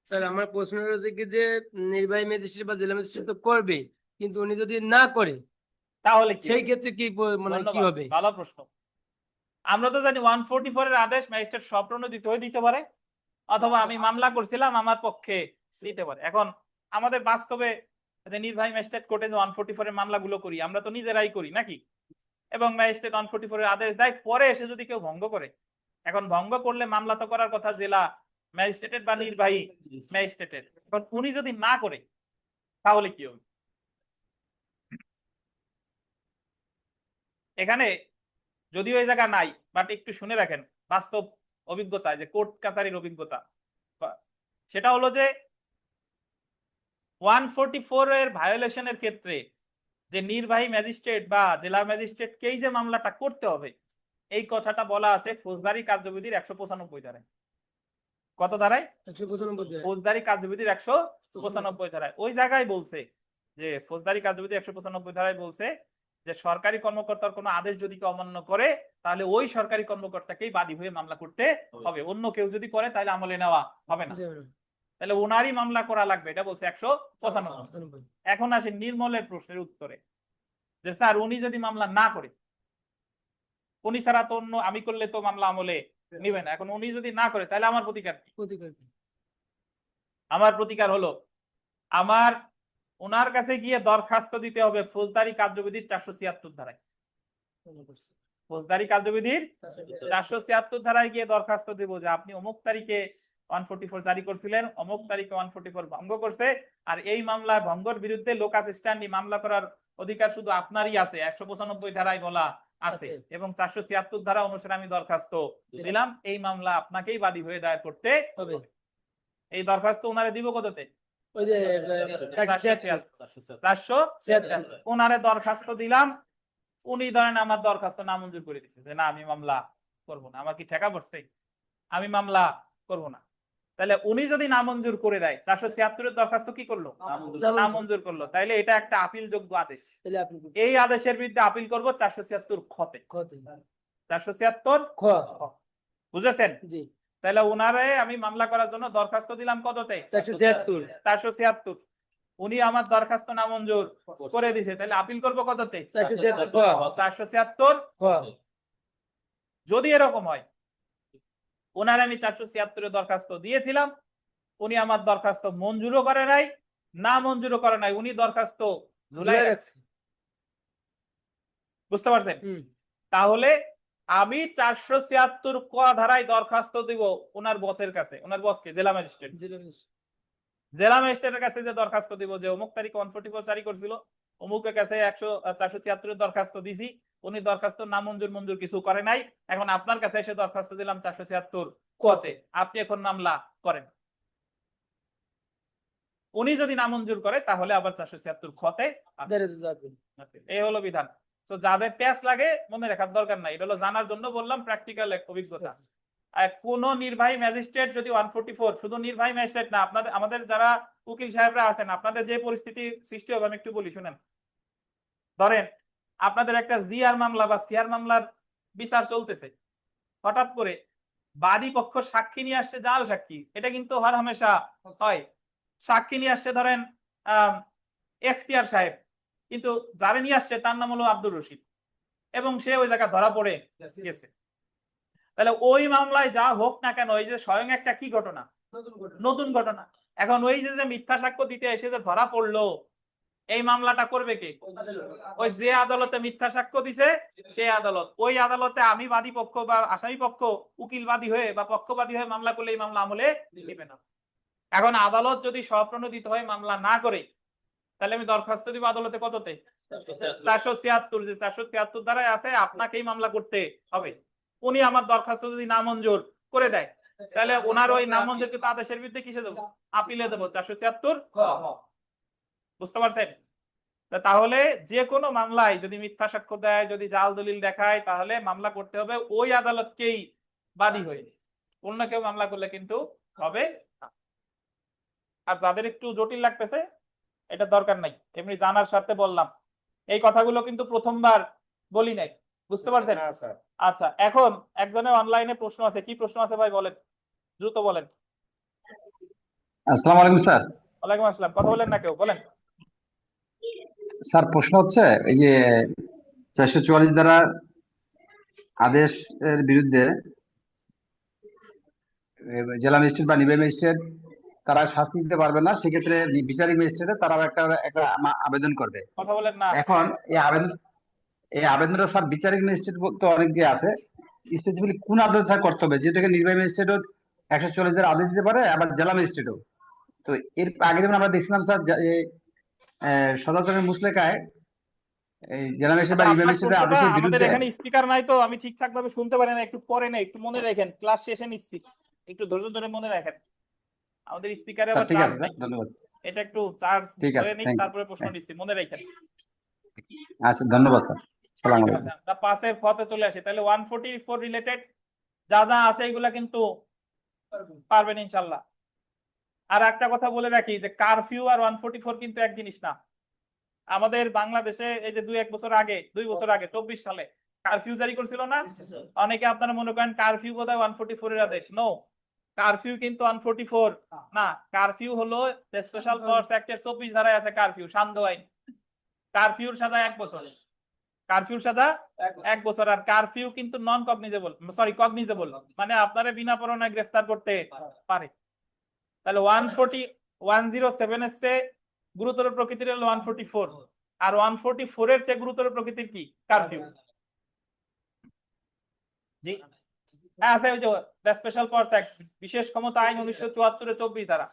H: স্যার আমার প্রশ্ন হচ্ছে কি যে নির্বাহী ম্যাজিস্ট্রেট বা জেলা ম্যাজিস্ট্রেট তো করবে, কিন্তু উনি যদি না করে
A: তাহলে কি
H: সেই
A: হবে?
H: ক্ষেত্রে কি মানে কি
A: ধন্যবাদ,
H: হবে?
A: ভালো প্রশ্ন। আমরা তো জানি 144 এর আদেশ ম্যাজিস্ট্রেট স্বপ্রণোদিত হয়ে দিতে পারে, অথবা আমি মামলা করছিলাম আমার পক্ষে দিতে পারে। এখন আমাদের বাস্তবে যে নির্বাহী ম্যাজিস্ট্রেট কোর্টে যে 144 এর মামলাগুলো করি আমরা তো নিজেরাই করি নাকি, এবং ম্যাজিস্ট্রেট 144 এর আদেশ দেয়, পরে এসে যদি কেউ ভঙ্গ করে, এখন ভঙ্গ করলে মামলা তো করার কথা জেলা ম্যাজিস্ট্রেটের বা নির্বাহী ম্যাজিস্ট্রেটের। এখন উনি যদি না করে তাহলে কি হবে? এখানে যদিও এই জায়গা নাই, বাট একটু শুনে রাখেন বাস্তব অভিজ্ঞতা, যে কোর্ট কাছারির অভিজ্ঞতা, সেটা হলো যে 144 এর ভায়োলেশনের ক্ষেত্রে যে নির্বাহী ম্যাজিস্ট্রেট বা জেলা ম্যাজিস্ট্রেটকেই যে মামলাটা করতে হবে, এই কথাটা বলা আছে ফৌজদারি কার্যবিধির 195 ধারায়। কত ধারায়?
H: 195
A: ফৌজদারি কার্যবিধির 195 ধারায়। ওই জায়গায় বলছে যে ফৌজদারি কার্যবিধি 195 ধারায় বলছে যে সরকারি কর্মকর্তার কোনো আদেশ যদি কেউ অমান্য করে তাহলে ওই সরকারি কর্মকর্তাকেই বাদী হয়ে মামলা করতে হবে, অন্য কেউ যদি করে তাহলে আমলে নেওয়া হবে না, তাহলে ওনারই মামলা করা লাগবে, এটা বলছে 195। এখন আসে নির্মলের প্রশ্নের উত্তরে, যে স্যার উনি যদি মামলা না করে, উনি ছাড়া তো অন্য, আমি করলে তো মামলা আমলে নিবে না, এখন উনি যদি না করে তাহলে আমার প্রতিকার কি? আমার প্রতিকার হলো আমার ওনার কাছে গিয়ে দরখাস্ত দিতে হবে ফৌজদারি কার্যবিধির 476 ধারায়। ফৌজদারি কার্যবিধির 476 ধারায় গিয়ে দরখাস্ত দিব যে আপনি অমুক তারিখে 144 জারি করছিলেন, অমুক তারিখে 144 ভঙ্গ করছে, আর এই মামলায় ভঙ্গর বিরুদ্ধে লোকাস স্ট্যান্ডি মামলা করার অধিকার শুধু আপনারই আছে, 195 ধারায় বলা আছে, এবং 476 ধারা অনুসারে আমি দরখাস্ত দিলাম, এই মামলা আপনাকেই বাদী হয়ে দায়ের করতে হবে। এই দরখাস্ত ওনারে দিব কততে?
H: ওই যে
A: 476 ওনারে দরখাস্ত দিলাম, উনি ধরেন আমার দরখাস্ত নামঞ্জুর করে দিচ্ছে যে না আমি মামলা করব না, আমার কি ঠেকা পড়ছে, আমি মামলা করব না, তাহলে উনি যদি নামঞ্জুর করে দেয় 476 এর দরখাস্ত কি করলো? নামঞ্জুর করলো, তাইলে এটা একটা আপিল যোগ্য আদেশ। এই আদেশের বিরুদ্ধে আপিল করব 476 খতে। 476 খ, বুঝেছেন? তাহলে উনারে আমি মামলা করার জন্য দরখাস্ত দিলাম কততে? 476। উনি আমার দরখাস্ত নামঞ্জুর করে দিয়েছে, তাহলে আপিল করব কততে? 476 খ। যদি এরকম হয় ওনারে আমি 476 এর দরখাস্ত দিয়েছিলাম, উনি আমার দরখাস্ত মঞ্জুরও করে নাই, না মঞ্জুরও করে নাই, উনি দরখাস্ত ঝুলাই রাখছে, বুঝতে পারছেন? তাহলে আমি 476 ক ধারায় দরখাস্ত দিব ওনার বসের কাছে, ওনার বসকে জেলা ম্যাজিস্ট্রেট, জেলা ম্যাজিস্ট্রেটের কাছে যে দরখাস্ত দিব যে অমুক তারিখ 144 জারি করছিল, অমুকের কাছে 476 এর দরখাস্ত দিছি, উনি দরখাস্ত নামঞ্জুর মঞ্জুর কিছু করে নাই, এখন আপনার কাছে এসে দরখাস্ত দিলাম 476 কতে, আপনি এখন মামলা করেন। উনি যদি নামঞ্জুর করে তাহলে আবার 476 খতে। এই হলো বিধান। তো যাদের প্যাচ লাগে মনে রাখার দরকার নাই, এটা হলো জানার জন্য বললাম, প্র্যাকটিক্যাল অভিজ্ঞতা। কোন নির্বাহী ম্যাজিস্ট্রেট যদি 144, শুধু নির্বাহী ম্যাজিস্ট্রেট না, আপনাদের আমাদের যারা উকিল সাহেবরা আছেন, আপনাদের যে পরিস্থিতি সৃষ্টি হবে আমি একটু বলি শুনেন। ধরেন আপনাদের একটা জিআর মামলা বা সিআর মামলার বিচার চলতেছে, হঠাৎ করে বাদী পক্ষ সাক্ষী নিয়ে আসছে, জাল সাক্ষী, এটা কিন্তু হর হামেশা হয়। সাক্ষী নিয়ে আসছে ধরেন এখতিয়ার সাহেব, কিন্তু যারা নিয়ে আসছে তার নাম হলো আব্দুর রশিদ, এবং সে ওই জায়গায় ধরা পড়ে গেছে, তাহলে ওই মামলায় যা হোক না কেন, ওই যে স্বয়ং একটা কি ঘটনা, নতুন ঘটনা। এখন ওই যে মিথ্যা সাক্ষ্য দিতে এসে যে ধরা পড়লো, এই মামলাটা করবে কে? ওই যে আদালতে মিথ্যা সাক্ষ্য দিছে সেই আদালত, ওই আদালতে আমি বাদী পক্ষ বা আসামি পক্ষ উকিলবাদী হয়ে বা পক্ষবাদী হয়ে মামলা করলে এই মামলা আমলে নেবে না। এখন আদালত যদি স্বপ্রণোদিত হয়ে মামলা না করে, তাহলে আমি দরখাস্ত দিব আদালতে কততে? 476। যে 476 ধারায় আছে আপনাকেই মামলা করতে হবে। উনি আমার দরখাস্ত যদি নামঞ্জুর করে দেয়, তাহলে ওনার ওই নামঞ্জুরকৃত আদেশের বিরুদ্ধে কিসে দেবো? আপিলে দেবো 476 খ। বুঝতে পারছেন? তাহলে যে কোনো মামলায় যদি মিথ্যা সাক্ষ্য দেয়, যদি জাল দলিল দেখায়, তাহলে মামলা করতে হবে ওই আদালতকেই বাদী হয়ে, অন্য কেউ মামলা করলে কিন্তু হবে না। আর যাদের একটু জটিল লাগতেছে এটা দরকার নাই, এমনি জানার স্বার্থে বললাম। এই কথাগুলো কিন্তু প্রথমবার বলি নাই, বুঝতে পারছেন?
E: না স্যার।
A: আচ্ছা, এখন একজনের অনলাইনে প্রশ্ন আছে, কি প্রশ্ন আছে ভাই বলেন, দ্রুত বলেন।
J: আসসালামু আলাইকুম স্যার।
A: ওয়ালাইকুম আসসালাম, কথা বলেন না কেউ, বলেন।
J: স্যার প্রশ্ন হচ্ছে এই যে 444 দ্বারা আদেশের বিরুদ্ধে জেলা ম্যাজিস্ট্রেট বা নির্বাহী ম্যাজিস্ট্রেট তারা শাস্তি দিতে পারবে না, সেক্ষেত্রে বিচারিক ম্যাজিস্ট্রেট তারা একটা একটা আবেদন করবে।
A: কথা বলেন না।
J: এখন এই আবেদনটা স্যার বিচারিক ম্যাজিস্ট্রেট তো অনেকে আছে, স্পেসিফিকলি কোন আদেশ স্যার করতে হবে, যেটাকে নির্বাহী ম্যাজিস্ট্রেটও 144 দ্বারা আদেশ দিতে পারে, আবার জেলা ম্যাজিস্ট্রেটও। তো এর আগে যেমন আমরা দেখছিলাম স্যার সদাচরের মুসলেকায় এই জেলা ম্যাজিস্ট্রেট বা
A: আচ্ছা,
J: নির্বাহী
A: আপনার
J: ম্যাজিস্ট্রেটের
A: প্রশ্নটা,
J: আদেশের
A: আমাদের
J: বিরুদ্ধে।
A: এখানে স্পিকার নাই তো আমি ঠিকঠাক ভাবে শুনতে পারি না, একটু পরে না, একটু মনে রাখেন, ক্লাস শেষে নিচ্ছি, একটু ধৈর্য ধরে মনে রাখেন, আমাদের স্পিকারে
J: স্যার
A: আবার
J: ঠিক
A: চার্জ
J: আছে
A: নাই,
J: স্যার, ধন্যবাদ।
A: এটা একটু চার্জ
J: ঠিক
A: ধরে
J: আছে,
A: নিন,
J: থ্যাংক ইউ।
A: তারপরে প্রশ্ন নিচ্ছি, মনে রাখেন।
J: আচ্ছা, ধন্যবাদ স্যার। সালাম
A: ঠিক
J: আলাইকুম।
A: আছে, আমরা পাশের ফতে চলে আসি, তাহলে 144 রিলেটেড যা যা আছে এগুলা কিন্তু পারবেন ইনশাল্লাহ। আর একটা কথা বলে রাখি যে কারফিউ আর 144 কিন্তু এক জিনিস না। আমাদের বাংলাদেশে এই যে 2 বছর আগে 24 সালে কারফিউ জারি করছিল না, অনেকে আপনারা মনে করেন কারফিউ বোধহয় 144 এর আদেশ। নো, কারফিউ কিন্তু 144 না, কারফিউ হলো স্পেশাল ফোর্স অ্যাক্টের 24 ধারায় আছে কারফিউ, সান্ধ্য আইন। কারফিউর সাজা 1 বছর, কারফিউর সাজা 1 বছর। আর কারফিউ কিন্তু নন কগনিজেবল, সরি কগনিজেবল, মানে আপনারা বিনা পরোয়ানায় গ্রেফতার করতে পারে। তাহলে 107 এর চেয়ে গুরুতর প্রকৃতির হলো 144, আর 144 এর চেয়ে গুরুতর প্রকৃতির কি কারফিউ। জি হ্যাঁ, আছে ওই যে দ্য স্পেশাল ফোর্স অ্যাক্ট, বিশেষ ক্ষমতা আইন 1974 এর 24 ধারা,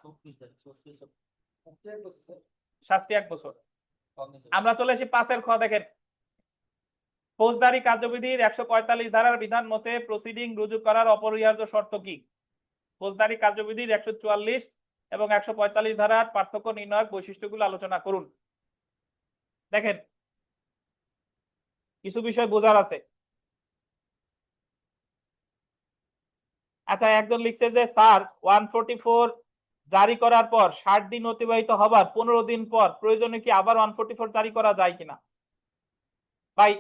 A: শাস্তি 1 বছর। আমরা চলে এসে 5 খ, দেখেন ফৌজদারি কার্যবিধির 145 ধারার বিধান মতে প্রসিডিং রুজু করার অপরিহার্য শর্ত কি? ফৌজদারি কার্যবিধির 144 এবং 145 ধারার পার্থক্য নির্ণয়ের বৈশিষ্ট্যগুলো আলোচনা করুন। দেখেন কিছু বিষয় বোঝার আছে। আচ্ছা, একজন লিখছে যে স্যার 144 জারি করার পর 60 দিন অতিবাহিত হবার 15 দিন পর প্রয়োজনে কি আবার 144 জারি করা যায় কিনা? ভাই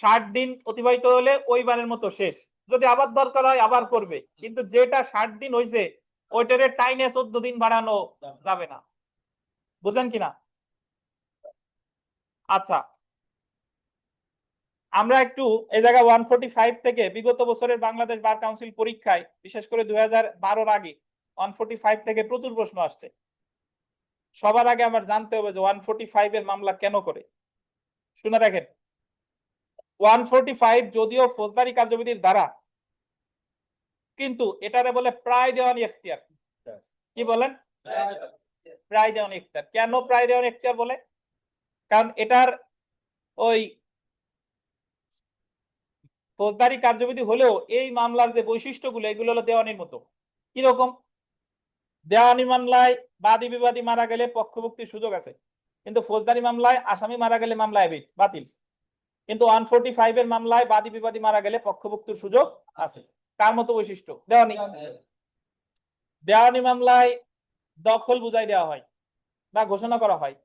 A: 60 দিন অতিবাহিত হলে ওইবারের মতো শেষ, যদি আবার দরকার হয় আবার করবে, কিন্তু যেটা 60 দিন হয়েছে ওইটারে টাইনে 14 দিন বাড়ানো যাবে না, বুঝেন কিনা? আচ্ছা, আমরা একটু এই জায়গা 145 থেকে বিগত বছরের বাংলাদেশ বার কাউন্সিল পরীক্ষায়, বিশেষ করে 2012 আগে 145 থেকে প্রচুর প্রশ্ন আসছে। সবার আগে আমার জানতে হবে যে 145 এর মামলা কেন করে। শুনে রাখেন, 145 যদিও ফৌজদারি কার্যবিধির ধারা, কিন্তু এটারে বলে প্রায় দেওয়ানি এখতিয়ার। কি বলেন? প্রায় দেওয়ানি এখতিয়ার। কেন প্রায় দেওয়ানি এখতিয়ার বলে? কারণ এটার ওই ফৌজদারি কার্যবিধি হলেও এই মামলার যে বৈশিষ্ট্যগুলো এগুলো হলো দেওয়ানির মতো। কিরকম? দেওয়ানি মামলায় বাদী বিবাদী মারা গেলে পক্ষভুক্তির সুযোগ আছে, কিন্তু ফৌজদারি মামলায় আসামি মারা গেলে মামলা এবিট বাতিল। কিন্তু 145 এর মামলায় বাদী বিবাদী মারা গেলে পক্ষভুক্তির সুযোগ আছে। কার মতো বৈশিষ্ট্য? দেওয়ানি। দেওয়ানি মামলায় দখল বুঝাই দেওয়া হয় বা ঘোষণা করা হয়,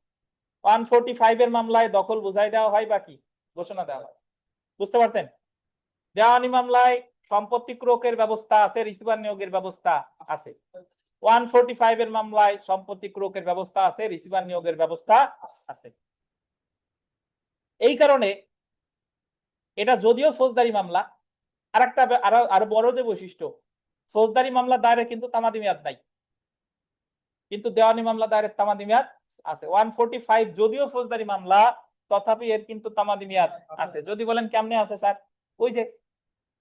A: 145 এর মামলায় দখল বুঝাই দেওয়া হয় বা কি ঘোষণা দেওয়া হয়। বুঝতে পারছেন? দেওয়ানি মামলায় সম্পত্তি ক্রোকের ব্যবস্থা আছে, রিসিভার নিয়োগের ব্যবস্থা আছে। 145 এর মামলায় সম্পত্তি ক্রোকের ব্যবস্থা আছে, রিসিভার নিয়োগের ব্যবস্থা আছে। এই কারণে এটা যদিও ফৌজদারি মামলা, আরেকটা আরো বড় যে বৈশিষ্ট্য, ফৌজদারি মামলা দায়েরে কিন্তু তামাদি মেয়াদ নাই, কিন্তু দেওয়ানি মামলা দায়েরের তামাদি মেয়াদ আছে। 145 যদিও ফৌজদারি মামলা, তথাপি এর কিন্তু তামাদি মেয়াদ আছে। যদি বলেন কেমনে আছে স্যার, ওই যে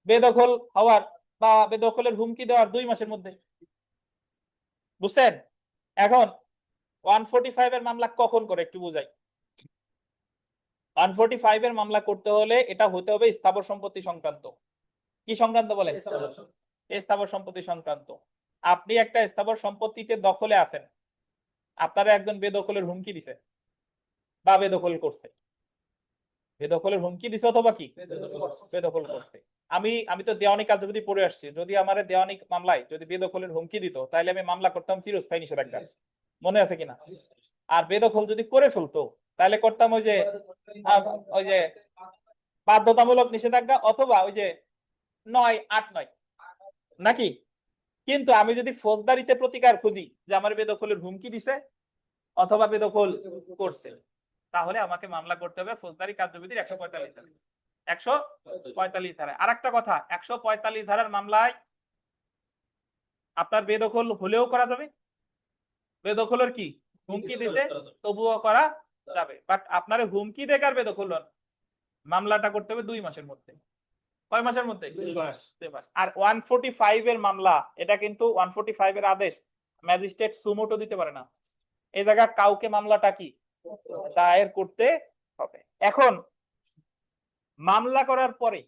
A: বেদখল হওয়ার বা বেদখলের হুমকি দেওয়ার 2 মাসের মধ্যে। বুঝছেন? এখন 145 এর মামলা কখন করে একটু বুঝাই। 145 এর মামলা করতে হলে এটা হতে হবে স্থাবর সম্পত্তি সংক্রান্ত। কি সংক্রান্ত বলেন? স্থাবর সম্পত্তি সংক্রান্ত। আপনি একটা স্থাবর সম্পত্তিতে দখলে আছেন, আপনারা একজন বেদখলের হুমকি দিছে বা বেদখল করছে, বেদখলের হুমকি দিছে অথবা কি বেদখল করছে। আমি তো দেওয়ানি কার্যবিধি পড়ে আসছি, যদি আমার দেওয়ানি মামলায় যদি বেদখলের হুমকি দিত তাহলে আমি মামলা করতাম চিরস্থায়ী নিষেধাজ্ঞা, মনে আছে কিনা? আর বেদখল যদি করে ফেলতো তাহলে করতাম ওই যে বাধ্যতামূলক নিষেধাজ্ঞা, অথবা ওই যে 9, 8, 9 নাকি? কিন্তু আমি যদি ফৌজদারিতে প্রতিকার খুঁজি যে আমার বেদখলের হুমকি দিছে অথবা বেদখল করছে, তাহলে আমাকে মামলা করতে হবে ফৌজদারি কার্যবিধির 145 ধারা। 145 ধারা। আর একটা কথা, 145 ধারার মামলায় আপনার বেদখল হলেও করা যাবে, বেদখলের কি হুমকি দিছে তবুও করা যাবে, বাট আপনার হুমকি দেখার বেদখল হন মামলাটা করতে হবে 2 মাসের মধ্যে। কয় মাসের মধ্যে? 2 মাস। 2 মাস। আর 145 এর মামলা, এটা কিন্তু 145 এর আদেশ ম্যাজিস্ট্রেট সুমোটো দিতে পারে না, এই জায়গা কাউকে মামলাটা কি দায়ের করতে হবে। এখন মামলা করার পরে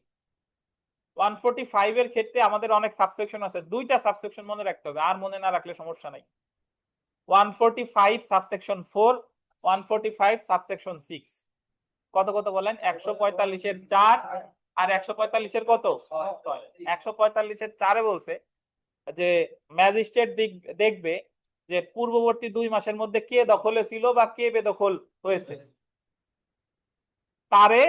A: 145 এর ক্ষেত্রে আমাদের অনেক সাবসেকশন আছে, 2টা সাবসেকশন মনে রাখতে হবে, আর মনে না রাখলে সমস্যা নাই। 145 সাবসেকশন 4, 145 সাবসেকশন 6। কত কত বলেন? 145 এর 4 আর 145 এর কত? 145 এর 4 বলছে যে ম্যাজিস্ট্রেট দেখবে যে পূর্ববর্তী 2 মাসের মধ্যে কে দখলে ছিল বা কে বেদখল হয়েছে, তারে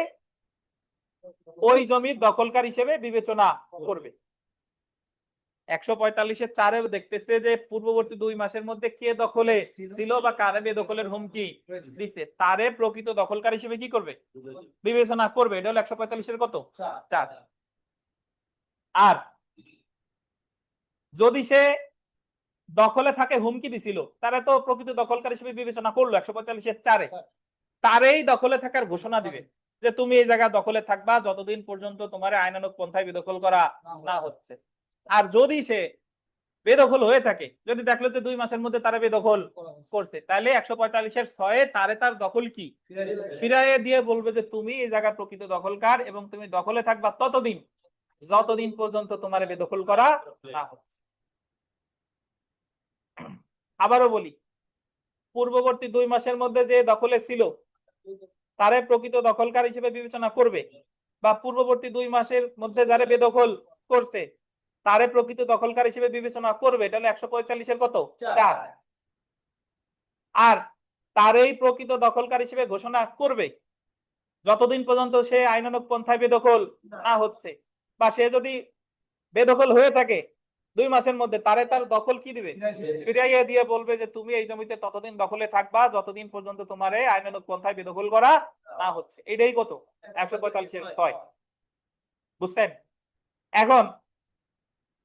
A: ওই জমির দখলকার হিসেবে বিবেচনা করবে। 145 এর 4 দেখতেছে যে পূর্ববর্তী 2 মাসের মধ্যে কে দখলে ছিল বা কারে বেদখলের হুমকি দিছে, তারে প্রকৃত দখলকার হিসেবে কি করবে? বিবেচনা করবে। এটা হলো 145 এর কত? 4। আর যদি সে দখলে থাকে হুমকি দিছিল, তারা তো প্রকৃত দখলকার হিসেবে বিবেচনা করলো 145 এর 4-এ, তারেই দখলে থাকার ঘোষণা দিবে যে তুমি এই জায়গা দখলে থাকবা যতদিন পর্যন্ত তোমার আইনানুগ পন্থায় বেদখল করা না হচ্ছে। আর যদি সে বেদখল হয়ে থাকে, যদি দেখলো যে 2 মাসের মধ্যে তারা বেদখল করছে, তাহলে 145 এর 6-এ তারে তার দখল কি ফিরাইয়ে দিয়ে বলবে যে তুমি এই জায়গার প্রকৃত দখলকার এবং তুমি দখলে থাকবা ততদিন যতদিন পর্যন্ত তোমার বেদখল করা না হচ্ছে। আবারও বলি, পূর্ববর্তী 2 মাসের মধ্যে যে দখলে ছিল তারে প্রকৃত দখলকার হিসেবে বিবেচনা করবে, বা পূর্ববর্তী 2 মাসের মধ্যে যারা বেদখল করছে তারে প্রকৃত দখলকার হিসেবে বিবেচনা করবে। এটা হলো 145 এর কত? 4। আর তারই প্রকৃত দখলকার হিসেবে ঘোষণা করবে যতদিন পর্যন্ত সে আইনানুগ পন্থায় বেদখল না হচ্ছে, বা সে যদি বেদখল হয়ে থাকে 2 মাসের মধ্যে, তারে তার দখল কি দিবে? ফিরাইয়া দিয়ে বলবে যে তুমি এই জমিতে ততদিন দখলে থাকবা যতদিন পর্যন্ত তোমার আইনানুগ পন্থায় বেদখল করা না হচ্ছে। এটাই কত? 145 এর 6। বুঝছেন? এখন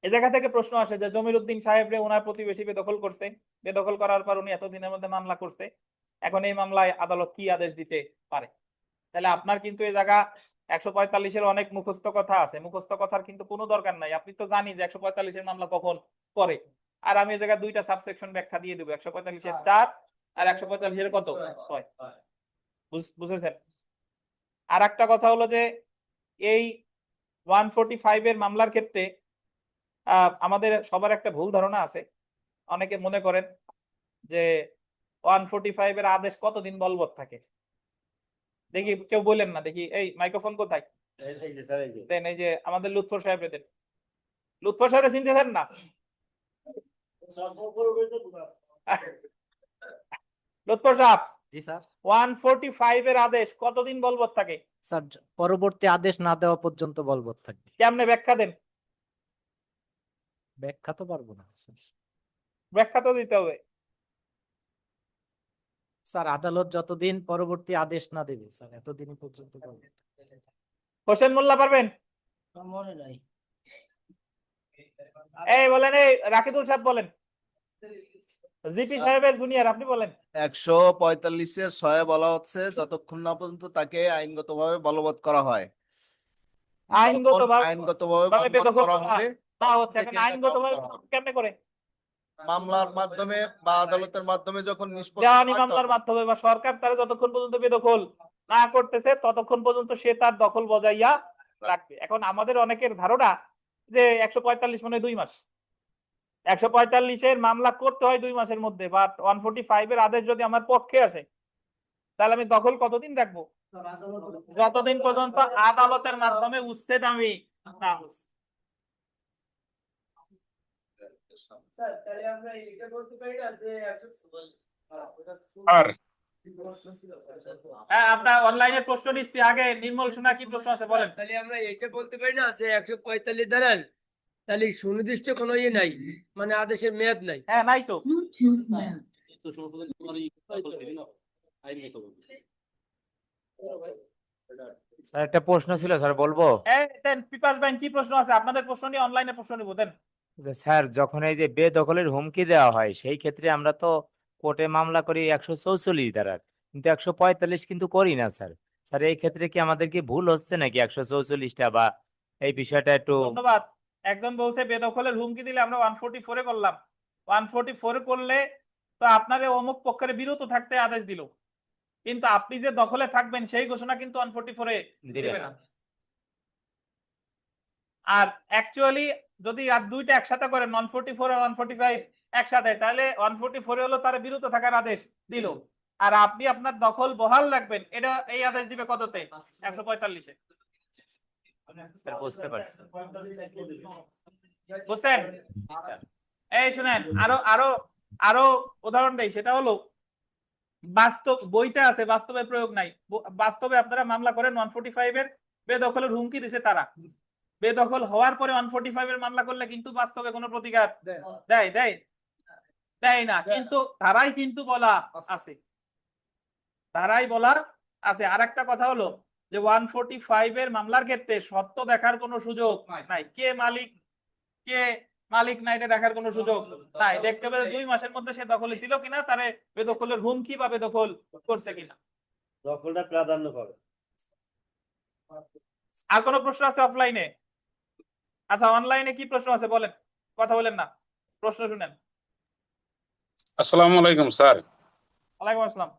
A: এ জায়গা থেকে প্রশ্ন আসে যে জমির উদ্দিন সাহেব রে ওনার প্রতিবেশী বেদখল করছে, বেদখল করার পর উনি এতদিনের মধ্যে মামলা করছে, এখন এই মামলায় আদালত কি আদেশ দিতে পারে? তাহলে আপনার কিন্তু এই জায়গা 145 এর অনেক মুখস্থ কথা আছে, মুখস্থ কথার কিন্তু কোনো দরকার নাই। আপনি তো জানি যে 145 এর মামলা কখন করে, আর আমি এই জায়গায় 2টা সাবসেকশন ব্যাখ্যা দিয়ে দেবো, 145 এর 4 আর 145 এর কত? 6। বুঝেছেন? আর একটা কথা হলো যে এই 145 এর মামলার ক্ষেত্রে আমাদের সবার একটা ভুল ধারণা আছে, অনেকে মনে করেন যে 145 এর আদেশ কতদিন বলবৎ থাকে। দেখি কেউ বলেন না, দেখি এই মাইক্রোফোন কোথায় দেন, এই যে আমাদের লুৎফর সাহেব দেন। লুৎফর সাহেব চিনতেছেন না? লুৎফর সাহেব,
K: জি স্যার।
A: 145 এর আদেশ কতদিন বলবৎ থাকে?
K: স্যার পরবর্তী আদেশ না দেওয়া পর্যন্ত বলবৎ থাকবে।
A: কেমনে ব্যাখ্যা দেন?
K: ব্যাখ্যা তো পারবো না স্যার।
A: ব্যাখ্যা তো দিতে হবে।
K: স্যার আদালত যতদিন পরবর্তী আদেশ না দেবে স্যার এতদিন পর্যন্ত বলবৎ থাকবে।
A: হোসেন মোল্লা পারবেন?
H: মনে নাই।
A: এই বলেন, এই রাকিদুল সাহেব বলেন, জিপি সাহেবের জুনিয়র আপনি বলেন।
L: 145 এর 6 বলা হচ্ছে যতক্ষণ না পর্যন্ত তাকে আইনগতভাবে বলবৎ করা হয়। আইনগতভাবে বলবৎ করা হবে
A: তা হচ্ছে এখন আইনগতভাবে কেমনে করে?
L: মামলার মাধ্যমে বা আদালতের মাধ্যমে যখন নিষ্পত্তি
A: দেওয়ানি
L: হয়
A: মামলার
L: তখন।
A: মাধ্যমে বা সরকার তারা যতক্ষণ পর্যন্ত বেদখল না করতেছে ততক্ষণ পর্যন্ত সে তার দখল বজাইয়া রাখবে। এখন আমাদের অনেকের ধারণা যে 145 মানে 2 মাস, 145 এর মামলা করতে হয় 2 মাসের মধ্যে, বাট 145 এর আদেশ যদি আমার পক্ষে আসে তাহলে আমি দখল কতদিন রাখবো? যতদিন পর্যন্ত আদালতের মাধ্যমে উচ্ছেদ আমি না হচ্ছি।
H: স্যার তাহলে আমরা এটা বলতে পারি না যে
M: আর
A: হ্যাঁ, আপনার অনলাইনে প্রশ্ন নিচ্ছি, আগে নির্মল সোনা কি প্রশ্ন আছে বলেন।
H: তাহলে আমরা এটা বলতে পারি না যে 145 ধারার তাহলে সুনির্দিষ্ট কোনো ইয়ে নাই, মানে আদেশের মেয়াদ নাই।
A: হ্যাঁ, নাই তো।
I: স্যার একটা প্রশ্ন ছিল স্যার, বলবো?
A: দেন পিপাস ভাই কি প্রশ্ন আছে আপনাদের? প্রশ্ন নিয়ে অনলাইনে প্রশ্ন নিব, দেন।
I: যে স্যার যখন এই যে বেদখলের হুমকি দেওয়া হয় সেই ক্ষেত্রে আমরা তো কোর্টে মামলা করি 144 ধারার, কিন্তু 145 কিন্তু করি না স্যার। স্যার এই ক্ষেত্রে কি আমাদের কি ভুল হচ্ছে নাকি 144টা, বা এই বিষয়টা একটু?
A: ধন্যবাদ। একজন বলছে বেদখলের হুমকি দিলে আমরা 144 এ করলাম। 144 করলে তো আপনারে অমুক পক্ষের বিরত থাকতে আদেশ দিল, কিন্তু আপনি যে দখলে থাকবেন সেই ঘোষণা কিন্তু 144 এ দিবে না। আর অ্যাকচুয়ালি যদি আর দুইটা একসাথে করেন 144 আর 145 একসাথে, তাহলে 144 হলো তার বিরত থাকার আদেশ দিল, আর আপনি আপনার দখল বহাল রাখবেন, এটা এই আদেশ দিবে কততে? 145 এ।
I: স্যার বুঝতে পারছি।
A: বুঝছেন? এই শুনেন, আরো আরো আরো উদাহরণ দেই, সেটা হলো বাস্তব বইতে আছে, বাস্তবে প্রয়োগ নাই। বাস্তবে আপনারা মামলা করেন 145 এর, বেদখলের হুমকি দিছে তারা, বেদখল হওয়ার পরে 145 এর মামলা করলে কিন্তু বাস্তবে কোনো প্রতিকার দেয় দেয় দেয় না, কিন্তু ধারাই কিন্তু বলা আছে, ধারাই বলা আছে। আর একটা কথা হলো যে 145 এর মামলার ক্ষেত্রে সত্য দেখার কোনো সুযোগ নাই, কে মালিক কে মালিক নাই এটা দেখার কোনো সুযোগ নাই। দেখতে হবে 2 মাসের মধ্যে সে দখলে ছিল কিনা, তারে বেদখলের হুমকি বা বেদখল করছে কিনা।
E: দখলটা প্রাধান্য পাবে।
A: আর কোনো প্রশ্ন আছে অফলাইনে? আচ্ছা, অনলাইনে কি প্রশ্ন আছে বলেন, কথা বলেন না, প্রশ্ন শুনেন।
M: আসসালামু আলাইকুম স্যার।
A: ওয়ালাইকুম আসসালাম।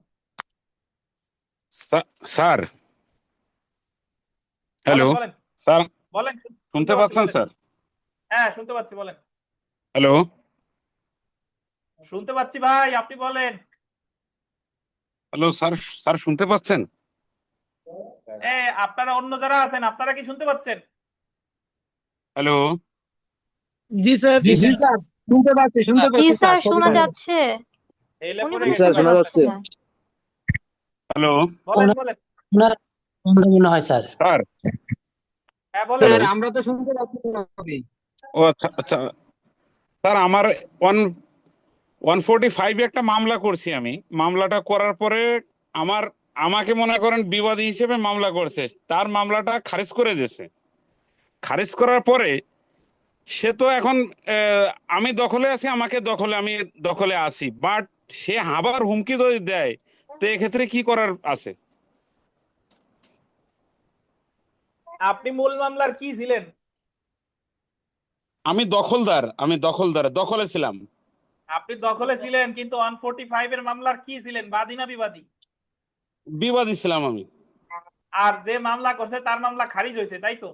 M: স্যার হ্যালো
A: বলেন
M: স্যার,
A: বলেন,
M: শুনতে পাচ্ছেন স্যার?
A: হ্যাঁ শুনতে পাচ্ছি, বলেন।
M: হ্যালো
A: শুনতে পাচ্ছি ভাই, আপনি বলেন।
M: হ্যালো স্যার, স্যার শুনতে পাচ্ছেন?
A: আপনারা অন্য যারা আছেন আপনারা কি শুনতে পাচ্ছেন?
M: হ্যালো
F: জি স্যার, শুনতে পাচ্ছি
N: জি স্যার, শোনা যাচ্ছে। উনি
A: পড়ে
N: মনে
A: গেছে
N: হয়
A: ভাই।
N: শোনা যাচ্ছে।
M: হ্যালো
A: বলেন বলেন।
H: মনে হয় স্যার।
M: স্যার
A: হ্যাঁ বলেন।
M: হ্যালো,
F: আমরা তো শুনতে পাচ্ছি না।
M: ও আচ্ছা আচ্ছা স্যার, আমার 145 একটা মামলা করছি আমি। মামলাটা করার পরে আমাকে মনে করেন বিবাদী হিসেবে মামলা করছে, তার মামলাটা খারিজ করে দিয়েছে। খারিজ করার পরে সে তো এখন আমি দখলে আছি, আমি দখলে আছি, বাট সে আবার হুমকি যদি দেয়, তো এক্ষেত্রে কি করার আছে?
A: আপনি মূল মামলার কি ছিলেন?
M: আমি দখলে ছিলাম।
A: আপনি দখলে ছিলেন, কিন্তু 145 এর মামলার কি ছিলেন, বাদী না বিবাদী?
M: বিবাদী ছিলাম আমি।
A: আর যে মামলা করছে তার মামলা খারিজ হয়েছে, তাই তো?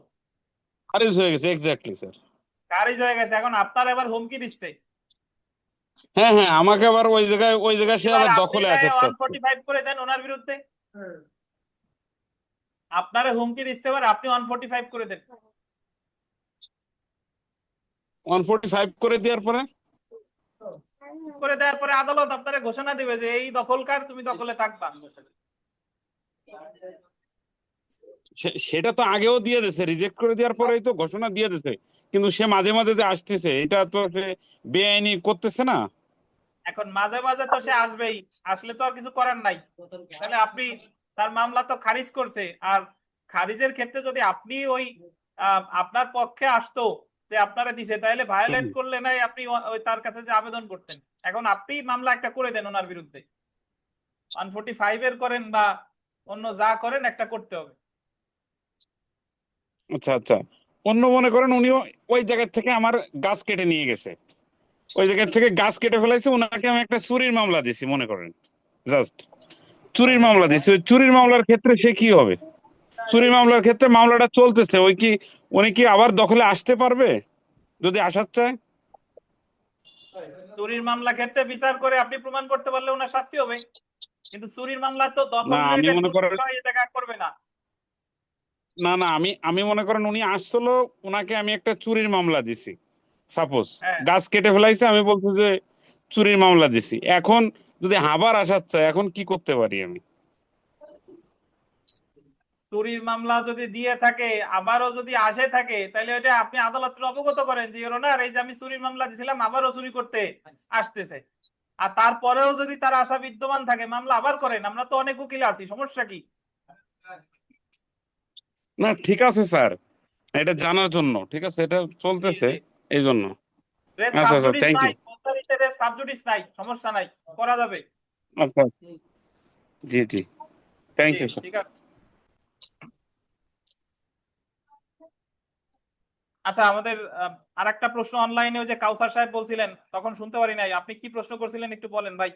M: খারিজ হয়ে গেছে, এক্স্যাক্টলি স্যার।
A: খারিজ হয়ে গেছে, এখন আপনার এবার হুমকি দিচ্ছে।
M: হ্যাঁ হ্যাঁ, আমাকে আবার ওই জায়গায় সে
A: এবার
M: আবার
A: আপনি
M: দখলে
A: যায়
M: আছে।
A: 145 করে দেন ওনার বিরুদ্ধে। আপনারে হুমকি দিচ্ছে, এবার আপনি 145 করে দেন।
M: 145 করে দেওয়ার পরে
A: আদালত আপনারে ঘোষণা দিবে যে এই দখলকার, তুমি দখলে থাকবা।
M: সেটা তো আগেও দিয়ে দিয়েছে, রিজেক্ট করে দেওয়ার পরেই তো ঘোষণা দিয়ে দিয়েছে, কিন্তু সে মাঝে মাঝে যে আসতেছে, এটা তো সে বেআইনি করতেছে না।
A: এখন মাঝে মাঝে তো সে আসবেই, আসলে তো আর কিছু করার নাই। তাহলে আপনি, তার মামলা তো খারিজ করছে, আর খারিজের ক্ষেত্রে যদি আপনি ওই আপনার পক্ষে আসতো যে আপনারা দিছে, তাহলে ভায়োলেট করলে নাই আপনি ওই তার কাছে যে আবেদন করতেন। এখন আপনি মামলা একটা করে দেন ওনার বিরুদ্ধে, 145 এর করেন বা অন্য যা করেন, একটা করতে হবে।
M: আচ্ছা আচ্ছা, অন্য মনে করেন উনিও ওই জায়গা থেকে আমার গাছ কেটে নিয়ে গেছে, ওই জায়গা থেকে গাছ কেটে ফেলাইছে, ওনাকে আমি একটা চুরির মামলা দিছি, মনে করেন জাস্ট চুরির মামলা দিছি। ওই চুরির মামলার ক্ষেত্রে সে কি হবে? চুরির মামলার ক্ষেত্রে মামলাটা চলতেছে, উনি কি আবার দখলে আসতে পারবে যদি আসার চায়?
A: চুরির মামলা ক্ষেত্রে বিচার করে আপনি প্রমাণ করতে পারলে ওনার শাস্তি হবে, কিন্তু চুরির মামলা তো দখল
M: না, আমি মনে করেন
A: করবে না।
M: না না, আমি মনে করেন উনি আসছিল, ওনাকে আমি একটা চুরির মামলা দিছি, সাপোজ গাছ কেটে ফেলাইছে, আমি বলছি যে চুরির মামলা দিছি। এখন যদি আবার আসার চায় এখন কি করতে পারি আমি?
A: চুরির মামলা যদি দিয়ে থাকে আবারও যদি আসে থাকে তাহলে এটা আপনি আদালতকে অবগত করেন যে ওনার এই যে আমি চুরির মামলা দিয়েছিলাম আবারও চুরি করতে আসতেছে। আর তারপরেও যদি তার আশা বিদ্যমান থাকে মামলা আবার করেন, আমরা তো অনেক উকিল আছি, সমস্যা কি?
M: না ঠিক আছে স্যার, এটা জানার জন্য, ঠিক আছে, এটা চলতেছে এই জন্য।
A: রেস
M: আচ্ছা আচ্ছা,
A: সাবজুডিস
M: থ্যাংক
A: নাই,
M: ইউ।
A: ফৌজদারিতে রেস সাবজুডিস নাই, সমস্যা নাই, করা যাবে।
M: আচ্ছা, জি জি, থ্যাংক
A: জি,
M: ইউ স্যার।
A: ঠিক আছে। আচ্ছা, আমাদের আরেকটা প্রশ্ন অনলাইনে ওই যে কাউসার সাহেব বলছিলেন, তখন শুনতে পারি নাই, আপনি কি প্রশ্ন করছিলেন একটু বলেন ভাই।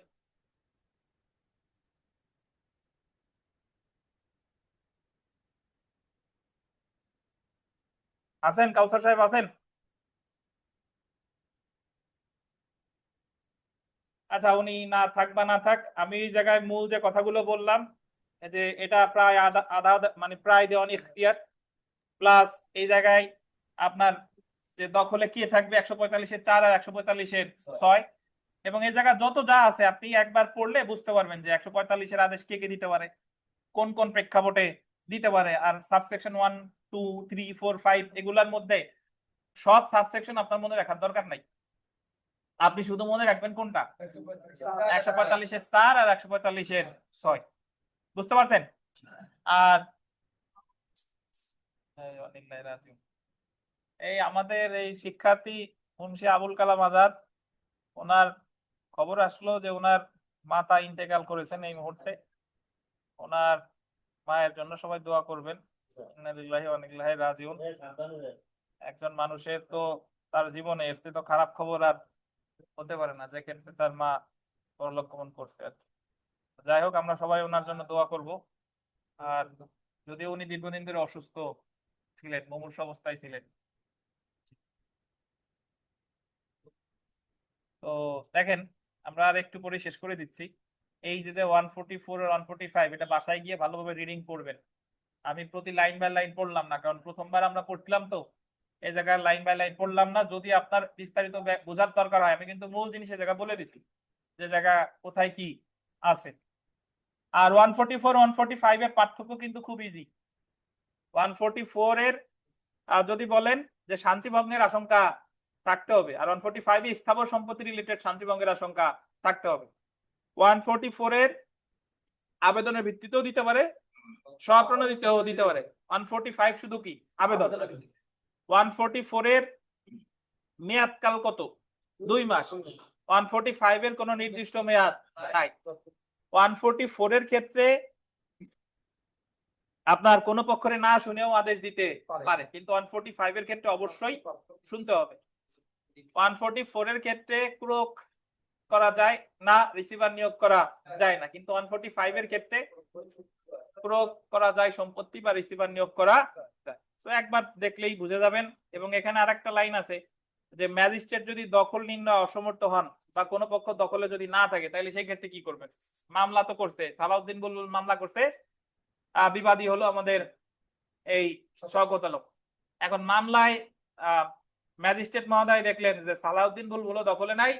A: আছেন কাউসার সাহেব, আছেন? আচ্ছা, উনি না থাক বা না থাক, আমি এই জায়গায় মূল যে কথাগুলো বললাম, যে এটা প্রায় আধা আধা মানে প্রায় দেওয়ান ইখতিয়ার, প্লাস এই জায়গায় আপনার যে দখলে কি থাকবে 145-4 আর 145-6, এবং এই জায়গায় যত যা আছে আপনি একবার পড়লে বুঝতে পারবেন যে 145-এর আদেশ কে কে দিতে পারে, কোন কোন প্রেক্ষাপটে দিতে পারে। আর সাবসেকশন 1, 2, 3, 4, 5 এগুলার মধ্যে সব সাবসেকশন আপনার মনে রাখার দরকার নাই, আপনি শুধু মনে রাখবেন কোনটা 145-4 আর 145-6, বুঝতে পারছেন? আর এই আমাদের এই শিক্ষার্থী মুন্সি আবুল কালাম আজাদ, ওনার খবর আসলো যে ওনার মাতা ইন্তেকাল করেছেন এই মুহূর্তে। ওনার মায়ের জন্য সবাই দোয়া করবেন। ইন্না লিল্লাহি ওয়া ইন্না ইলাইহি রাজিউন। একজন মানুষের তো তার জীবনে এর চেয়ে তো খারাপ খবর আর হতে পারে না, যে ক্ষেত্রে তার মা পরলোক গমন করছে আর কি। যাই হোক, আমরা সবাই ওনার জন্য দোয়া করব। আর যদিও উনি দীর্ঘদিন ধরে অসুস্থ ছিলেন, মুমূর্ষু অবস্থায় ছিলেন, তো দেখেন আমরা আর একটু পরে শেষ করে দিচ্ছি। এই যে 144 আর 145 এটা বাসায় গিয়ে ভালোভাবে রিডিং করবেন। আমি প্রতি লাইন বাই লাইন পড়লাম না, কারণ প্রথমবার আমরা পড়ছিলাম তো, এই জায়গায় লাইন বাই লাইন পড়লাম না। যদি আপনার বিস্তারিত বোঝার দরকার হয়, আমি কিন্তু মূল জিনিস এই জায়গা বলে দিছি যে জায়গা কোথায় কি আছে। আর 144 145 এর পার্থক্য কিন্তু খুব ইজি। 144 এর যদি বলেন যে শান্তি ভঙ্গের আশঙ্কা থাকতে হবে, আর 145 এ স্থাবর সম্পত্তি রিলেটেড শান্তি ভঙ্গের আশঙ্কা থাকতে হবে। 144 এর আবেদনের ভিত্তিতেও দিতে পারে, স্বপ্রণোদিতও দিতে পারে। 145 শুধু কি আবেদন। 144 এর মেয়াদকাল কত? 2 মাস। 145 এর কোনো নির্দিষ্ট মেয়াদ নাই। 144 এর ক্ষেত্রে আপনার কোন পক্ষের না শুনেও আদেশ দিতে পারে, কিন্তু 145 এর ক্ষেত্রে অবশ্যই শুনতে হবে। 144 এর ক্ষেত্রে ক্রোক করা যায় না, রিসিভার নিয়োগ করা যায় না, কিন্তু 145 এর ক্ষেত্রে ক্রোক করা যায় সম্পত্তি বা রিসিভার নিয়োগ করা যায়। তো একবার দেখলেই বুঝে যাবেন। এবং এখানে আরেকটা লাইন আছে যে ম্যাজিস্ট্রেট যদি দখল নির্ণয় অসমর্থ হন বা কোনো পক্ষ দখলে যদি না থাকে, তাহলে সেই ক্ষেত্রে কি করবেন? মামলা তো করছে, সালাউদ্দিন বুলবুল মামলা করছে, বিবাদী হলো আমাদের এই শওকত আলম। এখন মামলায় ম্যাজিস্ট্রেট মহোদয় দেখলেন যে সালাউদ্দিন বুলবুল দখলে নাই,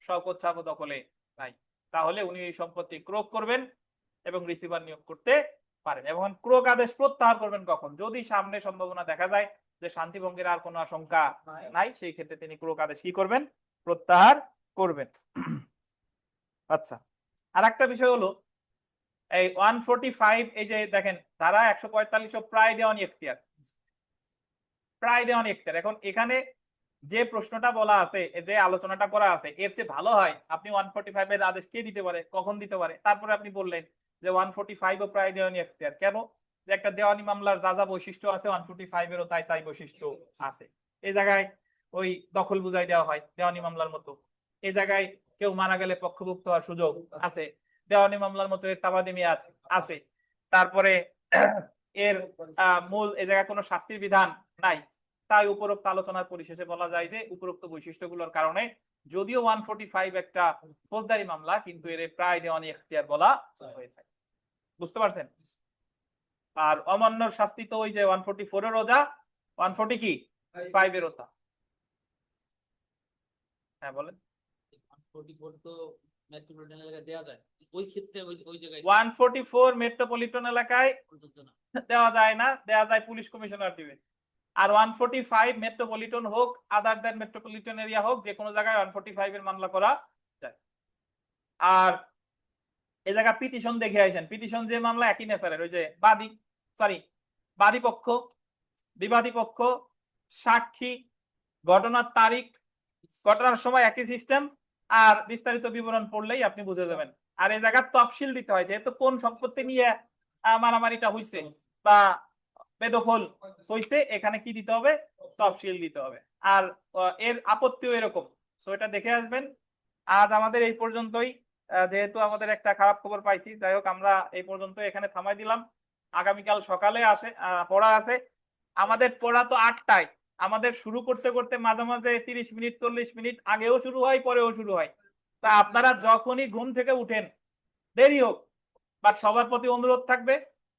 A: শওকত সাহেব দখলে নাই, তাহলে উনি এই সম্পত্তি ক্রোক করবেন এবং রিসিভার নিয়োগ করতে পারেন। এবং ক্রোক আদেশ প্রত্যাহার করবেন কখন? যদি সামনে সম্ভাবনা দেখা যায় যে শান্তি ভঙ্গের আর কোনো আশঙ্কা নাই, সেই ক্ষেত্রে তিনি ক্রোক আদেশ কি করবেন? প্রত্যাহার করবেন। আচ্ছা, আর একটা বিষয় হলো এই 145, এই যে দেখেন ধারা 145 প্রায় দেওয়ানি এখতিয়ার, প্রায় দেওয়ানি এখতিয়ার। এখন এখানে যে প্রশ্নটা বলা আছে, যে আলোচনাটা করা আছে, এর চেয়ে ভালো হয় আপনি 145 এর আদেশ কে দিতে পারে, কখন দিতে পারে, তারপরে আপনি বললেন যে 145 ও প্রায় দেওয়ানি এখতিয়ার। কেন? যে একটা দেওয়ানি মামলার যা যা বৈশিষ্ট্য আছে 145 এরও তাই তাই বৈশিষ্ট্য আছে। এই জায়গায় ওই দখল বুঝাই দেওয়া হয় দেওয়ানি মামলার মতো, এই জায়গায় কেউ মারা গেলে পক্ষভুক্ত হওয়ার সুযোগ আছে, দেওয়ানি মামলার মতো এর তাবাদি মেয়াদ আছে। তারপরে এর মূল এই জায়গায় কোনো শাস্তির বিধান নাই। তাই উপরোক্ত আলোচনার পরিশেষে বলা যায় যে উপরোক্ত বৈশিষ্ট্যগুলোর কারণে যদিও 145 একটা ফৌজদারি মামলা, কিন্তু এর প্রায় দেওয়ানি এখতিয়ার বলা হয়ে থাকে। বুঝতে পারছেন? আর অমান্যর শাস্তি তো ওই যে 144 এর রোজা, 140 কি 5 এর ওতা। হ্যাঁ বলেন।
D: 144 তো মেট্রোপলিটন এলাকায় দেওয়া যায় ওই ক্ষেত্রে ওই জায়গায়
A: 144 মেট্রোপলিটন এলাকায়
D: পর্যন্ত না।
A: দেওয়া যায় না, দেওয়া যায় পুলিশ কমিশনার দিবে। আর 145 মেট্রোপলিটন হোক আদার দ্যান মেট্রোপলিটন এরিয়া হোক, যে কোনো জায়গায় 145 এর মামলা করা যায়। আর এই জায়গা পিটিশন দেখে আইছেন, পিটিশন যে মামলা একই নেচারের, ওই যে বাদী পক্ষ, বিবাদী পক্ষ, সাক্ষী, ঘটনার তারিখ, ঘটনার সময় একই সিস্টেম, আর বিস্তারিত বিবরণ পড়লেই আপনি বুঝে যাবেন। আর এই জায়গার তফসিল দিতে হয়, যেহেতু কোন সম্পত্তি নিয়ে মারামারিটা হইছে বা বেদখল হইছে, এখানে কি দিতে হবে, তফসিল দিতে হবে। আর এর আপত্তিও এরকম, তো এটা দেখে আসবেন। আজ আমাদের এই পর্যন্তই, যেহেতু আমাদের একটা খারাপ খবর পাইছি, যাই হোক আমরা এই পর্যন্ত এখানে থামাই দিলাম। আগামীকাল সকালে পড়া আছে। আমাদের পড়া তো 8টায়, আমাদের শুরু করতে করতে মাঝে মাঝে 30 মিনিট 40 মিনিট আগেও শুরু হয়, পরেও শুরু হয়। তা আপনারা যখনই ঘুম থেকে উঠেন, দেরি হোক, বাট সবার প্রতি অনুরোধ থাকবে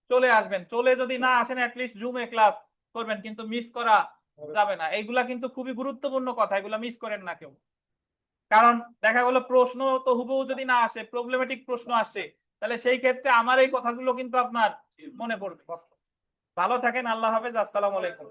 A: চলে আসবেন। চলে যদি না আসেন, অ্যাটলিস্ট জুমে ক্লাস করবেন, কিন্তু মিস করা যাবে না। এইগুলা কিন্তু খুবই গুরুত্বপূর্ণ কথা, এগুলা মিস করেন না কেউ। কারণ দেখা গেল প্রশ্ন তো হুবহু যদি না আসে, প্রবলেমেটিক প্রশ্ন আসে, তাহলে সেই ক্ষেত্রে আমার এই কথাগুলো কিন্তু আপনার মনে পড়বে। ভালো থাকেন, আল্লাহ হাফেজ, আসসালামু আলাইকুম।